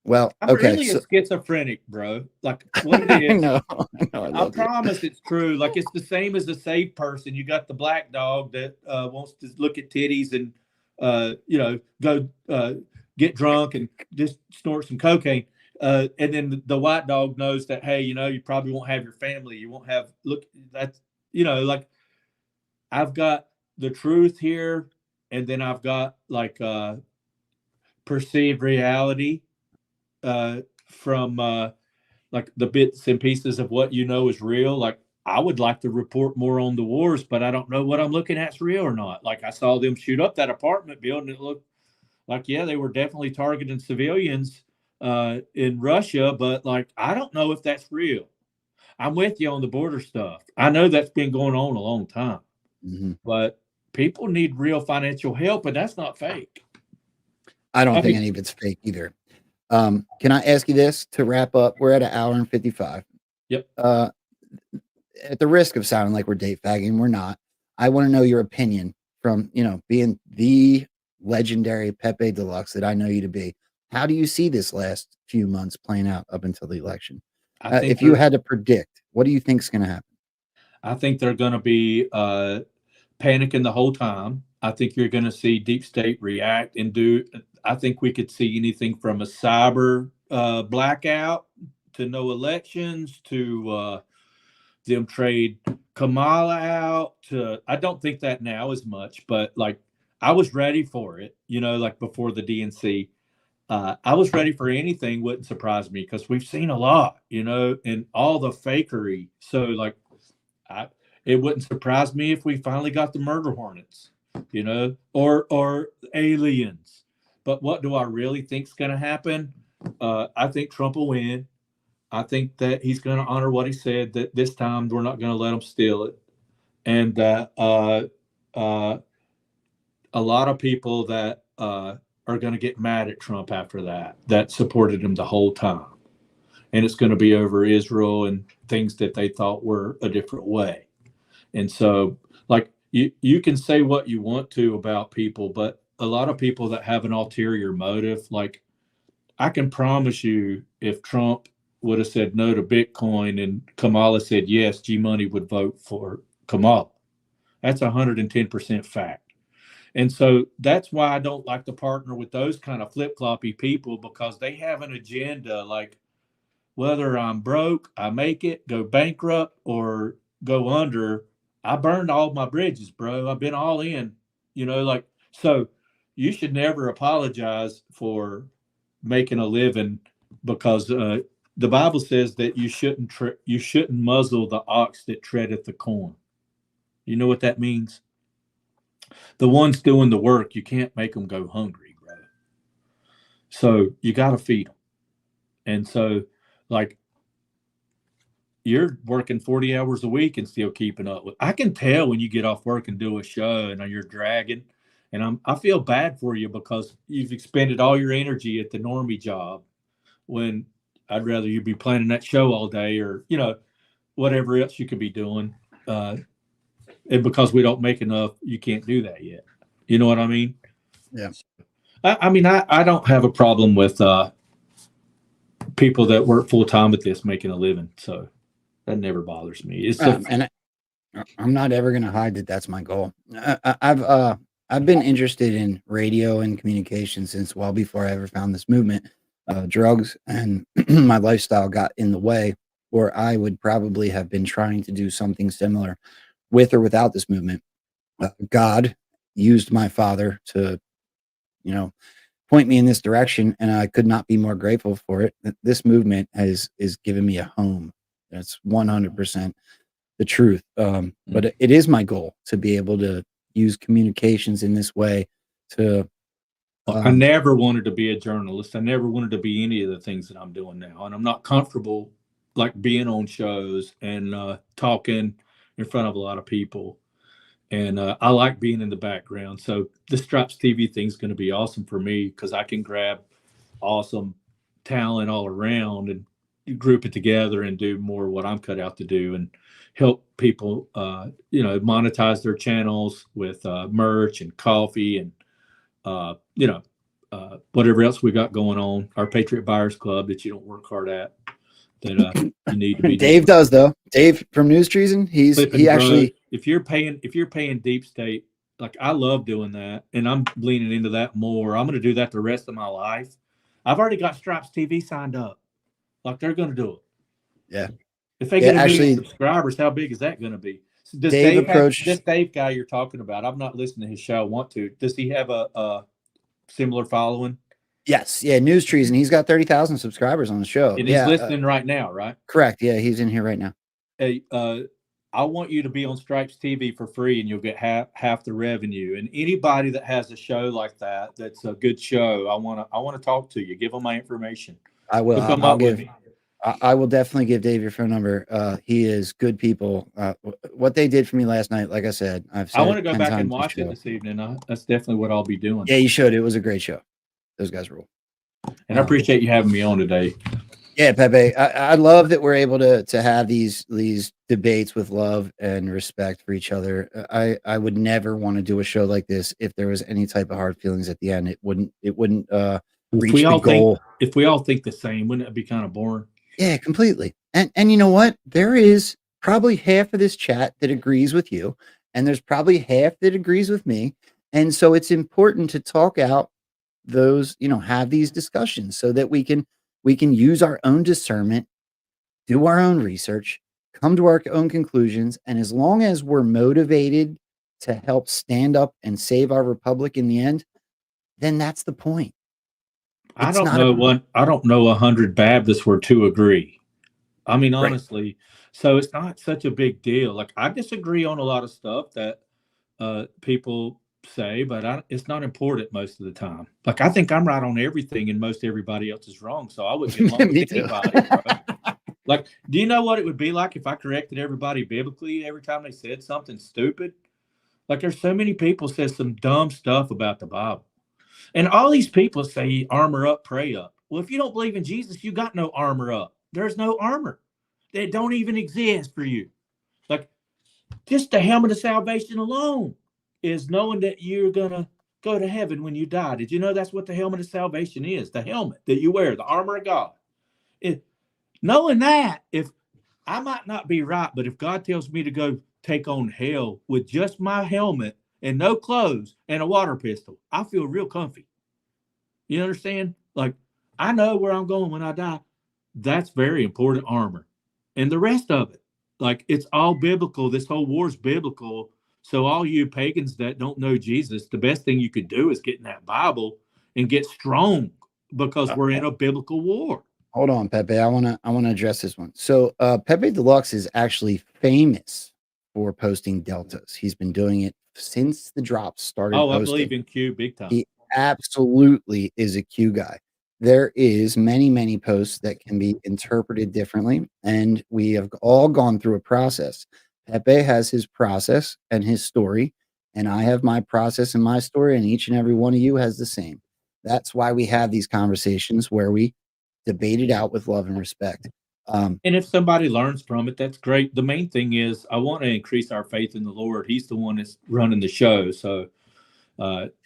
S4: Well,
S9: I'm
S4: okay.
S9: really a schizophrenic, bro. Like what it is. I promise it's true. Like it's the same as a safe person. You got the black dog that wants to look at titties and go get drunk and just snort some cocaine. And then the white dog knows that, hey, you probably won't have your family. You won't have that's like I've got the truth here, and then I've got like perceived reality from like the bits and pieces of what is real. Like I would like to report more on the wars, but I don't know what I'm looking at's real or not. Like I saw them shoot up that apartment building. It looked like, yeah, they were definitely targeting civilians in Russia, but like I don't know if that's real. I'm with you on the border stuff. I know that's been going on a long time, but people need real financial help, and that's not fake.
S4: I don't think any of it's fake either. Can I ask you this to wrap up? We're at 1 hour and 55.
S9: Yep.
S4: At the risk of sounding like we're date fagging, we're not. I want to know your opinion from, being the legendary Pepe Deluxe that I know you to be. How do you see this last few months playing out up until the election? If you had to predict, what do you think is going to happen?
S9: I think they're going to be panicking the whole time. I think you're going to see deep state react and do. I think we could see anything from a cyber blackout to no elections to them trade Kamala out to. I don't think that now as much, but like I was ready for it, like before the DNC. I was ready for anything. Wouldn't surprise me because we've seen a lot, and all the fakery. So like, it wouldn't surprise me if we finally got the murder hornets, or aliens. But what do I really think is going to happen? I think Trump will win. I think that he's going to honor what he said, that this time we're not going to let him steal it. And that a lot of people that are going to get mad at Trump after that supported him the whole time. And it's going to be over Israel and things that they thought were a different way. And so, like, you can say what you want to about people, but a lot of people that have an ulterior motive, like I can promise you, if Trump would have said no to Bitcoin and Kamala said yes, G-Money would vote for Kamala. That's 110% fact. And so that's why I don't like to partner with those kind of flip-floppy people, because they have an agenda. Like whether I'm broke, I make it, go bankrupt, or go under, I burned all my bridges, bro. I've been all in, so you should never apologize for making a living, because the Bible says that you shouldn't muzzle the ox that treadeth the corn. You know what that means? The ones doing the work, you can't make them go hungry, bro. So you got to feed them. And so, like, you're working 40 hours a week and still keeping up with. I can tell when you get off work and do a show and you're dragging. And I feel bad for you because you've expended all your energy at the normie job, when I'd rather you be planning that show all day, or whatever else you could be doing. And because we don't make enough, you can't do that yet. You know what I mean?
S4: Yeah.
S9: I mean, I don't have a problem with people that work full time at this making a living. So that never bothers me. It's
S4: and I'm not ever going to hide that that's my goal. I've been interested in radio and communication since well before I ever found this movement. Drugs and my lifestyle got in the way, or I would probably have been trying to do something similar with or without this movement. God used my father to, point me in this direction, and I could not be more grateful for it. This movement is given me a home. That's 100% the truth. But it is my goal to be able to use communications in this way to
S9: I never wanted to be a journalist. I never wanted to be any of the things that I'm doing now. And I'm not comfortable like being on shows and talking in front of a lot of people. And I like being in the background. So the Stripes TV thing is going to be awesome for me because I can grab awesome talent all around and group it together and do more what I'm cut out to do and help people, monetize their channels with merch and coffee and, whatever else we got going on. Our Patriot Buyers Club that you don't work hard at that you need to be.
S4: Dave does though. Dave from News Treason. Actually,
S9: if you're paying deep state, like I love doing that, and I'm leaning into that more. I'm going to do that the rest of my life. I've already got Stripes TV signed up. Like they're going to do it.
S4: Yeah.
S9: If they get a million subscribers, how big is that going to be? So does Dave this Dave guy you're talking about? I've not listened to his show. I want to. Does he have a similar following?
S4: Yes. Yeah. News Treason. He's got 30,000 subscribers on the show.
S9: And he's listening right now, right?
S4: Correct. Yeah. He's in here right now.
S9: Hey, I want you to be on Stripes TV for free and you'll get half the revenue. And anybody that has a show like that, that's a good show, I want to talk to you. Give them my information.
S4: I will. I will definitely give Dave your phone number. He is good people. What they did for me last night, like I said, I
S9: want to go back and watch it this evening. That's definitely what I'll be doing.
S4: Yeah, you should. It was a great show. Those guys rule.
S9: And I appreciate you having me on today.
S4: Yeah, Pepe. I love that we're able to have these debates with love and respect for each other. I would never want to do a show like this if there was any type of hard feelings at the end. It wouldn't reach the goal.
S9: If we all think the same, wouldn't it be kind of boring?
S4: Yeah, completely. And you know what? There is probably half of this chat that agrees with you, and there's probably half that agrees with me. And so it's important to talk out those, have these discussions so that we can use our own discernment, do our own research, come to our own conclusions. And as long as we're motivated to help stand up and save our republic in the end, then that's the point.
S9: I don't know 100 Baptists were to agree. I mean, honestly, right. So it's not such a big deal. Like I disagree on a lot of stuff that people say, but it's not important most of the time. Like I think I'm right on everything and most everybody else is wrong. So I wouldn't get along with anybody. Bro. Like, do you know what it would be like if I corrected everybody biblically every time they said something stupid? Like there's so many people say some dumb stuff about the Bible. And all these people say armor up, pray up. Well, if you don't believe in Jesus, you got no armor up. There's no armor. They don't even exist for you. Like just the helmet of salvation alone is knowing that you're going to go to heaven when you die. Did you know that's what the helmet of salvation is? The helmet that you wear, the armor of God. Knowing that, if I might not be right, but if God tells me to go take on hell with just my helmet and no clothes and a water pistol, I feel real comfy. You understand? Like, I know where I'm going when I die. That's very important armor. And the rest of it, like, it's all biblical. This whole war's biblical. So all you pagans that don't know Jesus, the best thing you could do is get in that Bible and get strong because we're in a biblical war.
S4: Hold on, Pepe. I want to address this one. So Pepe Deluxe is actually famous for posting deltas. He's been doing it since the drops started.
S9: Oh, posting. I believe in Q big time.
S4: He absolutely is a Q guy. There is many posts that can be interpreted differently, and we have all gone through a process. Pepe has his process and his story, and I have my process and my story, and each and every one of you has the same. That's why we have these conversations where we debate it out with love and respect.
S9: And if somebody learns from it, that's great. The main thing is I want to increase our faith in the Lord. He's the one that's running the show. So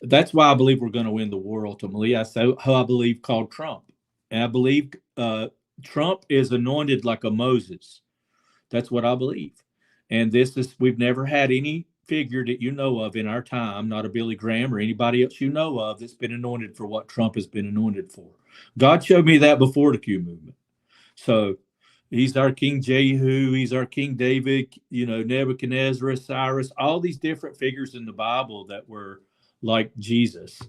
S9: that's why I believe we're going to win the war ultimately. I believe called Trump. And I believe Trump is anointed like a Moses. That's what I believe. And we've never had any figure that you know of in our time, not a Billy Graham or anybody else you know of, that's been anointed for what Trump has been anointed for. God showed me that before the Q movement. So he's our King Jehu, he's our King David, Nebuchadnezzar, Cyrus, all these different figures in the Bible that were like Jesus.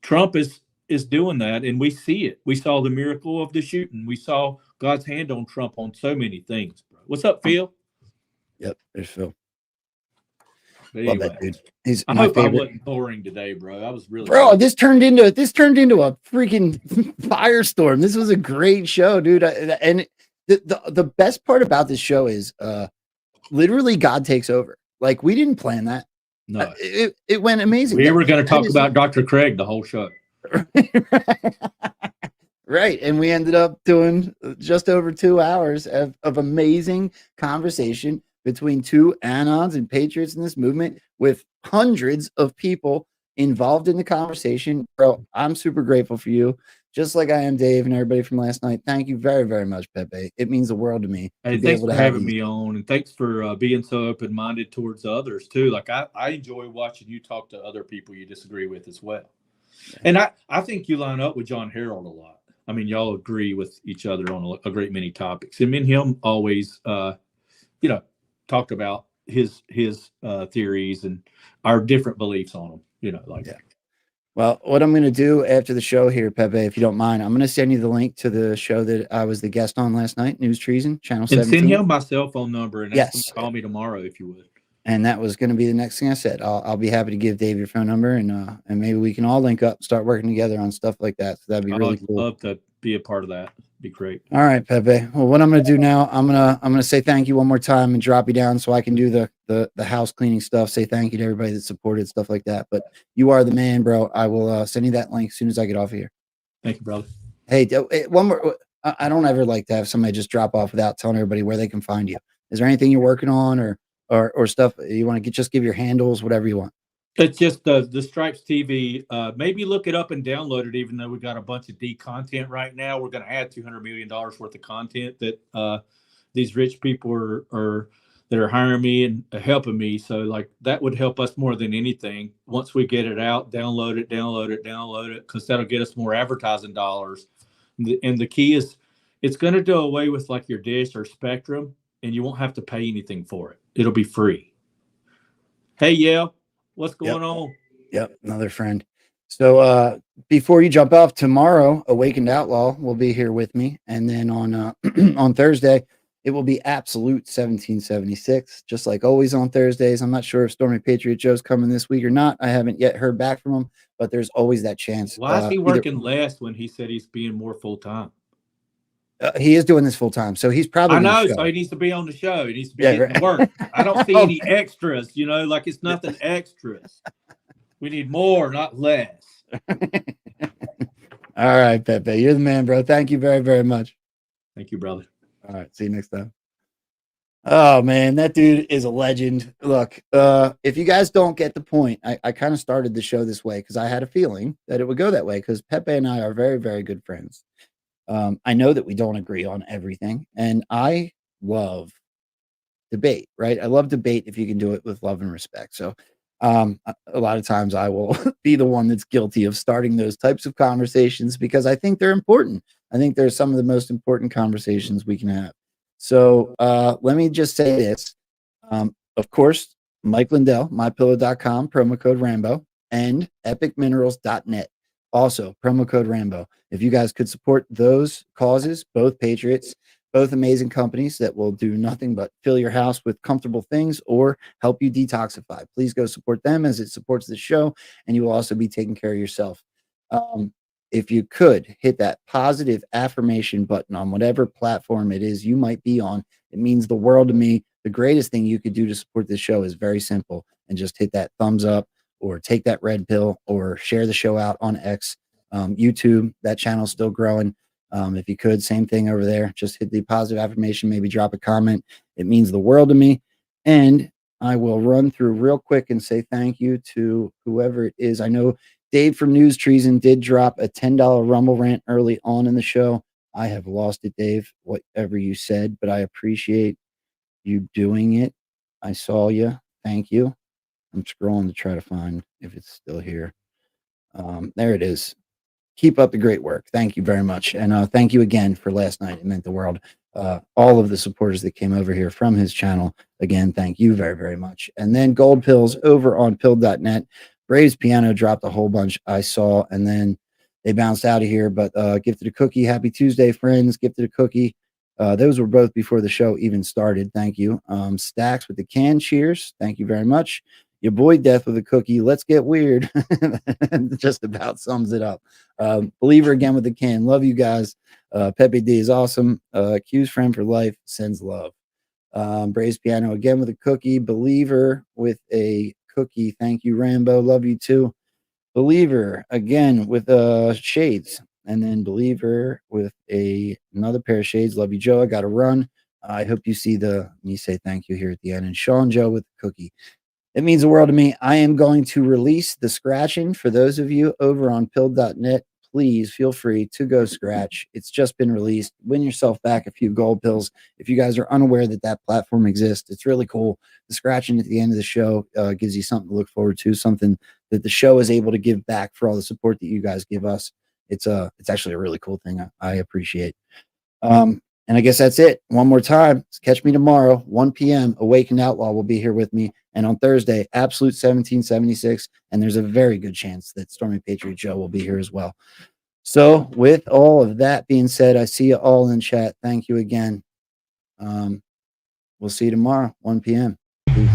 S9: Trump is doing that, and we see it. We saw the miracle of the shooting. We saw God's hand on Trump on so many things. Bro. What's up, Phil?
S4: Yep, there's Phil. Love that
S9: Anyway,
S4: dude. He's
S9: I
S4: my
S9: hope I
S4: favorite.
S9: wasn't boring today, bro. I was really
S4: Bro,
S9: good.
S4: this turned into a freaking firestorm. This was a great show, dude. And the best part about this show is literally God takes over. Like we didn't plan that.
S9: No,
S4: It went amazing.
S9: we were going to
S4: That
S9: talk
S4: is
S9: about Dr. Craig the whole show.
S4: right. And we ended up doing just over 2 hours of amazing conversation between two anons and patriots in this movement with hundreds of people involved in the conversation. Bro, I'm super grateful for you, just like I am Dave and everybody from last night. Thank you very, very much, Pepe. It means the world to me
S9: Hey,
S4: to be
S9: thanks
S4: able
S9: for
S4: to have
S9: having
S4: these.
S9: me on, and thanks for being so open-minded towards others too. Like I enjoy watching you talk to other people you disagree with as well. And I think you line up with John Harold a lot. I mean, y'all agree with each other on a great many topics. And me and him always, talked about his theories and our different beliefs on them.
S4: Yeah. Well, what I'm going to do after the show here, Pepe, if you don't mind, I'm going to send you the link to the show that I was the guest on last night, News Treason, Channel
S9: and
S4: 17.
S9: send him my cell phone number and ask him
S4: Yes.
S9: to call me tomorrow if you would.
S4: And that was going to be the next thing I said. I'll be happy to give Dave your phone number and maybe we can all link up, start working together on stuff like that. So that'd be really cool.
S9: I'd love to be a part of that. It'd be great.
S4: All right, Pepe. Well, what I'm going to do now, I'm going to say thank you one more time and drop you down so I can do the house cleaning stuff. Say thank you to everybody that supported stuff like that. But you are the man, bro. I will send you that link as soon as I get off of here.
S9: Thank you, brother.
S4: Hey, one more. I don't ever like to have somebody just drop off without telling everybody where they can find you. Is there anything you're working on or stuff you want to just give your handles, whatever you want?
S9: It's just the Stripes TV. Maybe look it up and download it, even though we got a bunch of D content right now. We're going to add $200 million worth of content that these rich people that are hiring me and helping me. So like that would help us more than anything. Once we get it out, download it, because that'll get us more advertising dollars. And the key is it's going to do away with like your Dish or Spectrum, and you won't have to pay anything for it. It'll be free. Hey, yeah. What's going on?
S4: Yep, another friend. So before you jump off, tomorrow, Awakened Outlaw will be here with me. And then on on Thursday, it will be Absolute 1776, just like always on Thursdays. I'm not sure if Stormy Patriot Joe's coming this week or not. I haven't yet heard back from him, but there's always that chance.
S9: Why is he working less when he said he's being more full-time?
S4: He is doing this full-time, so he's probably
S9: I know, so he needs to be on the show. He needs to be getting to work. I don't see any extras, like it's nothing extras. We need more, not less.
S4: All right, Pepe, you're the man, bro. Thank you very, very much.
S9: Thank you, brother.
S4: All right, see you next time. Oh man, that dude is a legend. Look, if you guys don't get the point, I kind of started the show this way because I had a feeling that it would go that way because Pepe and I are very, very good friends. I know that we don't agree on everything, and I love debate, right? I love debate if you can do it with love and respect. So a lot of times I will be the one that's guilty of starting those types of conversations because I think they're important. I think they're some of the most important conversations we can have. So let me just say this. Of course, Mike Lindell, mypillow.com, promo code Rambo, and epicminerals.net. Also, promo code Rambo. If you guys could support those causes, both patriots, both amazing companies that will do nothing but fill your house with comfortable things or help you detoxify, please go support them as it supports the show, and you will also be taking care of yourself. If you could hit that positive affirmation button on whatever platform it is you might be on, it means the world to me. The greatest thing you could do to support this show is very simple, and just hit that thumbs up or take that red pill or share the show out on X, YouTube. That channel's still growing. If you could, same thing over there. Just hit the positive affirmation, maybe drop a comment. It means the world to me. And I will run through real quick and say thank you to whoever it is. I know Dave from News Treason did drop a $10 Rumble rant early on in the show. I have lost it, Dave, whatever you said, but I appreciate you doing it. I saw you. Thank you. I'm scrolling to try to find if it's still here. There it is. Keep up the great work. Thank you very much. And thank you again for last night. It meant the world. All of the supporters that came over here from his channel, again, thank you very, very much. And then Gold Pills over on pill.net. Braves Piano dropped a whole bunch I saw, and then they bounced out of here. But Gifted a Cookie, happy Tuesday, friends. Gifted a Cookie. Those were both before the show even started. Thank you. Stacks with the can cheers. Thank you very much. Your boy Death with a cookie. Let's get weird. Just about sums it up. Believer again with the can. Love you guys. Pepe D is awesome. Q's friend for life. Sends love. Braised Piano again with a cookie. Believer with a cookie. Thank you, Rambo. Love you too. Believer again with shades. And then Believer with another pair of shades. Love you, Joe. I got to run. I hope you see me say thank you here at the end. And Sean Joe with the cookie. It means the world to me. I am going to release the scratching for those of you over on pill.net. Please feel free to go scratch. It's just been released. Win yourself back a few gold pills. If you guys are unaware that that platform exists, it's really cool. The scratching at the end of the show gives you something to look forward to, something that the show is able to give back for all the support that you guys give us. It's actually a really cool thing. I appreciate. And I guess that's it. One more time. Catch me tomorrow, 1 p.m. Awakened Outlaw will be here with me. And on Thursday, Absolute 1776. And there's a very good chance that Stormy Patriot Joe will be here as well. So with all of that being said, I see you all in chat. Thank you again. We'll see you tomorrow, 1 p.m. Peace.